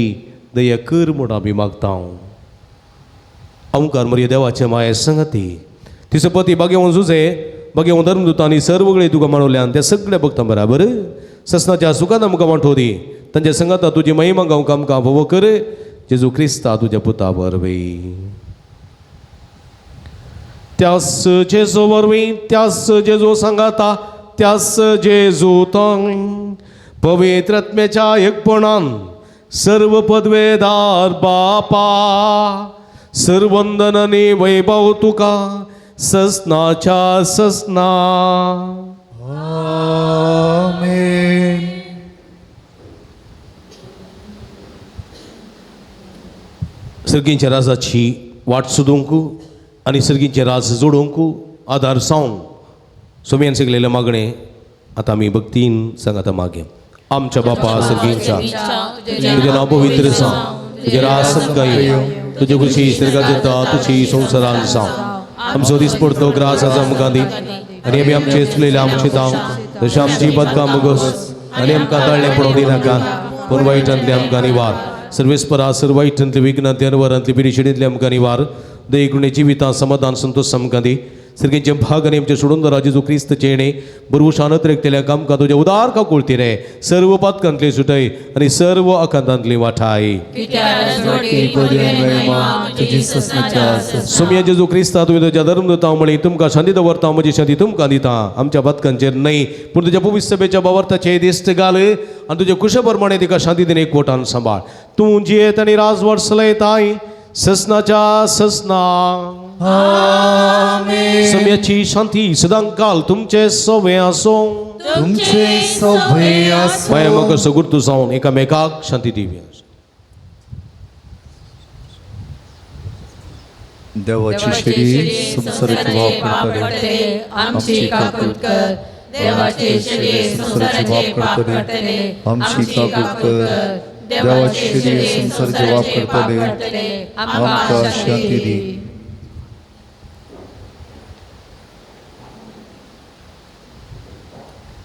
दया कर म्हूण आमी मागता ओंकार मर्या देवाचे माये संगती तिचो पती बागेवन झुजे बागेवन धर्मदूतांनी सर्वगळे तुका मानवल्यान त्या सगळ्या भक्तां बराबर ससनाच्या सुखान आमकां वांटो दी तांच्या संगता तुजी महिमा गावंक आमकां फोव कर जेजू क्रिस्ता तुज्या पुता वरवीं त्यास जेजू वरवीं त्यास जेजू सांगाता त्यास जेजू थंय पवित्र आत्म्याच्या एकपणान सर्व पदवेदार बापा सर्वंदन आनी वैभव तुका ससनाच्या ससना आमेन सर्गींच्या राजाची वाट सोदूंक आनी सर्गींचे राज जोडूंक आदार सावंक सोम्यान शिकलेलें मागणें आतां आमी भक्तीन सांगाता मागे आमच्या बापा सर्गींच्या तुजें नांव पवित्र जावं तुजें राज आमकां येवं तुजे खुशी स्वर्गांत येता तुजी संवसारांत जावं आमचो दीस पडतो ग्रास आज आमकां दी आनी आमी आमचे चुकलेले आमचे दाव तशें आमची बदकां मुगोस आनी आमकां तळ्ळें पडोवंक दिनाका पूण वायटांतले आमकां निवार सर्वेस्परा सर्व वायटांतले विघ्नांतले अनवरांतले पिरिशेडींतले आमकां निवार दयेगुणे जिवितां समाधान संतोष आमकां दी सर्गींचे भाग आनी आमचे सोडून दरा जेजू क्रिस्त येणे बरोबर शानत रेखतेल्या आमकां तुजे उदार काकुळती रे सर्व पातकांतली सुटय आनी सर्व अकांतांतली वाठाय सोम्या जेजू क्रिस्ता तुवें तुज्या धर्मदूतां म्हळी तुमकां शांती दवरता म्हजी शांती तुमकां दिता आमच्या पातकांचेर न्हय पूण तुज्या पवित्र सभेच्या बावर्ताचे दिश्ट घाल आनी तुजे कुशे प्रमाणे तिका शांती दिन एकवटान सांबाळ तूं जियेत आनी राजवट चलयताय ससनाच्या ससना आमेन सम्याची शांती सदांकाल तुमचे सोवे आसो तुमचे सभे आसो माया मग सगुर्तू जावन एकामेकाक शांती दिव्या देवाची शिडी संसाराची वाप करतले आमची काकूळ कर देवाची शिडी संसाराची वाप करतले आमची काकूळ कर देवाची शिडी संसाराची वाप करतले आमकां शांती दी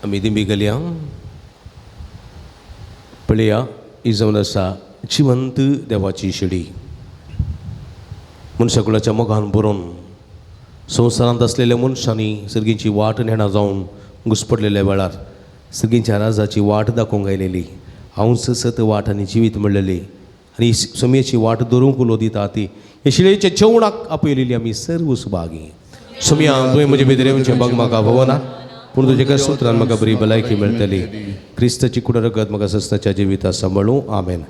आमी दिंबिगल्या पळया ही जावन आसा जिवंत देवाची शिडी. मनशाकुलाच्या मोगान बरोवन संवसारांत असलेल्या मनशांनी सर्गींची वाट नेणा जावन घुसपडलेल्या वेळार सर्गींच्या राजाची वाट दाखोवंक आयलेली. हांव सत वाट आनी जिवीत म्हणलेली आनी सोम्याची वाट धरूंक उलो दिता ती हे शिळेच्या जेवणाक आपयलेली आमी सर्व सुभागी. सोम्या तुवें म्हजे भितर येवचें भाग म्हाका भवना, पूण तुजे एका सुत्रान म्हाका बरी भलायकी मेळटली. क्रिस्ताची कुड रगत म्हाका सस्ताच्या जिविता सांबाळूं. आमेन.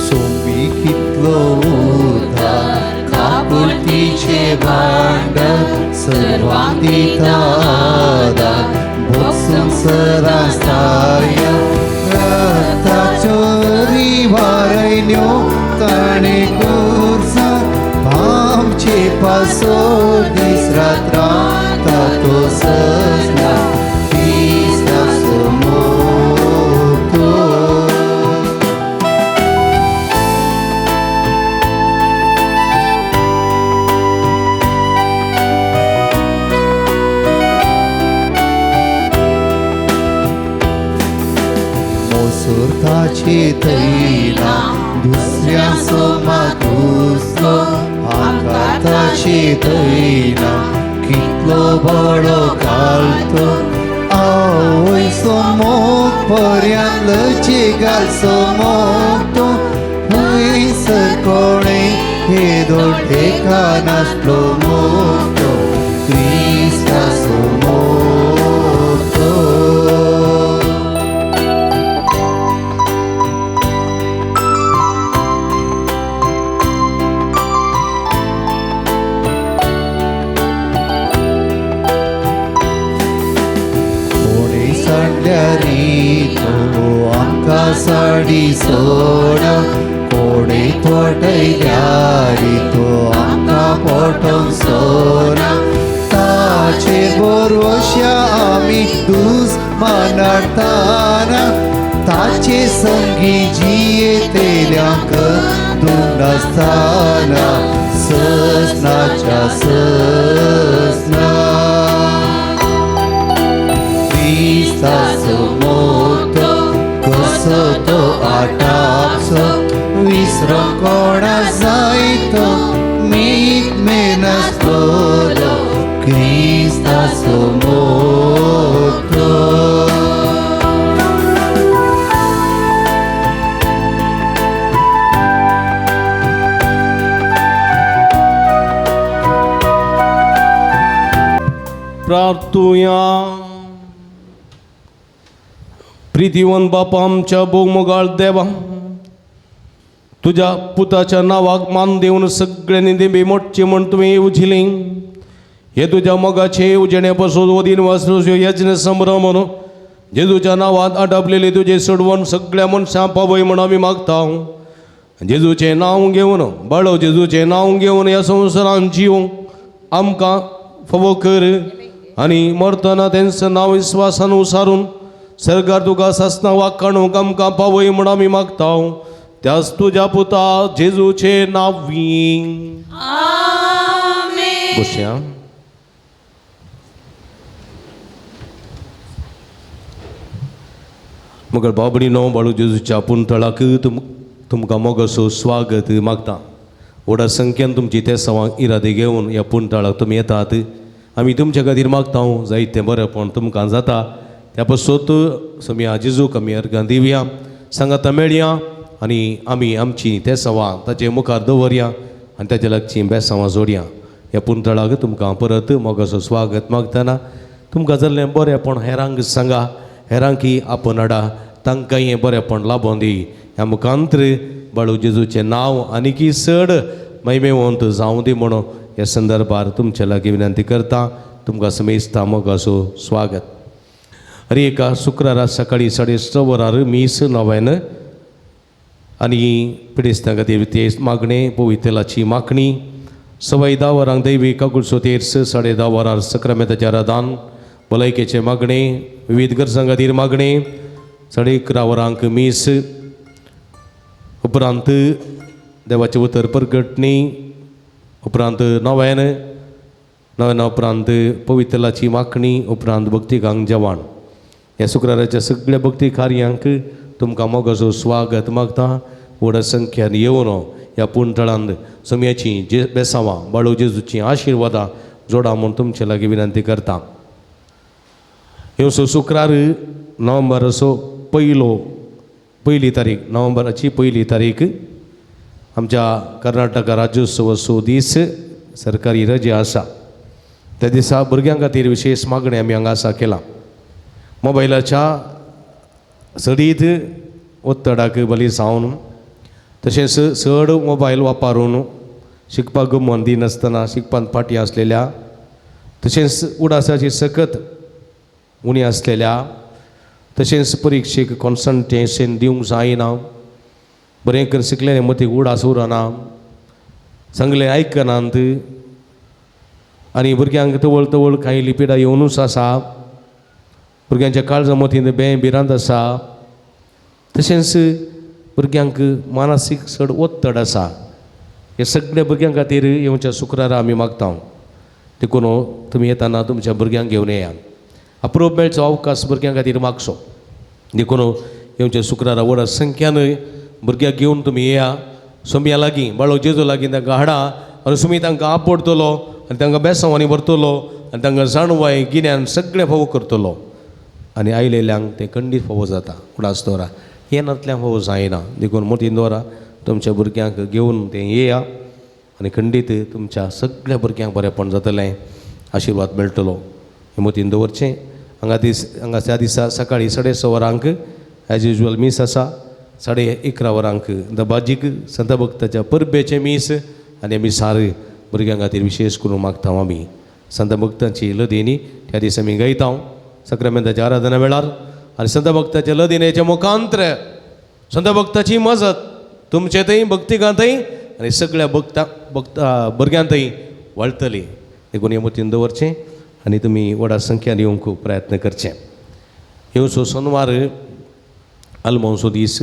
सोमी कितलो उदार काकुळतीचे भांडर सर्वांक दिता आदार भोगसूंक सरास्ताया रक्ताच्यो रिवारयण्यो ताणें कुर्सा भामचे पासो दीस रात्रां तातो सजना क्रिस्ताचो मोगतो. मोसुरताची तैला दुसऱ्या सोमाक घुसलो आकाताची तैला कितलो बडो घालतो आवय सोमोक पर्यांत लचे घाल सोमोक तो खंयसर कोणें हे दोड्डेका नासलो मोगतो क्रिस्ताचो मोगतो. आमकां साडी सोड कोणे पोटयल्यारी तो आमकां पोटोंक सोना ताचे बोरवश्या आमी दूस मानाडटाना ताचे संगी जियेतेल्यांक दूख नासतना ससनाच्या ससना क्रिस्ताचो मोगतो कसो तो आटापसो विसरूंक कोणा जायतो मीठ मेनासलो क्रिस्ताचो मोगतो. प्रार्थुया. प्रितीवन बापा आमच्या बोगमोगाळ देवा, तुझ्या पुताच्या नावाक मान देऊन सगळ्यांनी देबे मोठचे म्हण तुवें उजिले. हे तुझ्या मोगाचे उजेण्यापासून वदीन वासरूस्यो यज्ञ संभ्रम म्हणून जेजूच्या नावात आटापलेले तुझे सोडवण सगळ्या मनशां पावय म्हण आमी मागता. जेजूचें नांव घेवन बाळो जेजूचें नांव घेवन ह्या संवसारांत जिवंक आमकां फावो कर आनी मरतना तेंचं नांव विस्वासान उसारून सरकार तुका सासना वाकाणूक आमकां पावय म्हण आमी मागता. त्याच तुझ्या पुता जेजूचे नांवी. बसया. मगर बाबडीनो बाळू जेजूच्या पुंतळाक तुमकां मोगसो स्वागत मागता. व्हडा संख्येन तुमची ते सवांक इरादे घेवन ह्या पुंतळाक तुमी येतात. आमी तुमच्या खातीर मागता जायतें बरेंपण तुमकां जाता. त्या पासत सोम्या जेजूक आमी अर्गां दिवया, सांगाता मेळया आनी आमी आमची ते सवां ताचे मुखार दवरया आनी ताचे लागचीं बेसांवां जोडया. ह्या पुंतळाक तुमकां परत मोगाचो स्वागत मागतना तुमकां जाल्लें बरेंपण हेरांक सांगा, हेरांकी आपण हाडा, तांकांय हें बरेंपण लाबोवन दी. ह्या मुखांत्र बाळू जेजूचें नांव आनीकी चड महिमेवंत जावं दी म्हणून ह्या संदर्भार तुमचे लागीं विनंती करता. तुमकां समेस्ता मोगाचो स्वागत. अरे एका शुक्रारा सकाळी 6:30 वरार मीस नव्यान आनी पिडेस्तां खातीर ते मागणें पवित्राची मागणी सवाई 10 वरांक दैवी काकुळसो तेर्स 10:30 वरार सक्रामेंताचें आराधन भलायकेचे मागणे विविध गरजां खातीर मागणे 11:30 वरांक मीस उपरांत देवाचे उतर परगटणी उपरांत नव्यान उपरांत पवित्रलाची माखणी उपरांत भक्तिगांक जेवण ह्या शुक्राराच्या सगळ्या भक्ती कार्यांक तुमकां मोगाचो स्वागत मागता. व्हड संख्यान येवन ह्या पुणतळांत सोम्याची बेसांवां बाळू जेजूची आशिर्वादां जोडा म्हूण तुमचे लागीं विनंती करता. ह्यो शुक्रार नोव्हेंबराचो पयली तारीख नोव्हेंबराची 1 तारीख आमच्या कर्नाटका राज्योत्सवाचो दीस सरकारी रजे आसा. त्या दिसा भुरग्यां खातीर विशेश मागणी आमी हांगा आसा केला. मोबायलाच्या सडीत ओत्तडाक बली जावन तशेंच चड मोबायल वापरून शिकपाक गमोन दिनासतना शिकपाक फाटीं आसलेल्या तशेंच उडासाची सकत उणी आसलेल्या तशेंच परिक्षेक कॉन्सन्ट्रेशन दिवंक जायना बरें कर शिकलेले मतीक उडास उरना सांगलें आयकनात आनी भुरग्यांक तवळ कांय लिपिडां येवनूच आसा. भुरग्यांच्या काळजा मतींत भिरांत आसा. तशेंच भुरग्यांक मानसीक चड ओत्तड आसा. हे सगळ्या भुरग्यां खातीर येवच्या शुक्रारा आमी मागता. देखून तुमी येताना तुमच्या भुरग्यांक घेवन येया. अप्रूप मेळचो अवकाश भुरग्यां खातीर मागचो. देखून येवच्या शुक्रारा व्हड संख्यान भुरग्यांक घेवन तुमी येया. सोम्या लागीं बाळो जेजू लागीं तांकां हाडा आनी तुमी तांकां आपडटलो आनी तांकां बेसांवांनी व्हरतलो आनी तांकां जाणवाय गिन्यान सगळें फावो करतलो आनी आयलेल्यांक तें खंडीत फावो जाता. उडास दवरा येनातल्यांक फावो जायना. देखून मतीन दवरा तुमच्या भुरग्यांक घेवन तें येया आनी खंडीत तुमच्या सगळ्या भुरग्यांक बरेंपण जातलें आशिर्वाद मेळटलो हें मतीन दवरचें. हांगा त्या दिसा सकाळीं 6:30 वरांक एज युजल मीस आसा. 11:30 वरांक दबाजीक संत भक्ताच्या परबेचें मीस आनी आमी सार भुरग्यां खातीर विशेश करून मागता. आमी संत भक्तांची लदेनी त्या दिसा आमी गायता सक्रामेंताच्या आराधना वेळार आनी संत भक्ताच्या लदिनेच्या मुखांतर संत भक्ताची मजत तुमचे थंय भक्तिकांतय आनी सगळ्या भुरग्यांतय वळटली. देखून हे मतीन दवरचें आनी तुमी व्हडा संख्यान येवंक प्रयत्न करचे. येवचो सोनवार आल्मोंचो दीस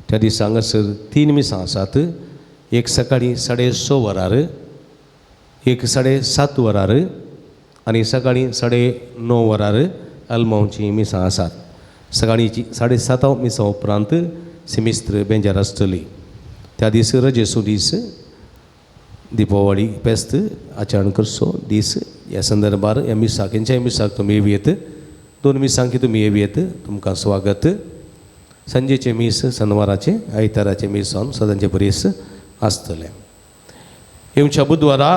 त्या दिसा हांगासर 3 मिसां आसात. एक सकाळीं 6:30 वरार एक 7:30 वरार आनी सकाळीं 9:30 वरार आल्मोंची मिसां आसात. सकाळींची 7:30 मिसां उपरांत सिमिस्त्र बेंजार आसतली. त्या दीस रजेचो दीस दिपावळी फेस्त आचरण करचो दीस. ह्या संदर्भार ह्या मिसाक खंयच्याय मिसाक तुमी येवयेत. 2 मिसांक तुमी येवयेत. तुमकां स्वागत. संजेचे मीस शनवाराचे आयताराचे मीस जावन सदांचे परीस आसतलें. येवच्या बुधवारा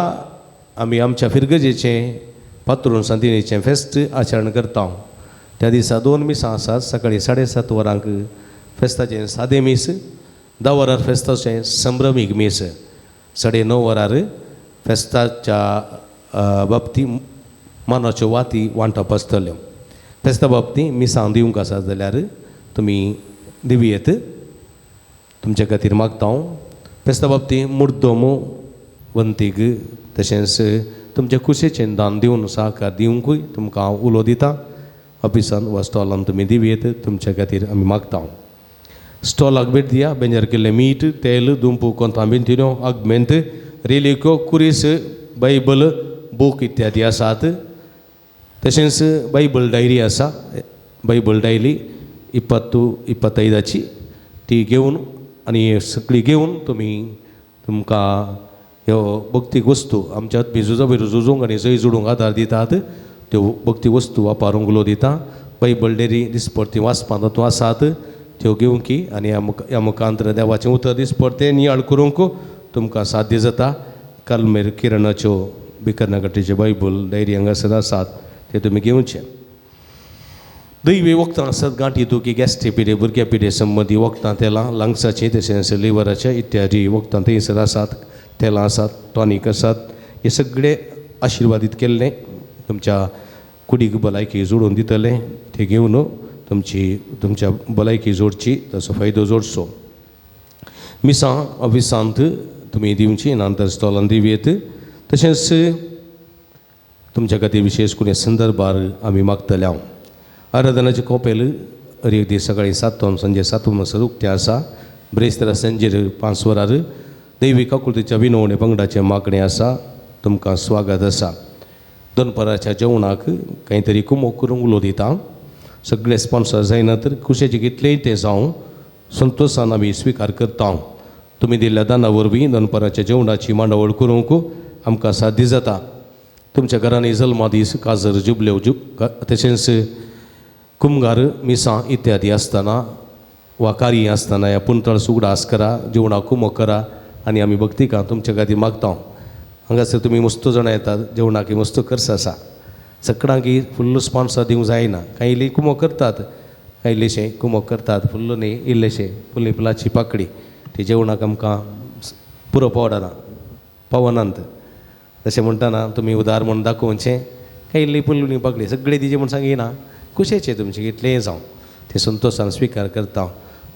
आमी आमच्या फिरगजेचें पात्रून सांतिनेचें फेस्त आचरण करता. त्या दिसा 2 मिसां आसात. सकाळीं 7:30 वरांक फेस्ताचें सादें मीस. 10 वरार फेस्ताचें संभ्रमीक मीस. 9:30 वरार फेस्ताच्या बाबतींत मानाच्यो वाती वांटप आसतल्यो. फेस्ता बाबतींत मिसां दिवंक आसात जाल्यार तुमी दिवयेत. तुमच्या खातीर मागता. फेस्ता बाबतींत मुर्दोम वंतीक तशेंच तुमच्या कुशेचें दान दिवन सहकार दिवंकूय तुमकां हांव उलो दिता. ऑफिसान वा स्टॉलान तुमी दिवयेत. तुमच्या खातीर आमी मागता. स्टॉलाक भेट दिया. बेंजार केल्लें मीठ तेल दुंपू कोंतांबिंतिनो आगमेंत रेलिको कुरीस बायबल बूक इत्यादी आसात. तशेंच बायबल डायरी आसा. बायबल डायरी 20-25 ती घेवन आनी सगळी घेवन तुमकां ह्यो भक्तीक वस्तू आमच्या भिजूजा भिरू झुजूंक आनी जय जुडूंक आदार दितात. त्यो भक्ती वस्तू वापरूंक उलो दिता. बायबल डायरी दिसपरती वाचपां तातूंत आसात. त्यो घेवंकी आनी ह्या मुखांतर देवाचें उतर दिसपरतें नियाळ करूंक तुमकां साध्य जाता. कालमेर किरणाच्यो बिकर्नागटीच्यो बायबल डायरी हांगासर आसात. ते तुमी घेवचे. दैवी वखदां आसात. गांठी दुखी गॅस्ट्रीक पिडे भुरग्या पिडे संबंदी वखदां तेलां लंग्साची तशेंच लिव्हराचे इत्यादी वखदां थंयसर आसात. तेलां आसात. टॉनीक आसात. हे सगळे आशिर्वादीत केल्लें तुमच्या कुडीक भलायकी जोडून दितले. ते घेवन तुमच्या भलायकी जोडची ताचो फायदो जोडचो. मिसां ऑफिसांत तुमी दिवची. नंतर स्टॉलान दिवयेत. तशेंच तुमच्या खातीर विशेष करून संदर्भार आमी मागतले हांव आराधनाचे कोपेल हर एक दीस सकाळीं 7 संजे 7 म्हणसर उक्तें आसा ब्रेस्तार संजेर 5 वरार दैवीक आकृतीच्या विनवणे पंगडाचें मागणें आसा तुमकां स्वागत आसा दनपाराच्या जेवणाक खंय तरी कुमोक करूंक उलो दिता सगळे स्पॉन्सर जायना तर खुशेचे कितलेंय तें जावं संतोशान आमी स्विकार करता तुमी दिल्ल्या दाना वरवीं दनपाराच्या जेवणाची मांडावळ करूंक आमकां साध्य जाता तुमच्या घरांनी जल्मा दीस काजर जुबल्यो तशेंच कुमगार मिसां इत्यादी आसतना वा कार्य आसतना ह्या पुंतळ सुगडास करा जेवणाक कुमोक करा आनी आमी भक्तिकां तुमच्या खातीर मागता हांगासर तुमी मस्तो जाणां येतात जेवणाक मस्तो खर्च आसा सगळ्यांक फुल्ल स्पॉन्सर दिवंक जायना कांय इल्ली कुमोक करतात कांय इल्लेशें कुमोक करतात फुल्ल न्ही इल्लेशें फुल्ली फुलाची पाकडी ती जेवणाक आमकां पुरो पावनांत तशें म्हणटाना तुमी उदार म्हूण दाखोवचें कांय इल्ली फुल्ल पाकडी सगळें दिजें म्हूण सांगिना खुशेचें तुमचें कितलेंय जावं तें संतोशान स्विकार करता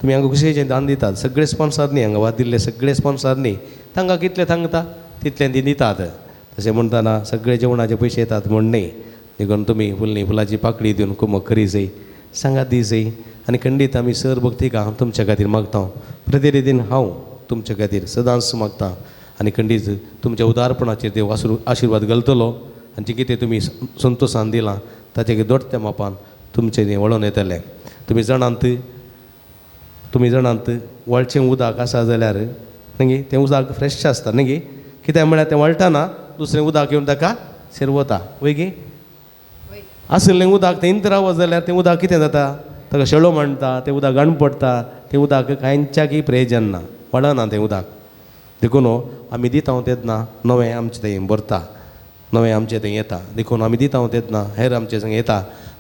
तुमी हांगा खुशेचें दान दितात सगळे स्पॉन्सर न्ही हांगा वाद दिल्ले सगळे स्पॉन्सर न्ही तांकां कितलें सांगता तितलें ती दितात तशें म्हणटाना सगळे जेवणाचे पयशे येतात म्हण न्ही देखून तुमी फुल्ली फुलाची पाकडी दिवन कुमोक करी जाय सांगात दी जाय आनी खंडीत आमी सर भक्तिकां तुमच्या खातीर मागता प्रतिरितीन हांव तुमच्या खातीर सदांच मागता आनी खंडीत तुमच्या उदारपणाचेर देव आशिर्वाद घालतलो आनी जें कितें तुमी संतोशान दिलां ताचे दोडत्या मापान तुमचें तें वळोन येतलें तुमी जाणांत वळचें उदक आसा जाल्यार न्ही तें उदक फ्रेश आसता न्ही कित्याक म्हळ्यार तें वळटाना दुसरें उदक येवन ताका शिरवता वय गे आसलें उदक तें इंत रावत जाल्यार तें उदक कितें जाता ताका शेळो म्हणटा तें उदक गण पडटा तें उदक कांयच्याकय प्रयोजन ना वळना तें उदक देखून आमी दिता तेन्ना नवें आमचें तें भरता नवें आमचें तें येता देखून आमी दिता तेन्ना हेर आमचें संग येता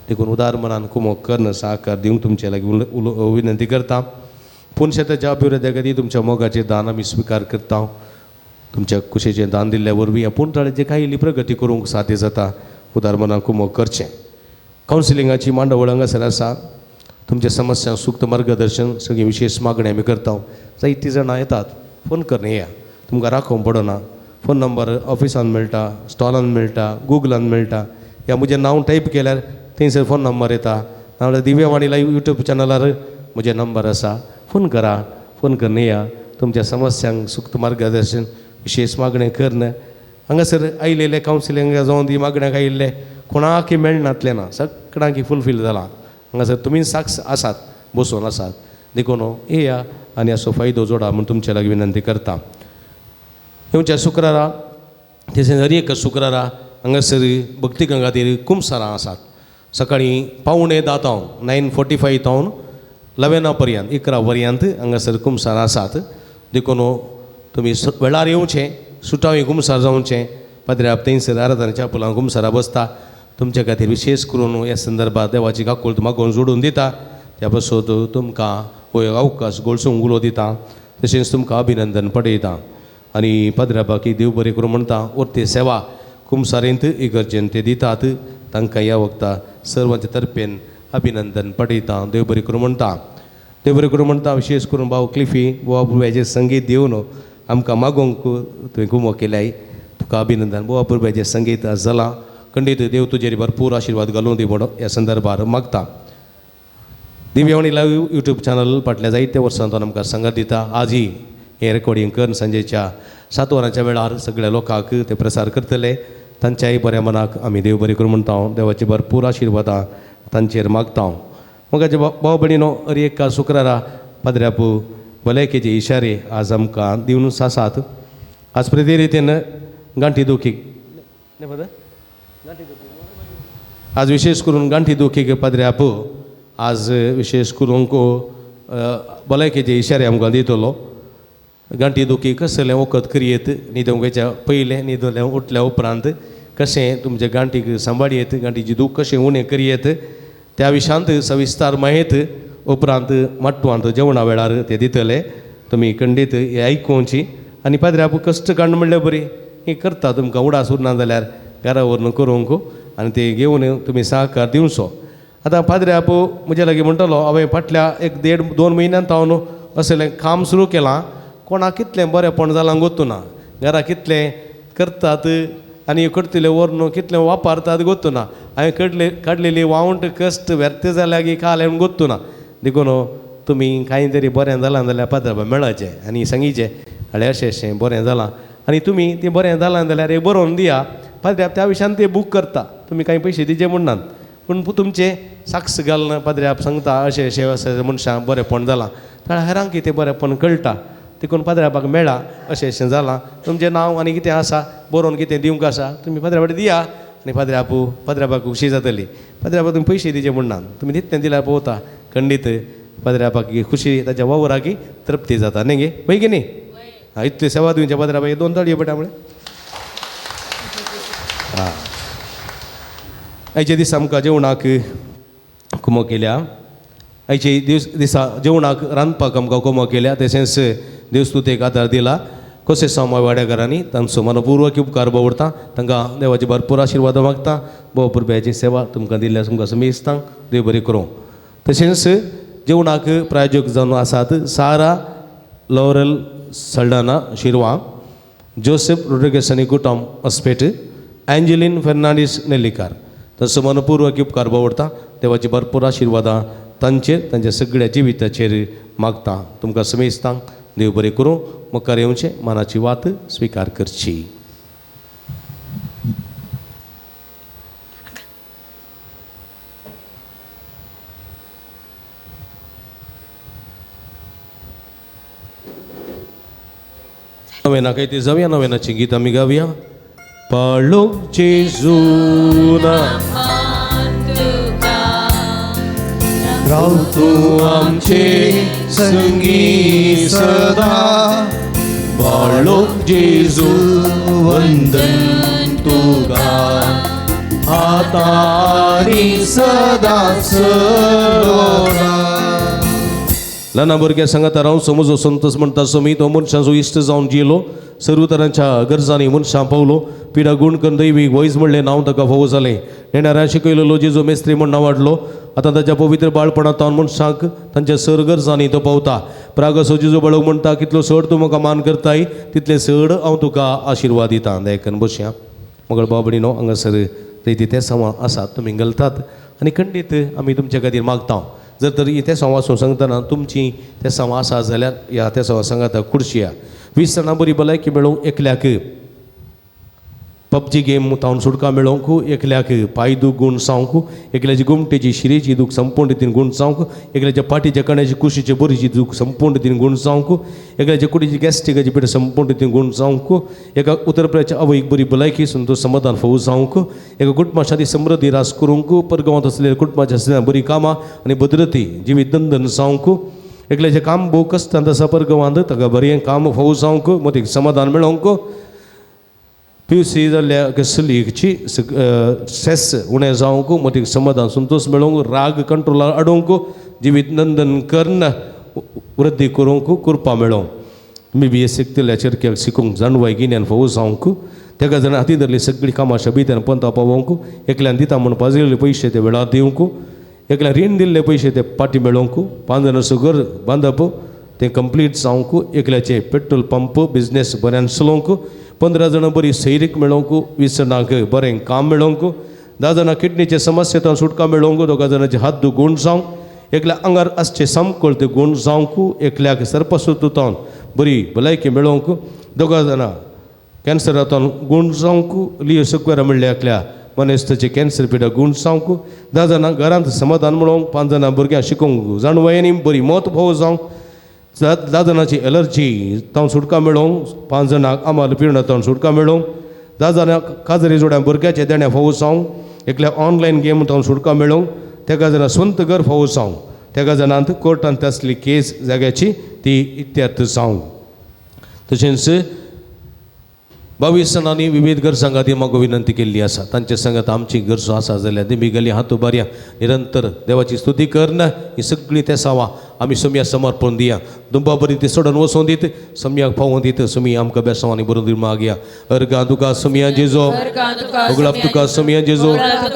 देखून उदार मनान कुमोक कर्ण सहकार दिवंक तुमचे लागीं विनंती करता पुणशेताच्या अभिवृद्धी खातीर तुमच्या मोगाचें दान आमी स्विकार करता तुमच्या कुशेचें दान दिल्ल्या वरवीं ह्या पुंतळाची कांय इल्ली प्रगती करूंक साध्य जाता उदार मनान कुमोक करचें कावन्सिलिंगाची मांडावळ हांगासर आसा तुमच्या समस्यांक सूक्त मार्गदर्शन सगळी विशेष मागणी आमी करता जायतीं जाणां येतात फोन करून येया तुमकां राखोवंक पडना फोन नंबर ऑफिसान मेळटा स्टॉलान मेळटा गुगलान मेळटा या म्हजें नांव टायप केल्यार थंयसर फोन नंबर येता नाजाल्यार दिव्यवाणी लायव्ह यूट्यूब चॅनलार म्हजे नंबर आसा फोन करा फोन करून येया तुमच्या समस्यांक सूक्त मार्गदर्शन विशेष मागणें कर्ण हांगासर आयिल्ले कावन्सिलिंग जावन ती मागण्याक आयिल्ले कोणाकय मेळनातलें ना सगळ्यांक फुलफील जालां हांगासर तुमी साक्ष आसात बसून आसात देखून येया आनी असो फायदो जोडा म्हूण तुमच्या लागीं विनंती करता येवच्या शुक्रारा तशेंच हर एक शुक्रारा हांगासर भक्तिकां खातीर कुमसारां आसात सकाळीं 9:45 9:45 तावन 11 पर्यंत 11 पर्यंत हांगासर कुमसार आसात देखून तुमी वेळार येवचें सुटावे कुमसार जावचें पाद्र्याप थंयसर आराधनाच्या पुलां कुमसारा बसता तुमच्या खातीर विशेष करून ह्या संदर्भात देवाची काकूळट मागून जोडून दिता त्या पासत तुमकां अवकाश गोळसूंक उलो दिता तशेंच तुमकां अभिनंदन पडयता आनी पाद्र्यापाकी देव बरें करूं म्हणटा उरते सेवा कुमसारेंत इगर्जेन ते दितात तांकां ह्या वखदां सर्वांच्या तर्फेन अभिनंदन पडयता देव बरें करूं म्हणटा विशेष करून भाव क्लिफी बोवा पुरब्याचें संगीत दिवन आमकां मागोवंक तुवें कुमो केल्याय तुका अभिनंदन बोवा पुरब्याचें संगीत जालां खंडीत देव तुजेर भरपूर आशिर्वाद घालूं दी म्हणून ह्या संदर्भार मागता दिव्यवाणी लायव्ह यूट्यूब चॅनल फाटल्या जायत्या वर्सांतून आमकां संगत दिता आजही हें रेकॉर्डिंग करून सांजेच्या 7 वरांच्या वेळार सगळ्या लोकांक ते प्रसार करतले तांच्याय बऱ्या मनाक आमी देव बरें करूं म्हणटा देवाची भरपूर आशिर्वादां तांचेर मागता मोगाचे भाव भयणीनो हर एक शुक्रारा पाद्र्याप भलायकेचे इशारे आज आमकां दिवन आसात आज प्रती रितीन गांठी दुखीक आज विशेष करून गांठी दुखीक पाद्र्याप आज विशेष करून भलायकेचे इशारे आमकां दितलो गांठी दुखी कसलें वखद करियेत न्हिदोवंकेच्या पयलें न्हिदले उठल्या उपरांत कशें तुमचे गांठीक सांबाळयेत गांठीची दूख कशें उणें करियेत त्या विशयांत सविस्तार मायेत उपरांत माटवांत जेवणा वेळार ते दितले तुमी खंडीत हें आयकुची आनी पाद्र्याप कश्ट काडून म्हणल्यार बरी हें करता तुमकां उडास उरना जाल्यार घरा व्हरून करूंक आनी ते घेवन तुमी सहकार दिवचो आतां पाद्र्याप म्हजे लागीं म्हणटलो हांवें फाटल्या 1-1.5-2 म्हयन्यांत हांव असलें काम सुरू केलां कोणाक कितलें बरेंपण जालां गोतू ना घरा कितलें करतात आनी करतले व्हरून कितले वापरतात गोत्तू ना हांवें काडलेली वावंट कश्ट व्यर्थ जाल्या की काल म्हूण गोत्तू ना देखून तुमी कांय तरी बरें जालां जाल्यार पात्रांव मेळचें आनी सांगिचें अळे अशें बरें जालां आनी तुमी तें बरें जालां जाल्यार एक बरोवन दिया पाद्र्याक त्या विशयान ते बूक करता तुमी कांय पयशे दिचे म्हणनात पूण तुमचे साक्ष घालून पाद्र्याक सांगता अशें अशें मनशां बरेंपण जालां जाल्यार हेरांक तें बरेंपण कळटा देखून पाद्र्याक मेळ्ळा अशें जालां तुमचें नांव आनी कितें आसा बरोवन कितें दिवंक आसा तुमी पाद्र्या कडेन दिया आनी पाद्र्याक खुशी जातली पाद्र्याक तुमी पयशे दिचे म्हणनात तुमी नित्य दिल्यार पळोवता खंडीत पाद्र्याक खुशी ताच्या वावराक तृप्ती जाता न्ही गे पळय की न्ही इतली सेवा दिवचे पाद्र्याक 2 ताळयो पटा म्हळ्यार आयचे दीस आमकां जेवणाक कुमो केल्या आयचे दिसा जेवणाक रांदपाक आमकां कुमो केल्या तशेंच देवस्तुतेक आदार दिला कशें सामाय वाड्याकारांनी तांचो मनपूर्वक उपकार भोवता तांकां देवाची भरपूर आशिर्वाद मागता भोव पुरब्याची सेवा तुमकां दिल्यार तुमकां समेस्तांक देव बरें करूं तशेंच जेवणाक प्रायोजक जावन आसात सारा लॉरल सल्डाना शिरवां जोसेफ रोड्रिगेसानी कुटुंब हॉस्पेट एंजेलिन फेर्नांडीस नेल्लीकार तांचो मनपूर्वक उपकार भोवता देवाची भरपूर आशिर्वादां तांचेर तांच्या सगळ्या जिविताचेर मागता तुमकां समेस्तांक देव बरें करूं मुखार येवचें मानाची वात स्विकार करची नवेना काही ते जाऊया नवेनाची गीत आमी गावया पाळो जेजूना राव तू आमचे संगी सदा बाळो जेजू वंदन तुका आतारी सदांच लोरा ल्हान भुरग्या सांगात राव समजो संतोष म्हणटा सो मी तो मनशाचो इश्ट जावन जियेलो सर्व तरांच्या गरजांनी मनशां पावलो पिडा गूण करून दैवीक वयस म्हणलें नांव ताका फावो जालें नेणाऱ्यां शिकयलेलो जेजो मेस्त्री म्हण नांव वाडलो आतां ताच्या पवित्र बाळपणांत तावन मनशांक तांच्या सर गरजांनी तो पावता प्रागसो जेजो बाळग म्हणटा कितलो चड तूं म्हाका मान करताय तितले चड हांव तुका आशिर्वाद दितां देखून बसया मंगळ बाबडीनो हांगासर दैती ते सांवा आसात तुमी घालतात आनी खंडीत आमी तुमचे खातीर मागता जर तर ते सांव वाचून सांगतना तुमची ते सांव आसा जाल्यार ह्या ते सांवा सांगात खुर्शिया 20 जाणां बरी भलायकी मेळोवंक एकल्याक पबजी गेम तावन सुटका मेळोवंक एकल्याक पांय दूख गूण जावंक एकल्याची गुमटेची शिरेची दूख संपूर्ण रितीन गूण जावंक एकल्याच्या पाठीच्या कण्याची कुशीचे बोरीची दूख संपूर्ण रितीन गूण जावंक एकल्याच्या कुडीची गॅस्ट्रिकाची पिठ संपूर्ण रितीन गूण जावंक एका उतरप्रयाच्या आवयक बरी भलायकी संतोश समाधान फावो जावंक एका कुटुंबा शादी समृद्धी रास करूंक परगांवांत असलेल्या कुटुंबाच्या असलेल्या बरी कामां आनी भद्रती जिवीत दंदन जावंक एकल्याचें काम भोव कश्टांत आसा परगांवांत ताका बरें काम फावो जावंक मदीक समाधान मेळोवंक पिवसी जाल्ल्या कसलीची स्ट्रेस उणें जावंक मदीक समाधान संतोष मेळोवंक राग कंट्रोलार हाडूंक जिवीत नंदन कर्ण वृद्धी करूंक कृपा मेळोवंक BBS शिकतल्या चरक्याक शिकूंक जाणवाय गिन्यान फावो जावंक तेका जाणा हाती धरली सगळीं कामां शबित्यान पंता पावोवंक एकल्यान दिता म्हूण पाजळिल्ले पयशे ते वेळार दिवंक एकल्यान रीण दिल्ले पयशे ते पाटी मेळोवंक 5 जाणांचो घर बांदप तें कंप्लीट जावंक एकल्याचे पेट्रोल पंप बिझनेस बऱ्यान चलोवंक 15 जाणां बरी सैरीक मेळोवंक 20 जाणांक बरें काम मेळोवंक 10 जाणां किडनीचे समस्येंतल्यान सुटका मेळोवंक 2 जाणांचे हात दूख गूण जावंक एकल्या आंगार आसचे सामकोळ ते गूण जावंक एकल्याक सर्पसुतावन बरी भलायकी मेळोवंक 2 जाणां कॅन्सरांतल्यान गूण जावंक लियो सुक्वेरा म्हणल्या एकल्या मनेस्ताचे कॅन्सर पिडा गूण जावंक 10 जाणां घरांत समाधान मेळोवंक 5 जाणां भुरग्यां शिकोवंक जाणवयांनी बरी मत फावो जावंक 10 जाणांची एलर्जी तावन सुटका मेळोवंक 5 जाणांक आमाल पिवणा तावन सुटका मेळोवंक 10 जाणांक काजरी जोड्या भुरग्याचे देण्या फावो जावंक एकल्या ऑनलायन गेम तावन सुटका मेळोवंक 13 जाणां स्वंत घर फावो जावंक 13 जाणांत कोर्टांत आसली केस जाग्याची ती इत्यार्थ जावंक तशेंच 22 जाणांनी विविध गरजां खातीर म्हाका विनंती केल्ली आसा तांचे सांगात आमची गरजो आसा जाल्यार तेमी गेली हात उबारया निरंतर देवाची स्तुती करना ही सगळीं ते सावा आमी सम्या समर्पण दिया दुंबा बरी ते सोडून वचोन दीत सम्याक फावोन दीत समी आमकां बेसांवांनी बरोवन दी मागया अर्गां तुका सम्या जेजो उगडाप तुका सम्या जेजो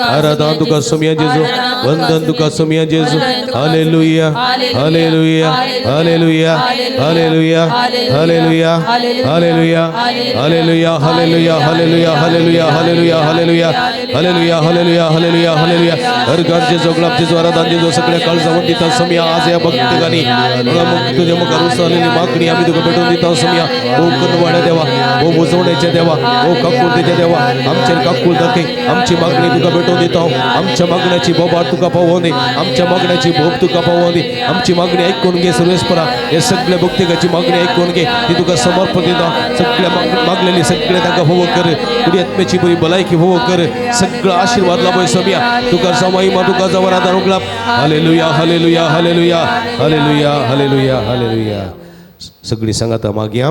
आराधना तुका सम्या जेजो वंदन तुका सम्या Jezu hallelujah hallelujah hallelujah hallelujah hallelujah hallelujah hallelujah hallelujah hallelujah hallelujah hallelujah hallelujah hallelujah hallelujah hallelujah hallelujah अर्गां जेजो उगडाप जेजो आराधना जेजो सगळ्या काळजावन दिता सम्या आज या भक्तगानी मग तुझ्या मग करूसालेली मागणी आम्ही तुका भेटून दिता सम्या ओ कनवाड्या देवा ओ मुजवण्याच्या देवा ओ काकुळतेच्या देवा आमचेर काकुळ दाखय आमची मागणी तुका भेटून दिता आमच्या मागण्याची बोबाट तुका पावोवन दे आमच्या मागण्याची भोप तुका पावोवन दे आमची मागणी ऐकून घे सर्वेस्परा हे सगळ्या भक्तिकाची मागणी ऐकून घे ती तुका समर्पण दिता सगळ्या मागलेली सगळे ताका फोव कर तुझी आत्म्याची बरी भलायकी फोव कर सगळं आशीर्वाद लाभय सम्या तुका समाईमा तुका जवरा दारुगला hallelujah hallelujah hallelujah hallelujah hallelujah hallelujah सगळी सांगाता मागया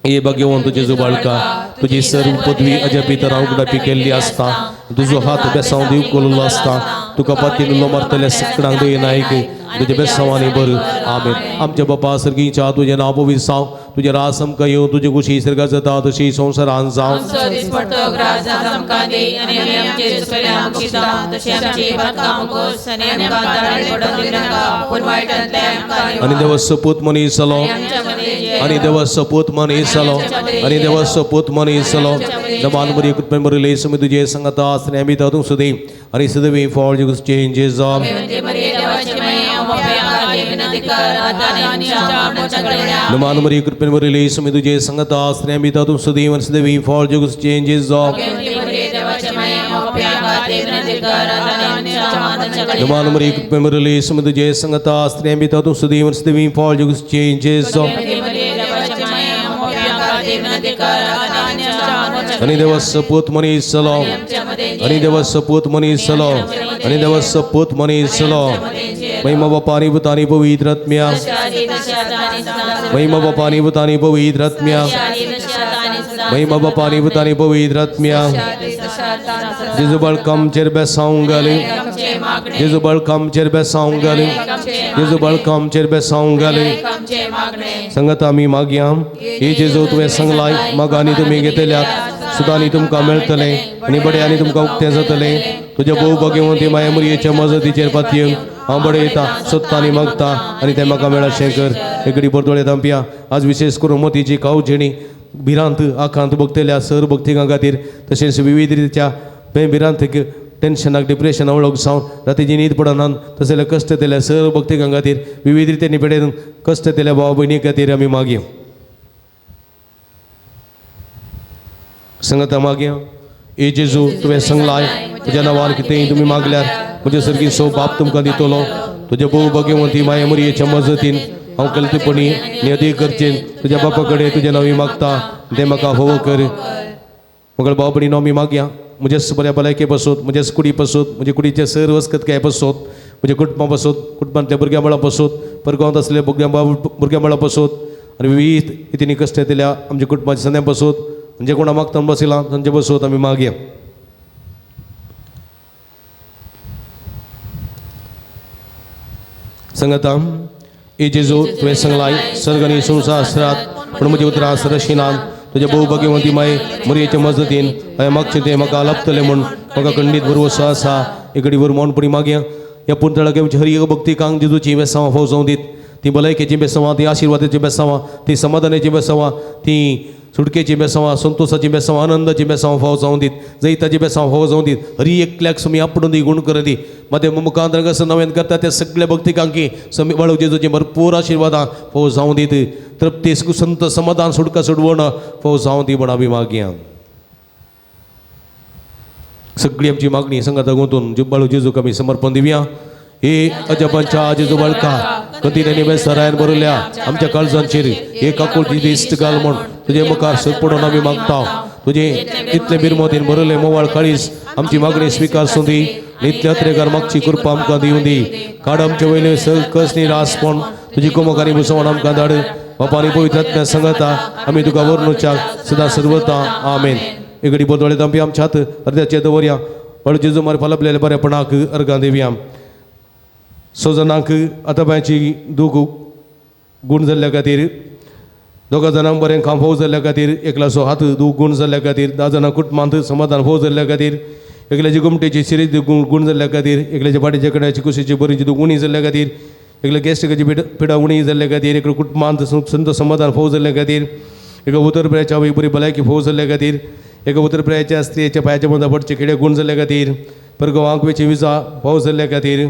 हे भाग्यवान तुझे जो बाळका तुझी सर्व पदवी अजय पितर उगडापी केल्ली आसता तुजो हात बेसांव दिव केल्लो आसता तुका पातीन मारतल्या सगळ्यांक दय नायक तुझे बेसांवांनी बर आमेन आमच्या बापा सर्गीच्या तुझे नांव पवित्र जावं तुझे राज आमकां येवं तुझे कुशी सर्गा जाता तशी संवसारान जावं आणि देव सपूत मनीस जालो आणि देव सपूत मनीस जालो आणि देव सपूत मनीस जालो जमान बरी कृपेन बरले समी तुझे संगता आसने आमी तातूंत सुदी आणि सदवी फॉर जिगस चेंजेस जावं नमान मरी कृपेन बरले समी तुझे संगता आसने आमी तातूंत सुदी आणि सदवी फॉर जिगस चेंजेस जावं नमान मरी कृपेन बरले समी तुझे संगता आसने आमी तातूंत सुदी आणि सदवी फॉर जिगस चेंजेस जावं आणि देव सपूत मनीस जालो आणि देव सपूत मनीस जालो आणि देव सपूत मनीस जालो महिमा बापानी भूतानी पवित्र आत्म्या महिमा बापानी भूतानी पवित्र आत्म्या महिमा बापानी भूतानी पवित्र आत्म्या जेजू बळकम चेर बेसांव घाली जेजू बळकम चेर बेसांव घाली जेजू बळकम चेर बेसांव घाली संगत आमी मागया हे जेजू तुवें सांगलाय मागांनी तुमी घेतल्यात सुदांनी तुमकां मेळटले आनी बड्यांनी तुमकां उक्तें जातलें तुज्या भोव भाग्यवंती माया मरयेच्या मजतीचेर पातयेक हांव बडयता सोदतांनी मागता आनी तें म्हाका मेळशें कर एकडी परतोळे तांपया आज विशेष करून मतीची कावजिणी भिरांत आखांत भक्तल्या सर भक्तिकां खातीर तशेंच विविध रितीच्या भिरांत टेन्शनाक डिप्रेशना वळख जावन रातीची न्हीद पडनान तशें जाल्यार कश्ट केल्या सर भक्तिकां खातीर विविध रितींनी पेडेन कश्ट केल्या भाव भयणी खातीर आमी मागया संगता मागया ए जेजू तुवें सांगलाय तुज्या नांवान कितेंय तुमी मागल्यार म्हजे सर्गी सो बाप तुमकां दितलो तुज्या भोव भाग्यवंती माया मरयेच्या मजतीन हांव कल्पणी नियती करचें तुज्या बापा कडेन तुजें नांव मागता तें म्हाका फोव कर मगळ भाव भयणी आमी मागया म्हजेच बऱ्या भलायके पासून म्हजेच कुडी पासून म्हजे कुडीचे सर वस्कतकाय पासून म्हजे कुटुंबा पासून कुटुंबांतल्या भुरग्यां बाळा पासून परगांवांत आसलेल्या भुरग्यां बाळा पासून आनी विविध रितींनी कश्ट केल्या आमच्या कुटुंबाच्या सद्या पासून जे कोणा मागता बसयला तांचे पासून आमी मागया सांगता ए जेजू तुवें सांगलाय सर्ग आनी संवसारांत पूण म्हज्या उतरां सरशिनान तुज्या भोव भाग्यवंती माय मरयेच्या मजतीन हांवें मागचें तें म्हाका लाभतलें म्हूण म्हाका खंडीत भरवोसो आसा एकडी मोनपणी मागया ह्या पुर्तळाक आमची हरी भक्तिकांक जेजूची बेसांवां फाव जावं दीत ती भलायकेची बेसांवां ती आशिर्वादाची बेसांवां ती समाधानाची बेसांवां ती सुटकेची बेसांवां संतोशाची बेसांवां आनंदाची बेसांवां फाव जावं दीत जैताची बेसांवां फाव जावं दीत हरी एकल्याक समी आपणून दी गुण कर दी माते मुखांत रंगस नव्यान करता त्या सगळ्या भक्तिकांकी समी बाळू जेजूची भरपूर आशिर्वादां फाव जावं दीत तृप्ती संत समाधान सुटका सुडवण फाव जावं दी म्हण आमी मागया सगळी आमची मागणी संगाता गुंतून बाळू जेजूक आमी समर्पण दिवया हे अजबांच्या जेजू बाळका कधीने बेसरायन बरयल्या आमच्या काळजांचेर एक आकुळची दिश्ट घाल म्हूण तुजे मुखार सर पडून आमी मागता तुजे इतले बिरमोदीन बरयले मोवाळ काळीस आमची मागणी स्विकारसूं दी नित्य यात्रेकार मागची कृपा आमकां दिवूं दी काड आमचे वयले सर कसनी रासपण तुजी कुमकांनी बुसवण आमकां धाड बापानी पवित्र आत्म्या सांगता आमी तुका वर्णुच्याक सदां सर्वता आमेन एकडी बोदोळे तांपी आमच्या हात अर्द्याचे दवरया बाळू जेजू मार फालपलेल्या बरेपणाक अर्गां दिवया 6 जाणांक आतापायची दूख गूण जाल्ल्या खातीर 2 जाणांक बरें काम फावो जाल्ल्या खातीर एकल्याचो हात दूख गूण जाल्ल्या खातीर 10 जाणां कुटुंबांत समाधान फावो जाल्ल्या खातीर एकल्याची गुमटेची सिरीज गूण जाल्ल्या खातीर एकल्याच्या पाटीच्या कड्याची कुशीची बरीची दूख उणी जाल्ल्या खातीर एकल्या गॅस्ट्रिकाची पिडा उणी जाल्ल्या खातीर एक कुटुंबांत संत समाधान फावो जाल्ल्या खातीर एका उतरप्रायाच्या बरी भलायकी फावो जाल्ल्या खातीर एका उतरप्रायाच्या स्त्रियेच्या पांयाच्या मदा पडचे किडे गूण जाल्ल्या खातीर परगांवांक वेची विजा फावो जाल्ल्या खातीर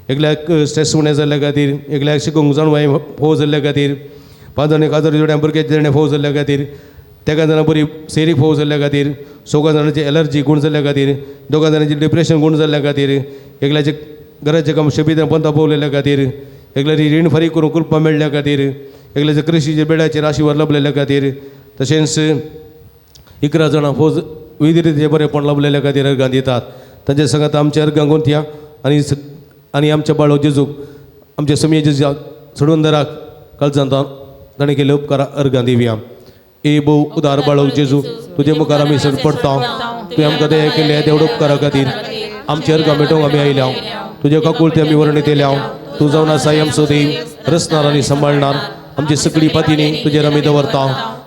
एकल्याक स्ट्रेस उणें जाल्ल्या खातीर एकल्याक शिकूंक जाणवाय फावो जाल्ल्या खातीर 5 जाणांक आजार जोड्या भुरग्याचे जाणें फावो जाल्ल्या खातीर 3 जाणां बरी सेरीक फावो जाल्ल्या खातीर 6 जाणांची एलर्जी गूण जाल्ल्या खातीर 2 जाणांची डिप्रेशन गूण जाल्ल्या खातीर एकल्याचे घराचे काम शबिदान पंत पावलेल्या खातीर एकल्याची रीण फारीक करून कुलपां मेळ्ळ्या खातीर एकल्याच्या कृशीच्या बेड्याचेर आशिवार लाभलेल्या खातीर तशेंच 11 जाणां फौज विधिरीतीचें बरेंपण लाभलेल्या खातीर अर्गां दितात तांचे सांगात आमच्या अर्गां गुंथया आनी आमच्या बाळो जेजूक आमच्या समी जेजूक सोडून दराक काळजांत ताणें केले उपकारा अर्गां दिवया ए भोव उदार बाळो जेजू तुजे मुखार आमी सर पडटा तुवें आमकां दया केल्या देवड उपकारा खातीर आमचे अर्गां मेटोवंक आमी आयल्या तुजे काकुळते आमी वर्णीत येल्या तूं जावन आसा आमचो देव रचणार आनी सांबाळणार आमची सगळी पातीनी तुजेर आमी दवरता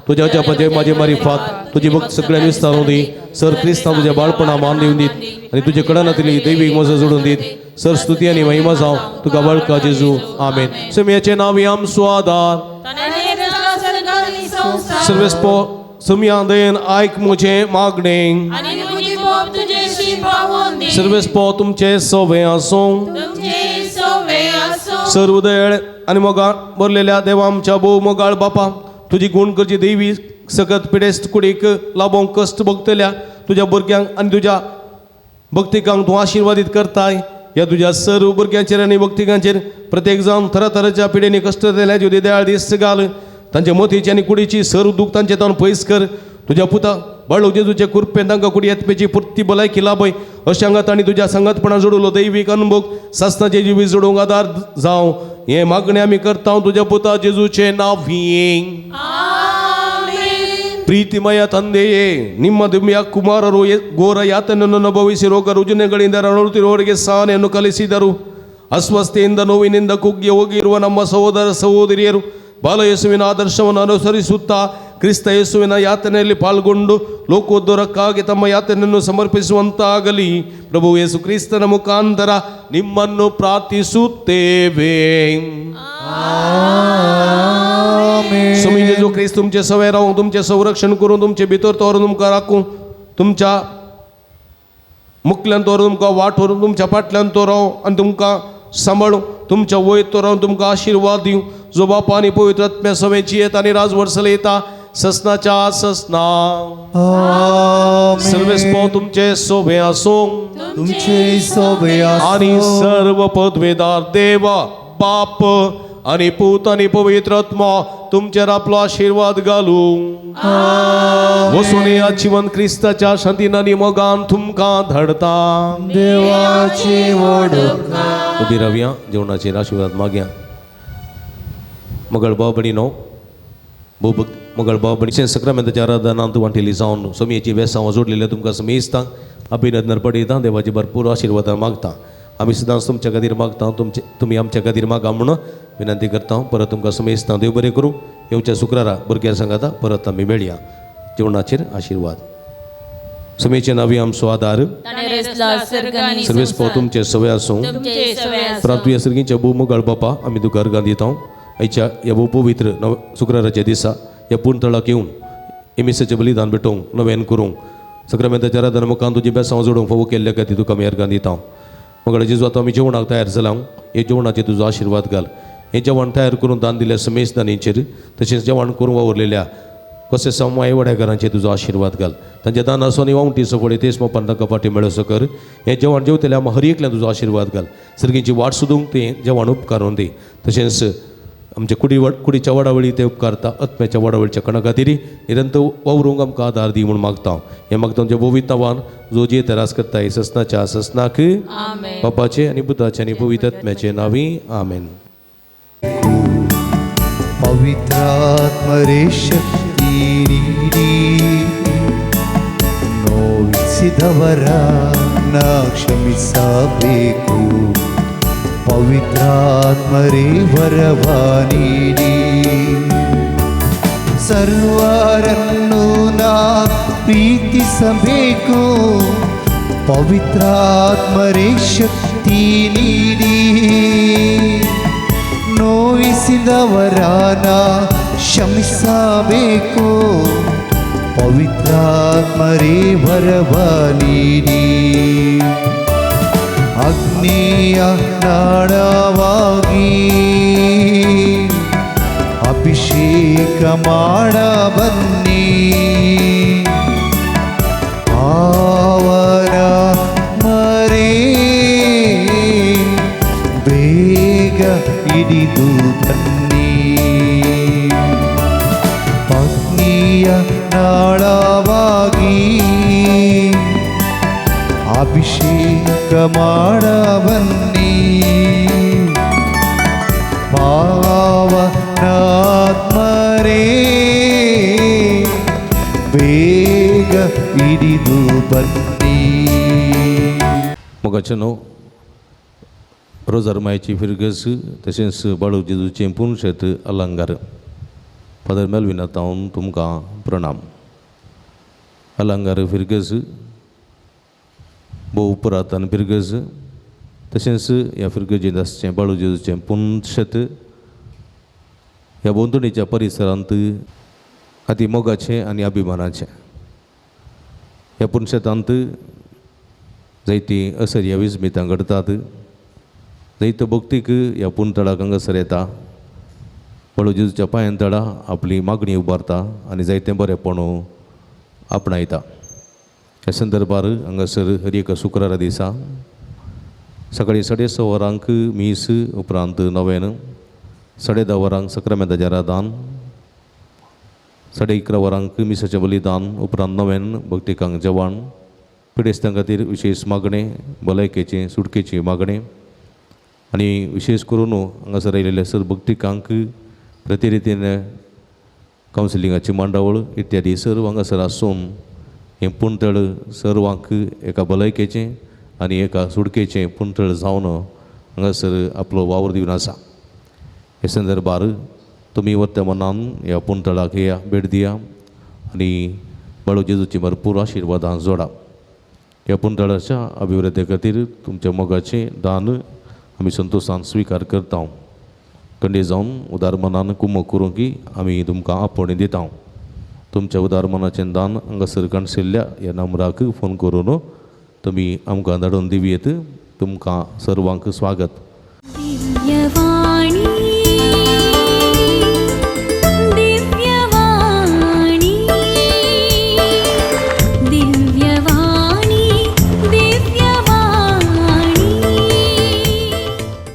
तुज्या जपाचे माझे मारिफात तुजी भक्त सगळ्यांनी विस्तारून दी सर क्रिस्तांव तुज्या बाळपणा मान दिवन दीत आनी तुजे कडनातली दैवीक मजा जोडून दीत सर स्तुती आनी महिमा जावं तुका वळखा जेजू आमेन समियाचे नांव आम स्वादार सर्वेस्पो समिया दयेन आयक मुझे मागणे सर्वेस्पो तुमचे सवे आसूं सर उदय आनी मोगाळ भरलेल्या देवा आमच्या भोव मोगाळ बापा तुजी गुण करची देवी सकत पिडेस्त कुडीक लाभोंक कश्ट भोगतल्या तुज्या भुरग्यांक आनी तुज्या भक्तिकांक तूं आशिर्वादीत करताय ह्या तुज्या सर्व भुरग्यांचेर आनी भक्तिकांचेर प्रत्येक जावन तरातरांच्या पिडेनी कश्ट दिल्या ज्योती दयाळ दीस घाल तांचे मतीची आनी कुडीची सर्व दूख तांचे तावन पयस कर तुज्या पुता बाळू जेजूचे कुरपेन तांकां कुडी येतपेची पुर्ती भलायकी लाभय अशांगात आनी तुज्या संगतपणान जोडलो दैवीक अनुभव सासनाचे जिवी जोडूंक आदार जावं हे मागणें आमी करता तुज्या पुता जेजूचे नांव ಪ್ರೀತಿಮಯ ತಂದೆಯೇ ನಿಮ್ಮ ದಿವ್ಯ ಕುಮಾರರು ಘೋರ ಯಾತನೆಯನ್ನು ಅನುಭವಿಸಿ ರೋಗ ರುಜಿನಗಳಿಂದ ನರಳುತ್ತಿರುವವರಿಗೆ ಸಹನೆಯನ್ನು ಕಲಿಸಿದರು ಅಸ್ವಸ್ಥತೆಯಿಂದ ನೋವಿನಿಂದ ಕುಗ್ಗಿ ಹೋಗಿರುವ ನಮ್ಮ ಸಹೋದರ ಸಹೋದರಿಯರು ಬಾಲಯೇಸುವಿನ ಆದರ್ಶವನ್ನು ಅನುಸರಿಸುತ್ತಾ ಕ್ರಿಸ್ತ ಯೇಸುವಿನ ಯಾತನೆಯಲ್ಲಿ ಪಾಲ್ಗೊಂಡು ಲೋಕೋದ್ಧಾರಕ್ಕಾಗಿ ತಮ್ಮ ಯಾತನೆಯನ್ನು ಸಮರ್ಪಿಸುವಂತಾಗಲಿ ಪ್ರಭು ಯೇಸು ಕ್ರಿಸ್ತನ ಮುಖಾಂತರ ನಿಮ್ಮನ್ನು ಪ್ರಾರ್ಥಿಸುತ್ತೇವೆ स्वामी जेजू ख्रिस्त तुमचे सवय राहून तुमचे संरक्षण करून तुमचे भितर तोरून तुमकां राखूं तुमच्या मुखल्यान तोरून तुमकां वाठोरून तुमच्या फाटल्यान तो राव आनी तुमकां सांबाळूं तुमच्या वयर तो रावन तुमकां आशिर्वाद दिवं जो बापा आनी पवित्र आत्म्या सवयची येता आनी राजवर्सल येता ससनाच्या ससना सर्वेस्पो तुमचे सोबे आसूं तुमचे सोबे आनी सर्व पदवेदार देवा बाप आनी पूत आनी पवित्र आत्मा तुमचेर आपलो आशिर्वाद घालूं वसून या जीवन क्रिस्ताच्या शांतीन आनी मोगान तुमकां धाडता देवाची वडका उबी रावया जेवणाचेर आशिर्वाद मागया मंगळ बाबडीनो मंगळ बाबडी सक्रामेंताच्या आराधनांत वांटिल्ली जावन समेची वेसांवां जोडलेल्या तुमकां समेजता अभिनंदन पडयता देवाची भरपूर आशिर्वाद मागता आमी सदांच तुमच्या खातीर मागता तुमी आमच्या खातीर मागा म्हणून विनंती करता परत तुमकां समेजता देव बरें करूं येवच्या शुक्रारा भुरग्यां सांगाता परत आमी मेळया जेवणाचेर आशिर्वाद समेचे नांवी आमचो आदार सर्वेस्पो तुमचे सवय आसूं प्रांतूय सर्गीच्या भू मोगाळ बापा आमी तुका अर्गां दिता आयच्या ह्या भू पवित्र शुक्राराच्या दिसा ह्या पुणतळाक येवन एमिसाचें बलिदान भेटोवंक नव्यान करूंक सक्रामेंताच्या आराधना मुखान तुजी बेसांव जोडूंक फावो केल्ल्या खातीर तुका आमी अर्गां दिता मगळ जेजू आतां आमी जेवणाक तयार जाला हे जेवणाचेर तुजो आशिर्वाद घाल हें जेवण तयार करून दान दिल्या समेज दानीचेर तशेंच जेवण करून वावरलेल्या कसे समाय वड्याकारांचेर तुजो आशिर्वाद घाल तांच्या दान आसूं आनी वावटी सफोडी तेच मोपान तांकां फाटीं मेळोसो कर हें जेवण जेवतल्या हर एकल्यान तुजो आशिर्वाद घाल सर्गीची वाट सोदूंक तें जेवण उपकारून दी तशेंच आमचे कुडीच्या वडावळी ते उपकारता आत्म्याच्या वडावळीच्या कणा खातीर निरंतर वावरूंक आमकां आदार दी म्हूण मागता हें मागता तुमच्या पवित्र नांवान जो जे तरास करता ससनाच्या ससनाक बापाचे आनी पुताचे आनी पवित्र आत्म्याचे नांवी आमेन ಪವಿತ್ರಾತ್ಮರೇ ಶಕ್ತಿ ನೀಡಿ ನೋವಿಸಿದವರನ್ನ ಕ್ಷಮಿಸಬೇಕು पवित्रात्मरे वरवानीडी सर्वारन्नु ना प्रीतिसबेको पवित्रात्मरे शक्ति नीडी ನೋಯಿಸಿದವರಾನ ಶಮಿಸಬೇಕು ಪವಿತ್ರಾತ್ಮರೇ ವರವ ನೀಡಿ ಅಗ್ನಿಯ ನಾಳವಾಗಿ ಅಭಿಷೇಕ ಮಾಡ ಬನ್ನಿ ಅವರ ಮರೇ ಬೇಗ ಹಿಡಿದು ಬನ್ನಿ ಅಗ್ನಿಯ ನಾಳವಾಗಿ ಅಭಿಷೇಕ ಮಾಡ ಬನ್ನಿ ಪಾವನಾತ್ಮರೇ ಬೇಗ ಹಿಡಿದು ಬನ್ನಿ. मोगाचनो रोजार मायची फिरगस तशेंच बाळू जेजूचे पूर्ण शेत अलंगार फादर मेलविना तावन तुमकां प्रणाम. अलंगार फिरगस भोव पुरातन फिरगस तशेंच ह्या फिरगजींत आसचें बाळू जेजूचें पूर्ण शेत ह्या बोंदणीच्या परिसरांत अति मोगाचें आनी अभिमानाचें. ह्या पूर्ण शेतांत जायतीं असर्या विस्मितां घडटात. जायत्यो भक्तीक ह्या पुणतळाक हांगासर येता. बाळू जेजूच्या पांयांतळा आपली मागणी उबारता आनी जायतें बरेंपण आपणायता. ह्या संदर्भार हांगासर हर एका शुक्रारा दिसा सकाळीं 6:30 वरांक मीस उपरांत नवेन 10:30 वरांक सक्रामेंताचें आराधन 11:30 वरांक मिसाचें बलिदान उपरांत नवेन भक्तिकांक जेवण पिडेस्तां खातीर विशेश मागणें भलायकेचें सुटकेची मागणें आनी विशेश करून हांगासर आयिल्ल्या सर भक्तिकांक प्रतिरितीन कावन्सिलिंगाची मांडावळ इत्यादी सर्व हांगासर आसून हें पुणतळ सर्वांक एका भलायकेचें आनी एका सुटकेचें पुणतळ जावन हांगासर आपलो वावर दिवन आसा. हे संदर्भार तुमी वर्तमानान ह्या पुणतळाक येया, भेट दिया आनी बाळू जेजूची भरपूर आशिर्वादां जोडा. ह्या पुणतळाच्या अभिवृद्धी खातीर तुमच्या मोगाचें दान आमी संतोशान स्विकार करता. खंडे जावन उदार मनान कुमक करूं की आमी तुमकां आपोवणें दिता. तुमच्या उदार मनाचें दान हांगासर कणसिल्ल्या ह्या नंबराक फोन करून तुमी आमकां धाडून दिवयेत. तुमकां सर्वांक स्वागत. दिव्यवाणी